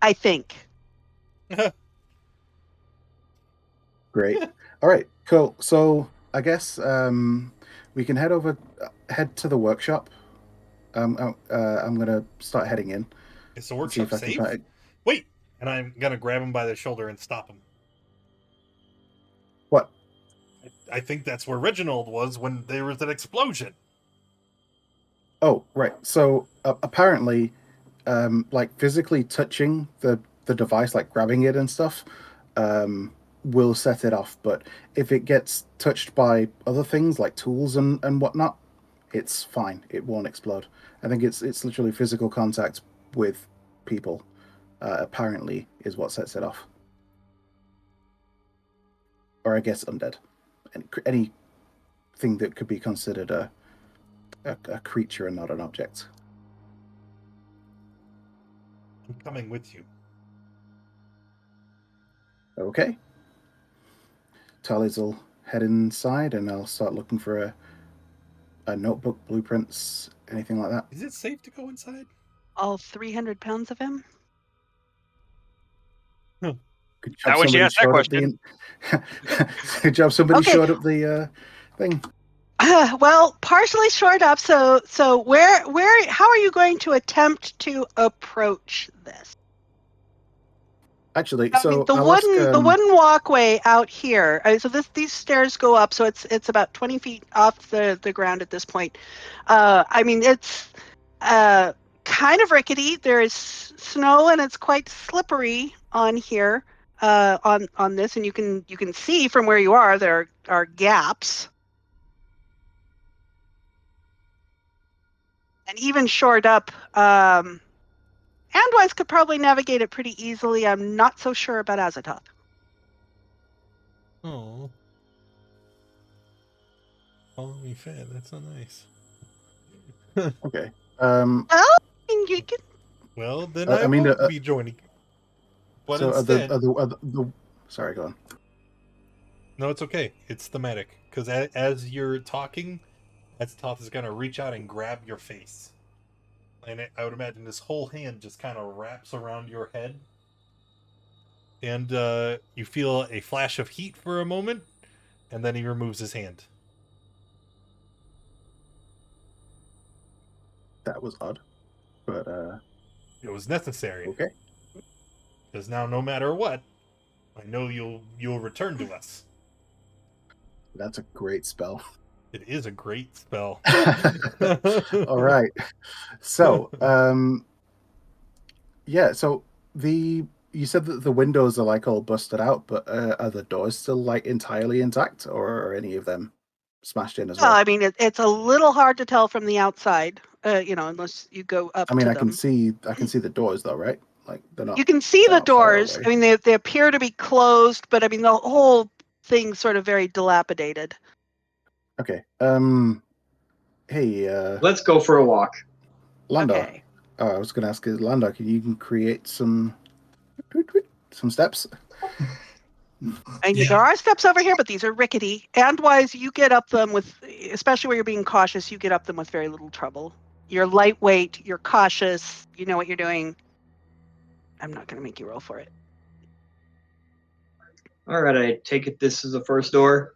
I think. Great. All right, cool. So I guess we can head to the workshop. I'm gonna start heading in. Is the See workshop if I can safe? find- Wait! And I'm gonna grab him by the shoulder and stop him. What? I think that's where Reginald was when there was an explosion. Oh, right. So apparently, like physically touching the device, like grabbing it and stuff, will set it off. But if it gets touched by other things like tools and whatnot, it's fine. It won't explode. I think it's literally physical contact with people. Apparently, is what sets it off. Or I guess undead. Anything that could be considered a creature and not an object. I'm coming with you. Okay. Tallies will head inside, and I'll start looking for a notebook, blueprints, anything like that. Is it safe to go inside? All 300 pounds of him? Good job. Not when she Somebody asked that showed up question. Good job. Somebody Okay. showed up the thing. Well, partially shored up. So how are you going to attempt to approach this? Actually, I so mean, the I'll ask. wooden walkway out here. So these stairs go up, so it's about 20 feet off the ground at this point. I mean, it's kind of rickety. There is snow, and it's quite slippery on here. On this, and you can see from where you are there are gaps. And even shored up, Andwise could probably navigate it pretty easily. I'm not so sure about Azathoth. Oh. Follow me fed. That's so nice. Okay. Well, I mean, you can. Well, then I I mean, won't be joining. But so instead... sorry, go on. No, it's okay. It's thematic. Because as you're talking, Azathoth is going to reach out and grab your face. And I would imagine this whole hand just kind of wraps around your head. And you feel a flash of heat for a moment, and then he removes his hand. That was odd, but It was necessary. okay. Because now, no matter what, I know you'll return to us. That's a great spell. It is a great spell. All right. So, yeah. So you said that the windows are like all busted out, but are the doors still like entirely intact, or are any of them smashed in as Well, well? I mean, it's a little hard to tell from the outside, unless you go up I mean, to I can them. see the doors though, right? Like You can see they're the not far doors. away. I mean, they appear to be closed, but I mean, the whole thing's sort of very dilapidated. Okay. Hey, Let's go for a walk. Landar. Okay. I was going to ask, Landar, can you create some steps? And Yeah. there are steps over here, but these are rickety. And wise, you get up them with, especially where you're being cautious, you get up them with very little trouble. You're lightweight, you're cautious, you know what you're doing. I'm not going to make you roll for it. All right, I take it this is the first door.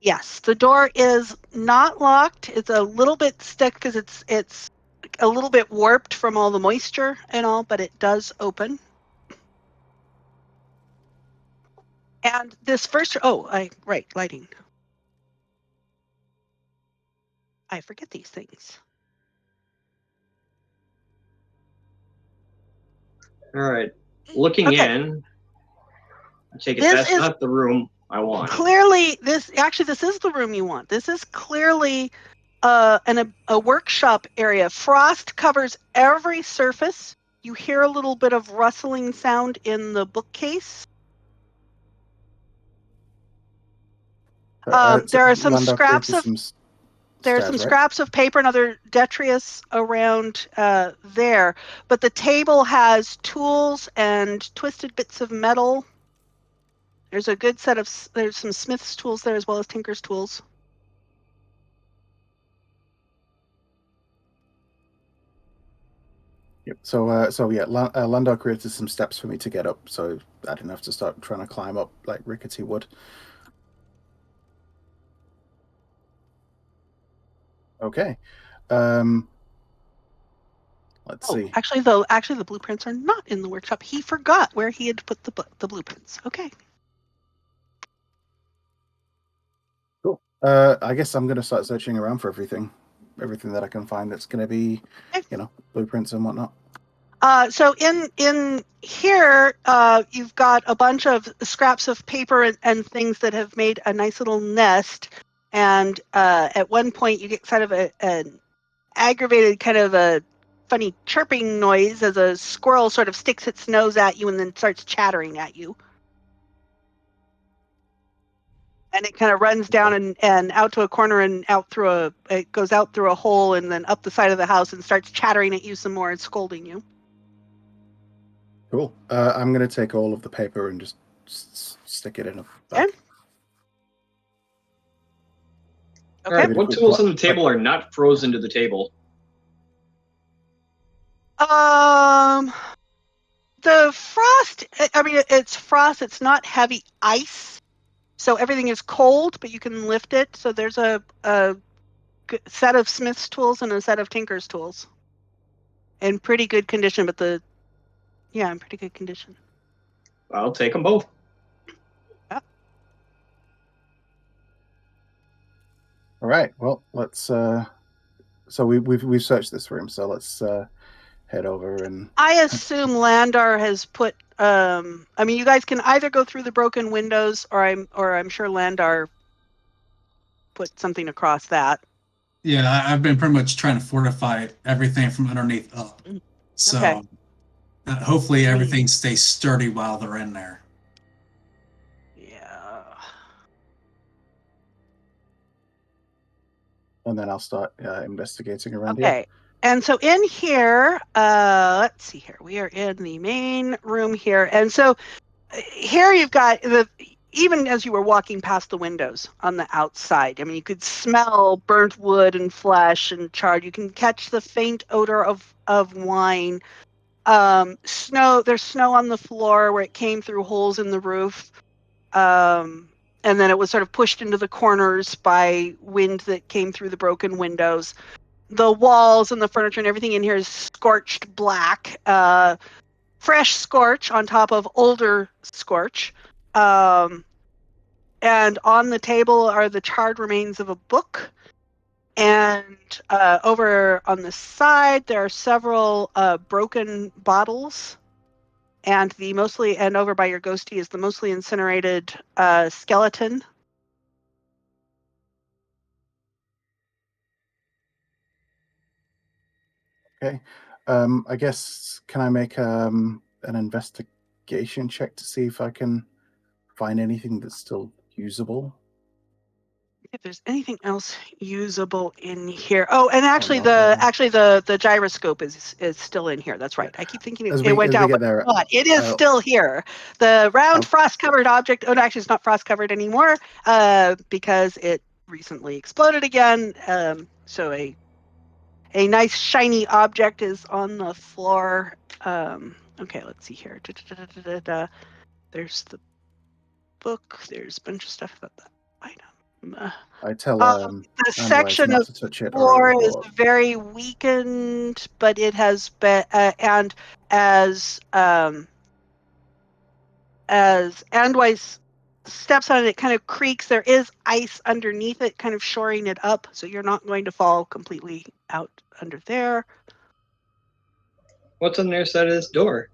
Yes, the door is not locked. It's a little bit stuck because it's a little bit warped from all the moisture and all, but it does open. And this first, lighting. I forget these things. All right, looking Okay. in, I take it This that's is not the room I want. clearly this is the room you want. This is clearly a workshop area. Frost covers every surface. You hear a little bit of rustling sound in the bookcase. There are some Landar scraps created of some there's stairs, some right? scraps of paper and other detritus around there, but the table has tools and twisted bits of metal. There's a good set of there's some smith's tools there as well as tinker's tools. Yep. So, yeah, Landar created some steps for me to get up, so I didn't have to start trying to climb up like rickety wood. Okay. Let's see. Actually the blueprints are not in the workshop. He forgot where he had put the blueprints. Okay. Cool. I guess I'm gonna start searching around for everything that I can find that's gonna be, Okay. blueprints and whatnot. So in here, you've got a bunch of scraps of paper and things that have made a nice little nest. And at one point, you get kind of an aggravated kind of a funny chirping noise as a squirrel sort of sticks its nose at you and then starts chattering at you. And it kind of runs down and out to a corner and it goes out through a hole and then up the side of the house and starts chattering at you some more and scolding you. Cool. I'm gonna take all of the paper and just stick it in a bag. All right, Okay. what tools on the table are not frozen to the table? The frost, I mean, it's frost. It's not heavy ice. So everything is cold, but you can lift it. So there's a set of smith's tools and a set of tinker's tools. In pretty good condition, in pretty good condition. I'll take them both. All right. Well, let's. So we've searched this room. So let's head over and. I assume Landar has put. I mean, you guys can either go through the broken windows, or I'm sure Landar put something across that. Yeah, I've been pretty much trying to fortify everything from underneath up. So Okay. hopefully everything stays sturdy while they're in there. Yeah. And then I'll start investigating around Okay. here. And so in here, let's see here. We are in the main room here. And so here you've got even as you were walking past the windows on the outside, I mean, you could smell burnt wood and flesh and charred. You can catch the faint odor of wine. Snow, there's snow on the floor where it came through holes in the roof. And then it was sort of pushed into the corners by wind that came through the broken windows. The walls and the furniture and everything in here is scorched black. Fresh scorch on top of older scorch. And on the table are the charred remains of a book. And over on the side, there are several broken bottles. And over by your ghosty is the mostly incinerated skeleton. Okay. I guess, can I make an investigation check to see if I can find anything that's still usable? If there's anything else usable in here. Oh, and actually, no, the gyroscope is still in here. That's right. I keep thinking it went out, get but there, not. It is still here. The round frost-covered object. Oh, no, actually, it's not frost-covered anymore because it recently exploded again. So a nice shiny object is on the floor. Okay, let's see here. There's the book. There's a bunch of stuff about that item. I tell the section not of to touch it, or floor it will is blow up. very weakened, but it has been and as Andwise steps on it, it kind of creaks. There is ice underneath it, kind of shoring it up, so you're not going to fall completely out under there. What's on the other side of this door?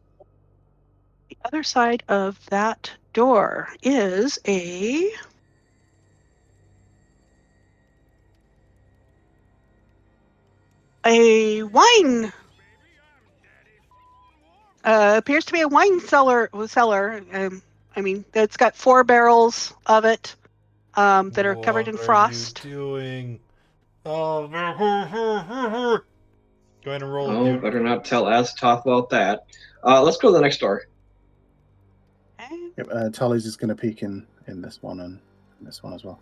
The other side of that door is a wine. Appears to be a wine cellar. I mean, it's got 4 barrels of it that are covered in frost. What are you doing? Oh, go ahead and roll. Oh, Dude. better not tell Azatoth about that. Let's go to the next door. Okay. Yep, Tully's is going to peek in this one and this one as well.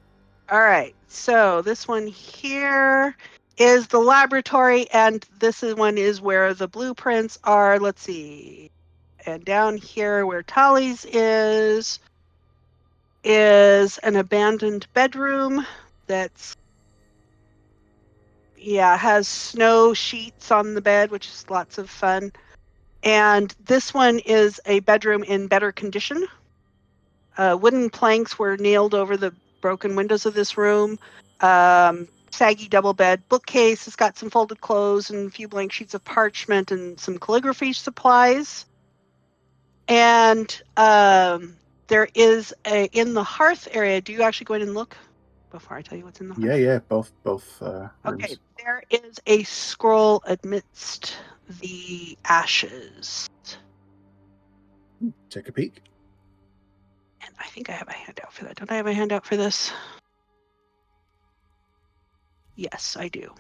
All right, so this one here is the laboratory, and this one is where the blueprints are. Let's see. And down here where Tally's is an abandoned bedroom that's has snow sheets on the bed, which is lots of fun. And this one is a bedroom in better condition. Wooden planks were nailed over the broken windows of this room. Saggy double bed bookcase has got some folded clothes and a few blank sheets of parchment and some calligraphy supplies. And there is in the hearth area. Do you actually go in and look before I tell you what's in the hearth? Yeah, both rooms. Okay, there is a scroll amidst the ashes. Take a peek. And I think I have a handout for that. Don't I have a handout for this? Yes, I do.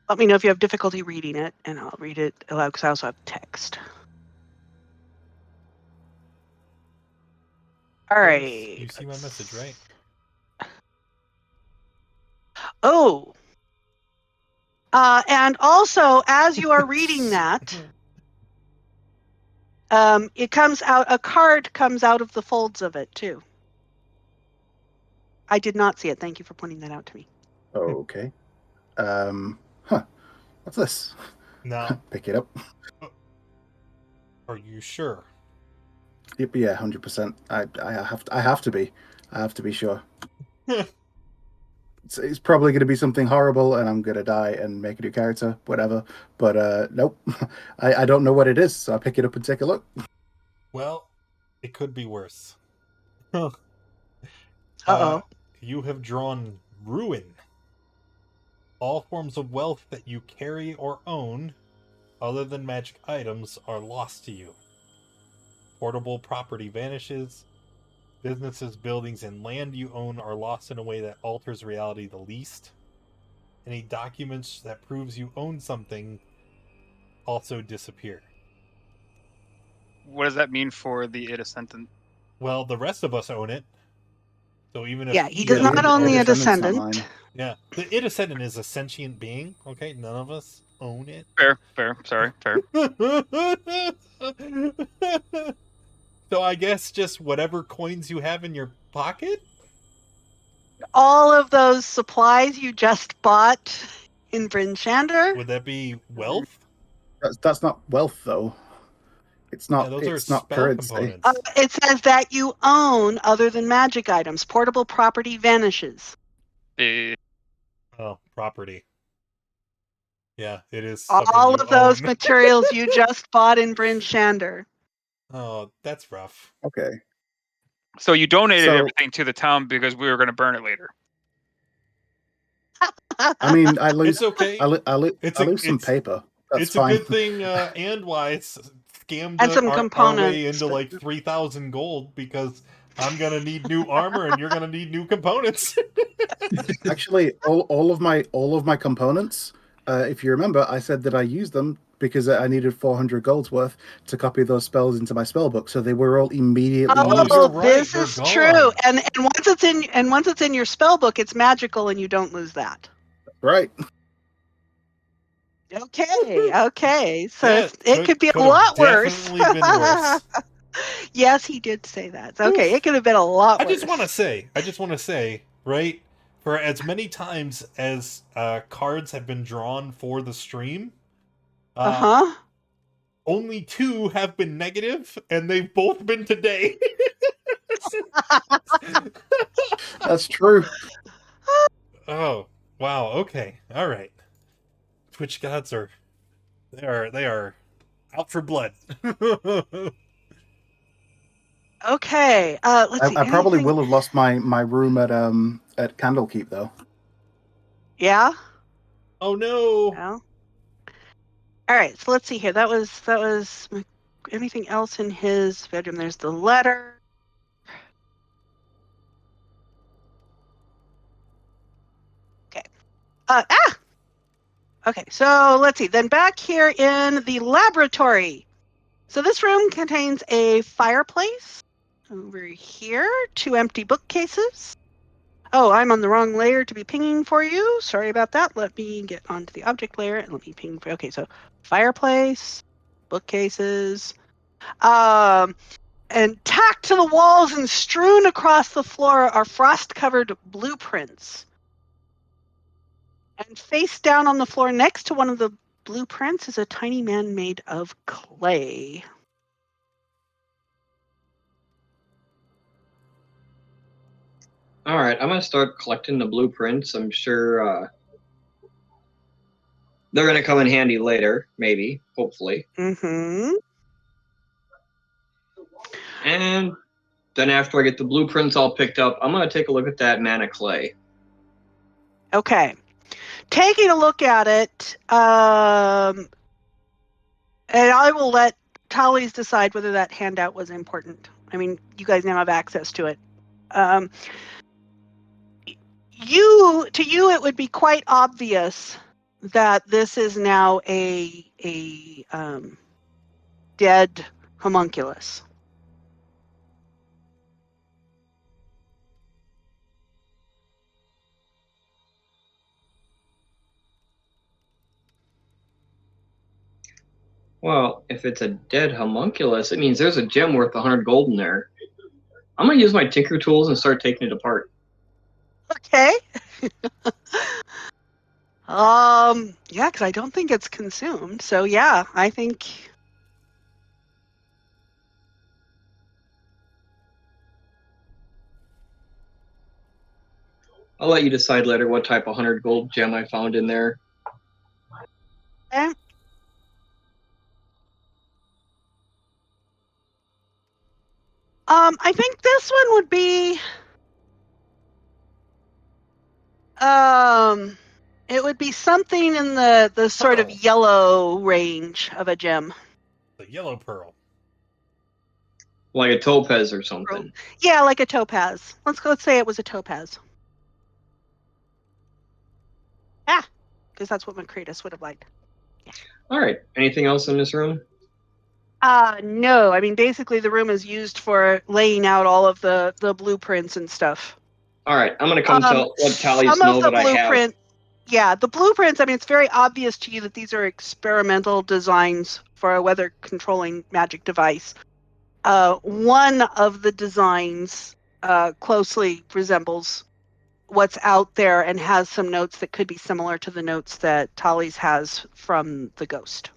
Let me know if you have difficulty reading it, and I'll read it aloud because I also have text. All right. You see my message, right? Oh. And also, as you are reading that, it comes out, a card comes out of the folds of it, too. I did not see it. Thank you for pointing that out to me. Okay. What's this? No. Pick it up. Are you sure? Yep, yeah, 100%. I have to be. I have to be sure. It's probably going to be something horrible, and I'm going to die and make a new character, whatever. But nope, I don't know what it is, so I pick it up and take a look. Well, it could be worse. You have drawn ruin. All forms of wealth that you carry or own, other than magic items, are lost to you. Portable property vanishes. Businesses, buildings, and land you own are lost in a way that alters reality the least. Any documents that proves you own something also disappear. What does that mean for the Id Ascendant? Well, the rest of us own it. So even if he does not own the Descendant. Yeah, the Id Ascendant is a sentient being. Okay, none of us own it. Fair. Sorry, fair. So I guess just whatever coins you have in your pocket? All of those supplies you just bought in Bryn Shander. Would that be wealth? That's not wealth though. It's Yeah, not. those are It's not spell currency. components. It says that you own other than magic items. Portable property vanishes. Oh, property. Yeah, it is All something you of those own. materials you just bought in Bryn Shander. Oh, that's rough. Okay. So you donated So- everything to the town because we were going to burn it later. I mean, I lose. It's okay. I It's lose some paper. That's it's fine. a good thing, and why it's scammed And some our way components. into like 3,000 gold because I'm gonna need new armor and you're gonna need new components. Actually, all of my components. If you remember, I said that I used them because I needed 400 gold's worth to copy those spells into my spell book, so they were all immediately Oh, used. you're Oh, right, this they're is gone. true. And once it's in your spell book, it's magical, and you don't lose that. Right. Okay. So Yeah, it could be a could have lot worse. definitely been worse. Yes, he did say that. Okay, it could have been a lot I worse. just want to say, right? For as many times as cards have been drawn for the stream, only 2 have been negative, and they've both been today. That's true. Oh, wow. Okay. All right. Twitch gods are they are out for blood. Okay. Let's see. I probably anything- will have lost my room at Candlekeep though. Yeah. Oh no. Well. All right. So let's see here. That was anything else in his bedroom. There's the letter. Okay. Okay. So let's see. Then back here in the laboratory. So this room contains a fireplace. Over here, 2 empty bookcases. Oh, I'm on the wrong layer to be pinging for you. Sorry about that. Let me get onto the object layer and let me ping for. Okay, so fireplace, bookcases, and tacked to the walls and strewn across the floor are frost-covered blueprints. And face down on the floor next to one of the blueprints is a tiny man made of clay. All right, I'm gonna start collecting the blueprints. I'm sure they're gonna come in handy later, maybe, hopefully. Mm-hmm. And then after I get the blueprints all picked up, I'm gonna take a look at that mana clay. Okay. Taking a look at it, and I will let Tallies decide whether that handout was important. I mean, you guys now have access to it. To you, it would be quite obvious that this is now a dead homunculus. Well, if it's a dead homunculus, it means there's a gem worth 100 gold in there. I'm gonna use my tinker tools and start taking it apart. Okay. Yeah, because I don't think it's consumed. So yeah, I think. I'll let you decide later what type of 100 gold gem I found in there. Okay. I think this one would be. It would be something in the sort of Pearl. yellow range of a gem. The yellow pearl. Like a topaz or something. Yeah, like a topaz. Let's say it was a topaz. Because that's what Mccready would have liked. All right. Anything else in this room? No. I mean, basically, the room is used for laying out all of the blueprints and stuff. All right. I'm gonna come let Tallies Some of know the that I have. blueprint, yeah, the blueprints. I mean, it's very obvious to you that these are experimental designs for a weather controlling magic device. One of the designs closely resembles what's out there and has some notes that could be similar to the notes that Tally's has from the ghost.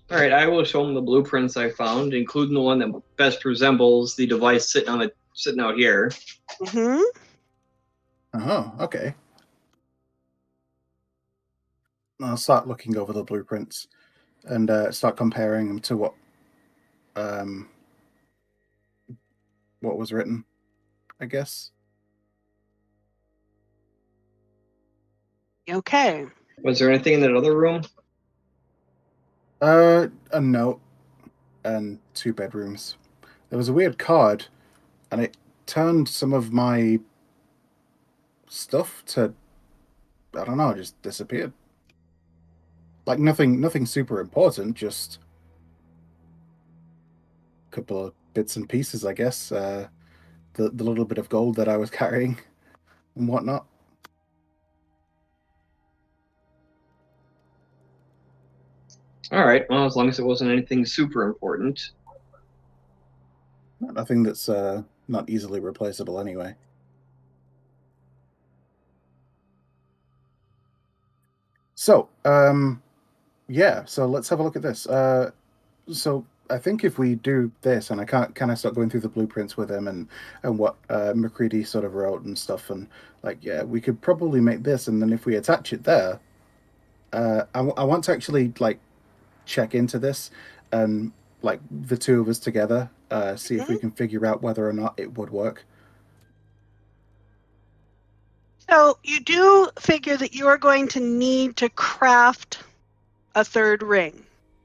All right, I will show them the blueprints I found, including the one that best resembles the device sitting out here. Mm-hmm. Oh, okay. I'll start looking over the blueprints and start comparing them to what was written, I guess. Okay. Was there anything in that other room? A note and 2 bedrooms. There was a weird card, and it turned some of my stuff to, I don't know, just disappeared. Like nothing super important, just a couple of bits and pieces, I guess. The little bit of gold that I was carrying and whatnot. All right, well, as long as it wasn't anything super important. Nothing that's not easily replaceable anyway. So, yeah, so let's have a look at this. So I think if we do this, and I can't kind of start going through the blueprints with him and what Mccready sort of wrote and stuff, and like, yeah, we could probably make this, and then if we attach it there, I want to actually like check into this and like the 2 of us together, see if we can figure out whether or not it would work. So you do figure that you are going to need to craft a 3rd ring,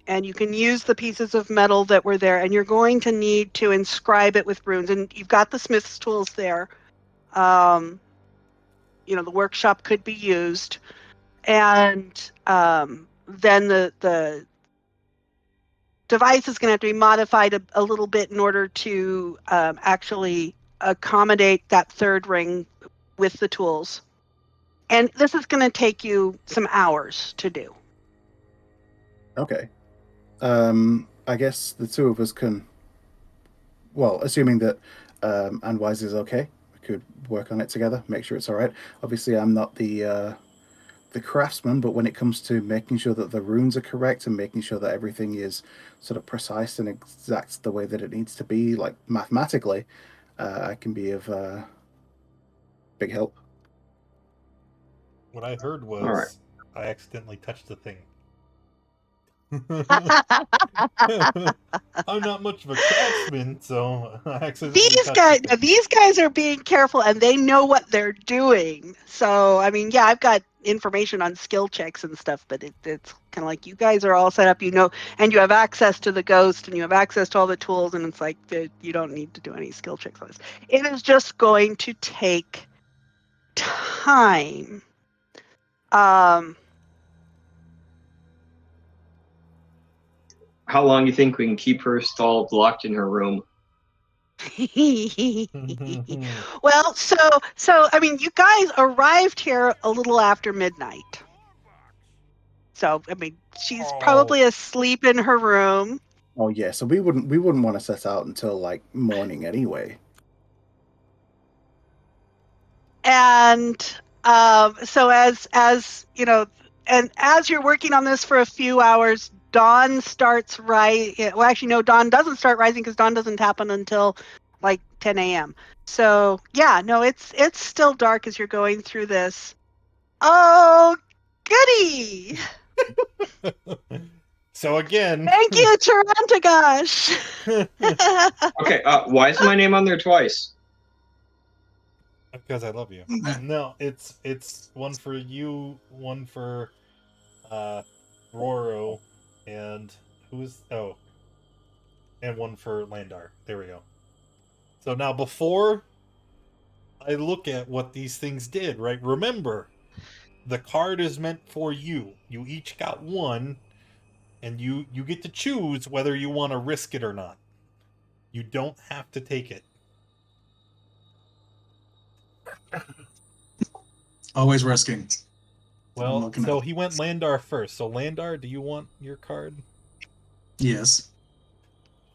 and you can use the pieces of metal that were there, and you're going to need to inscribe it with runes, and you've got the smith's tools there. The workshop could be used, and then the device is going to have to be modified a little bit in order to actually accommodate that 3rd ring with the tools. And this is going to take you some hours to do. Okay. I guess the 2 of us can, well, assuming that Anwise is okay, we could work on it together, make sure it's all right. Obviously, I'm not the craftsman, but when it comes to making sure that the runes are correct and making sure that everything is sort of precise and exact the way that it needs to be, like mathematically, I can be of big help. What I heard was All right. I accidentally touched the thing. I'm not much of a craftsman, so I accidentally touched These guys are being careful, and they know what they're doing. So, I mean, yeah, I've got information on skill checks and stuff, but it's kind of like you guys are all set up, and you have access to the ghost, and you have access to all the tools, and it's like you don't need to do any skill checks on this. It is just going to take time. How long do you think we can keep her stalled, locked in her room? Well, so I mean, you guys arrived here a little after midnight. So, I mean, she's probably asleep in her room. Oh yeah, so we wouldn't want to set out until like morning anyway. And so as you know, and as you're working on this for a few hours, dawn starts rising. Well, actually, no, dawn doesn't start rising because dawn doesn't happen until like 10 a.m. So yeah, no, it's still dark as you're going through this. Oh, goody! So again, Thank you, Tarantagosh. Okay, why is my name on there twice? because I love you. No, it's one for you, one for Roro, and and one for Landar. There we go. So now before I look at what these things did, right? Remember, the card is meant for you. You each got one, and you get to choose whether you want to risk it or not. You don't have to take it. Always risking. Well, so he went Landar first. So Landar, do you want your card? Yes.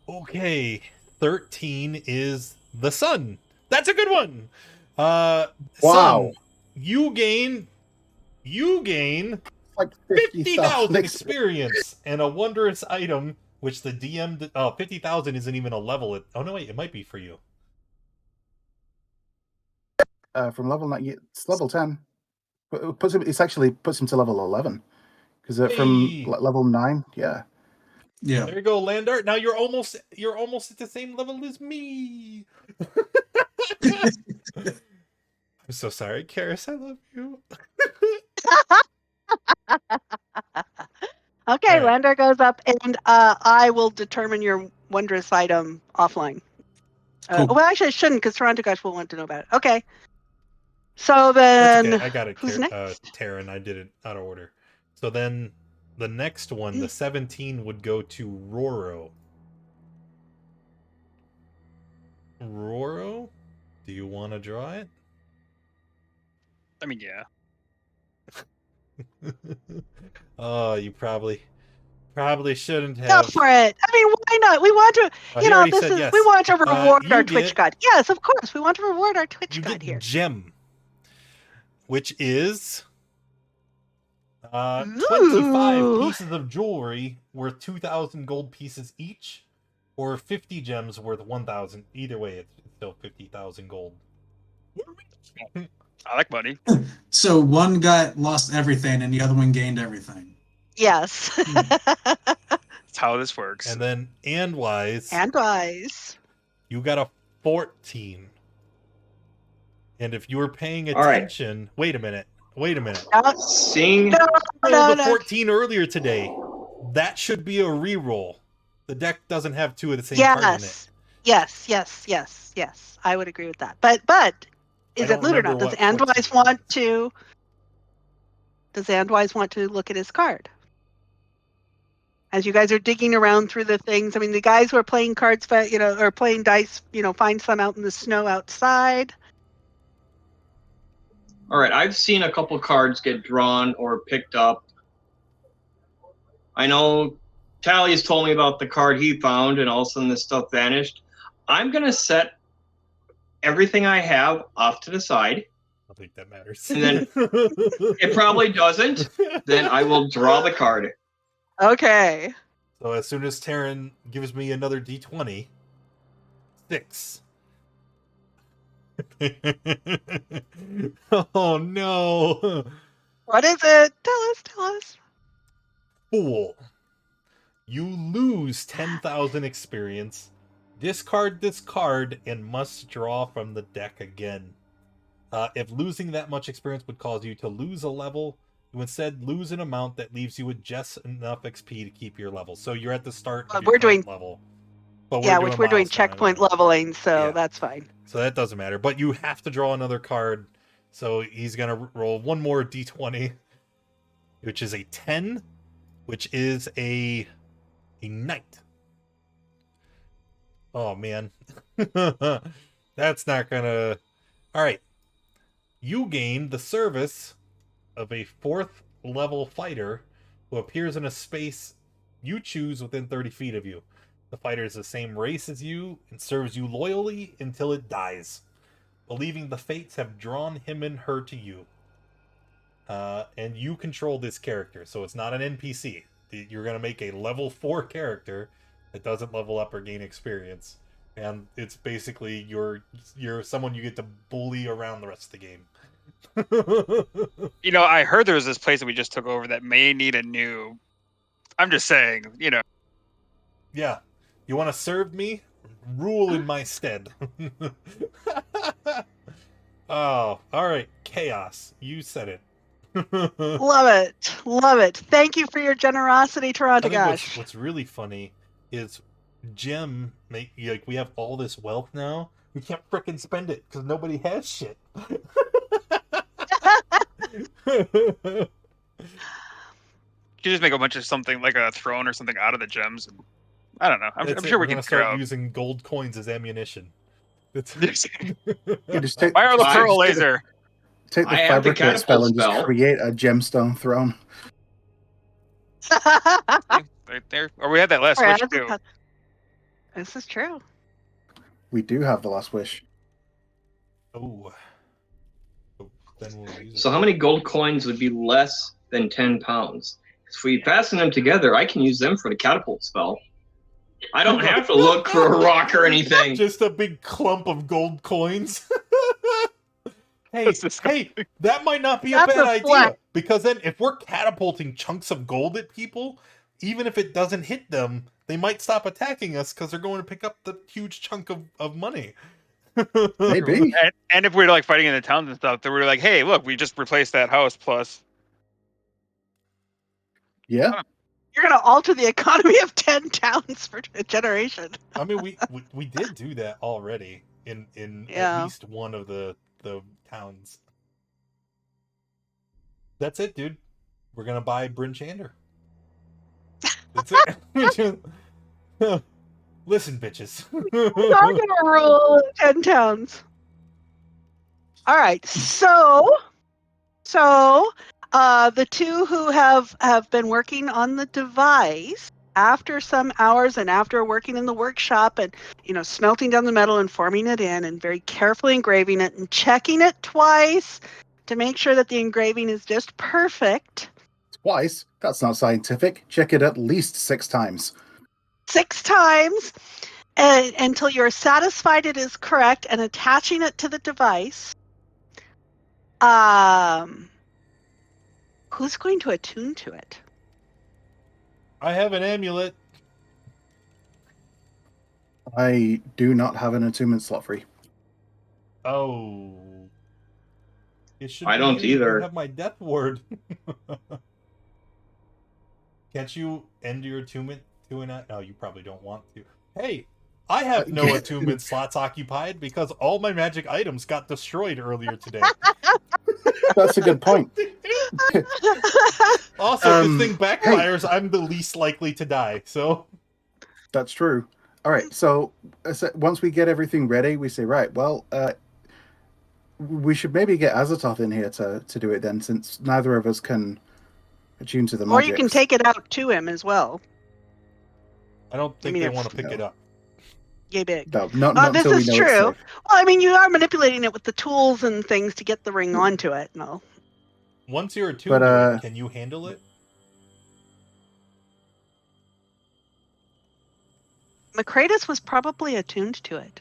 Okay. 13 is the sun. That's a good one. Wow. Sun, you gain Like 50,000 50,000 experience and a wondrous item, which the DM. 50,000 isn't even a level. Oh no, wait, it might be for you. From level 9, it's level 10. It actually puts him to level 11 because from Hey! level 9, yeah. Yeah. There you go, Landart. Now you're almost at the same level as me. I'm so sorry, Karis. I love you. Okay, All right. Lander goes up, and I will determine your wondrous item offline. Cool. Well, actually, I shouldn't, because Toronto guys will want to know about it. Okay. So That's then, okay. I got it, who's next? Taryn. I did it out of order. So then the next one, the 17, would go to Roro. Roro, do you want to draw it? I mean, yeah. Oh, you probably shouldn't Go have. for it. I mean, why not? We want to, Oh, he already said yes. we want to reward You our Twitch get- god. Yes, of course. We want to reward our Twitch You god get here. gem, which is 25 Ooh. pieces of jewelry worth 2,000 gold pieces each, or 50 gems worth 1,000. Either way, it's still 50,000 gold. I like money. So one guy lost everything and the other one gained everything. Yes. That's how this works. And then and-wise, And wise. you got a 14. And if you were paying All right. attention, wait a minute. Seeing No, Rolled no, a no. 14 earlier today. That should be a reroll. The deck doesn't have two of the same card in it. Yes. I would agree with that. But is don't it moot or remember not? Does what Andwise 14 want to? Does Andwise want to look at his card? As you guys are digging around through the things, I mean, the guys who are playing cards, or playing dice, find some out in the snow outside. All right, I've seen a couple cards get drawn or picked up. I know Tally's told me about the card he found, and all of a sudden this stuff vanished. I'm going to set everything I have off to the side. I don't think that matters. And then it probably doesn't. Then I will draw the card. Okay. So as soon as Taryn gives me another D20, 6. Oh no. What is it? Tell us. Fool. You lose 10,000 experience. Discard this card and must draw from the deck again. If losing that much experience would cause you to lose a level, you instead lose an amount that leaves you with just enough XP to keep your level. So you're at the start of your current level. But We're doing milestone checkpoint anyway. leveling, so Yeah. that's fine. So that doesn't matter. But you have to draw another card. So he's going to roll one more D20, which is a 10, which is a knight. Oh, man. That's not going to... All right. You gain the service of a 4th level fighter who appears in a space you choose within 30 feet of you. The fighter is the same race as you and serves you loyally until it dies, believing the fates have drawn him and her to you. And you control this character, so it's not an NPC. You're going to make a level 4 character that doesn't level up or gain experience. And it's basically you're someone you get to bully around the rest of the game. I heard there was this place that we just took over that may need a new. I'm just saying, Yeah. You want to serve me? Rule in my stead. Oh, all right. Chaos. You said it. Love it. Thank you for your generosity, Toronto I think Gosh. what's really funny is Jim we have all this wealth now. We can't frickin' spend it because nobody has shit. you just make a bunch of something like a throne or something out of the gems. And, I don't know. I'm sure we We're can gonna figure start out. using gold coins as ammunition. You just take, Fire the I- pearl laser. take the I have the fabricate spell and catapult just spell. create a gemstone throne. Right there. Or we had that last switch too. This is true. We do have the last wish. Oh. Then we'll use it. So how many gold coins would be less than 10 pounds? If we fasten them together, I can use them for the catapult spell. I don't have to look for a rock or anything. Just a big clump of gold coins. hey, that might not be a That's bad a idea. flex. Because then if we're catapulting chunks of gold at people, even if it doesn't hit them, they might stop attacking us because they're going to pick up the huge chunk of money. Maybe. And if we're like fighting in the towns and stuff, then we're like, hey, look, we just replaced that house plus. Yeah. You're going to alter the economy of 10 towns for a generation. I mean, we did do that already in Yeah. at least one of the towns. That's it, dude. We're gonna buy Bryn Shander. That's it. Listen, bitches. We're going to rule 10 towns. All right. So the two who have been working on the device, after some hours and after working in the workshop and, smelting down the metal and forming it in and very carefully engraving it and checking it twice to make sure that the engraving is just perfect. Twice? That's not scientific. Check it at least 6 times. 6 times until you're satisfied it is correct, and attaching it to the device. Who's going to attune to it? I have an amulet. I do not have an attunement slot free. Oh. It should I be don't you. You either. have my death ward. Can't you end your attunement to an... No, you probably don't want to. Hey, I have no attunement slots occupied because all my magic items got destroyed earlier today. That's a good point. Also, if this thing backfires, I'm the least likely to die, so... That's true. All right, so once we get everything ready, we say, right, well, we should maybe get Azathoth in here to do it then, since neither of us can attune to the magic. Or you can take it out to him as well. I don't think they want to pick no. it up. Yay big. No, not This until is we know true. it's Well, safe. I mean, you are manipulating it with the tools and things to get the ring onto it. No. Once you're attuned to it, can you handle it? Mccready was probably attuned to it.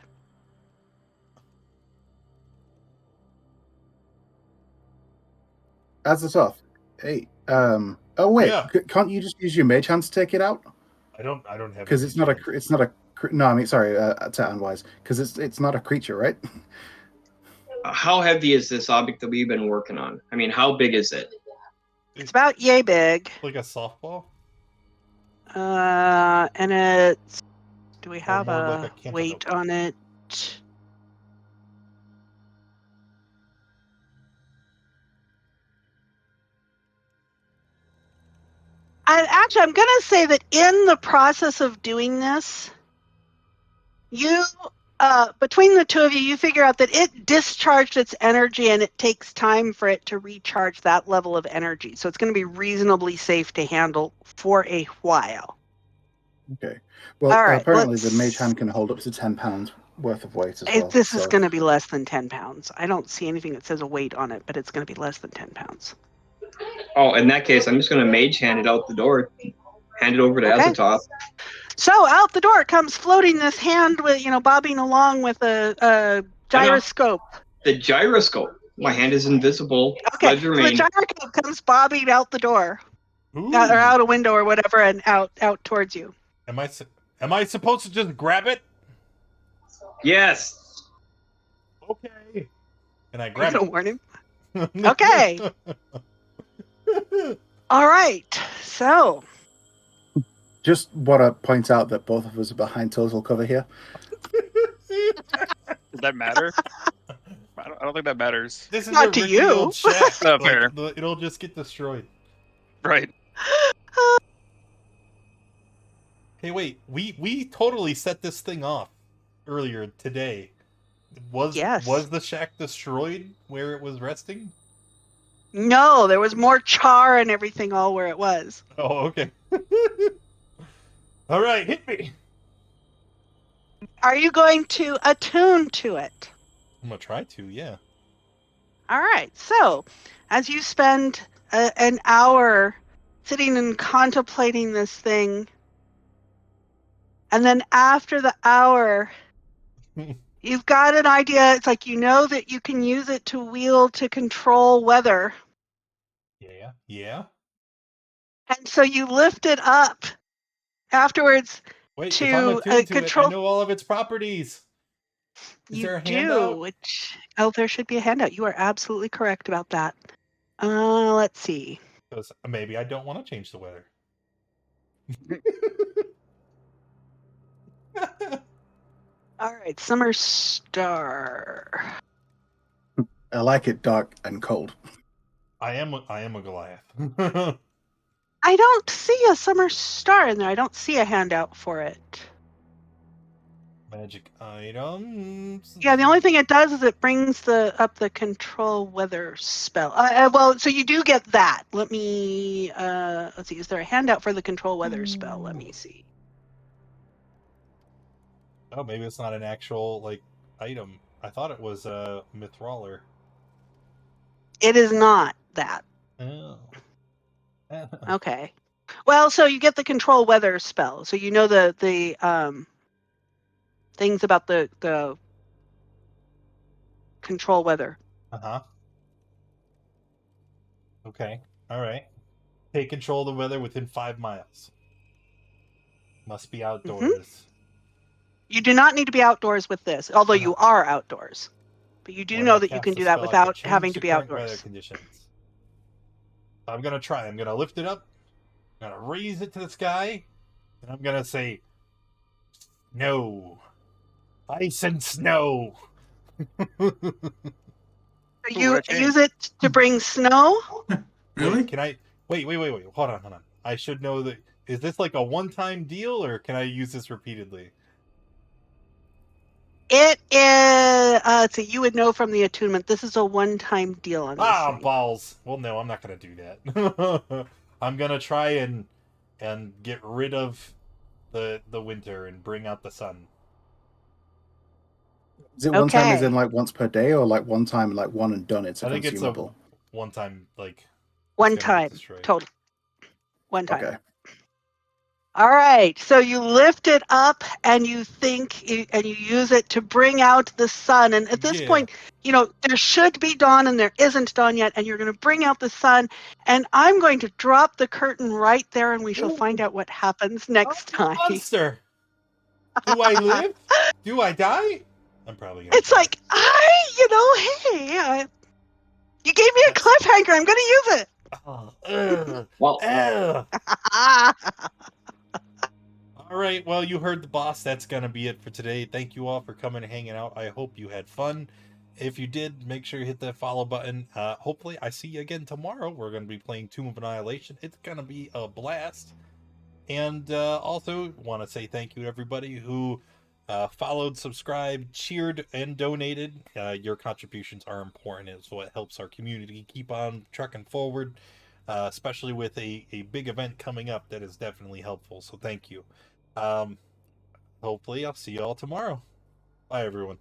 Azathoth, hey, oh wait, Yeah. can't you just use your mage hand to take it out? I don't have Because it's not a no, I mean, sorry, Titan-wise, because it's not a creature, right? How heavy is this object that we've been working on? I mean, how big is it? It's about yay big. like a softball. And it's... Do we have more a like a cantaloupe. weight on it? And actually, I'm going to say that in the process of doing this, you, between the two of you, you figure out that it discharged its energy and it takes time for it to recharge that level of energy. So it's going to be reasonably safe to handle for a while. Okay. Well, All right, apparently the mage hand can hold up to 10 pounds worth of weight as well. This is going to be less than 10 pounds. I don't see anything that says a weight on it, but it's going to be less than 10 pounds. Oh, in that case, I'm just going to mage hand it out the door. Hand it over to Okay. Azathoth. So out the door comes floating this hand with, bobbing along with a gyroscope. The gyroscope. My hand is invisible. Okay, so the Remain. gyroscope comes bobbing out the door, Ooh. or out a window or whatever, and out towards you. Am I supposed to just grab it? Yes. Okay. And I You're grab gonna it. warn him. Okay. All right. So Just want to point out that both of us are behind total cover here. Does that matter? I don't think that matters. This is Not a to rickety you. old shack. Not fair. It'll just get destroyed. Right. Hey, wait. We totally set this thing off earlier today. Was the shack destroyed where it was resting? no, there was more char and everything all where it was. Oh, okay. All right, hit me. Are you going to attune to it? I'm gonna try to, yeah. All right. So, as you spend an hour sitting and contemplating this thing, and then after the hour, you've got an idea. It's like you know that you can use it to control weather. Yeah. And so you lift it up afterwards. Wait, if I'm to attuned to it, I control. know all of its properties. Is You there a do, handout? there should be a handout. You are absolutely correct about that. Let's see. Because maybe I don't want to change the weather. All right, Summer Star. I like it dark and cold. I am a Goliath. I don't see a Summer Star in there. I don't see a handout for it. Magic items. Yeah, the only thing it does is it brings up the control weather spell. Well, so you do get that. Let me let's see. Is there a handout for the control weather spell? Let me see. Oh, maybe it's not an actual like item. I thought it was a Mithraller. It is not that. Oh. Okay. Well, so you get the control weather spell. So you know the things about the control weather. Uh-huh. Okay. All right. Take control of the weather within 5 miles. Must be outdoors. You do not need to be outdoors with this, although you are outdoors. But you do When know I that you cast can the do that spell, I can without change having the to be current weather outdoors. conditions. I'm gonna try. I'm gonna lift it up. I'm gonna raise it to the sky, and I'm gonna say, "No, ice and snow." You that changed. use it to bring snow. Really? Wait, can I? Wait. Hold on. I should know that. Is this like a one-time deal, or can I use this repeatedly? It is. So you would know from the attunement. This is a one-time deal on this thing. Balls. Well, no, I'm not gonna do that. I'm gonna try and get rid of the winter and bring out the sun. Is it one time as in Okay. like once per day, or like one time, like one and done? It's a I think it's a consumable. one-time like One it's gonna get time destroyed. total. One time. Okay. All right. So you lift it up and you and you use it to bring out the sun. And at this Yeah. point, there should be dawn and there isn't dawn yet. And you're going to bring out the sun. And I'm going to drop the curtain right there and we shall find out what happens next time. Monster. Do I live? Do I die? I'm probably gonna. It's die. like, hey, you gave me a cliffhanger. I'm going to use it. Well, All right, well, you heard the boss. That's going to be it for today. Thank you all for coming and hanging out. I hope you had fun. If you did, make sure you hit that follow button. Hopefully, I see you again tomorrow. We're going to be playing Tomb of Annihilation. It's going to be a blast. And also, want to say thank you to everybody who followed, subscribed, cheered, and donated. Your contributions are important. It's what helps our community keep on trucking forward, especially with a big event coming up that is definitely helpful. So thank you. Hopefully, I'll see you all tomorrow. Bye, everyone.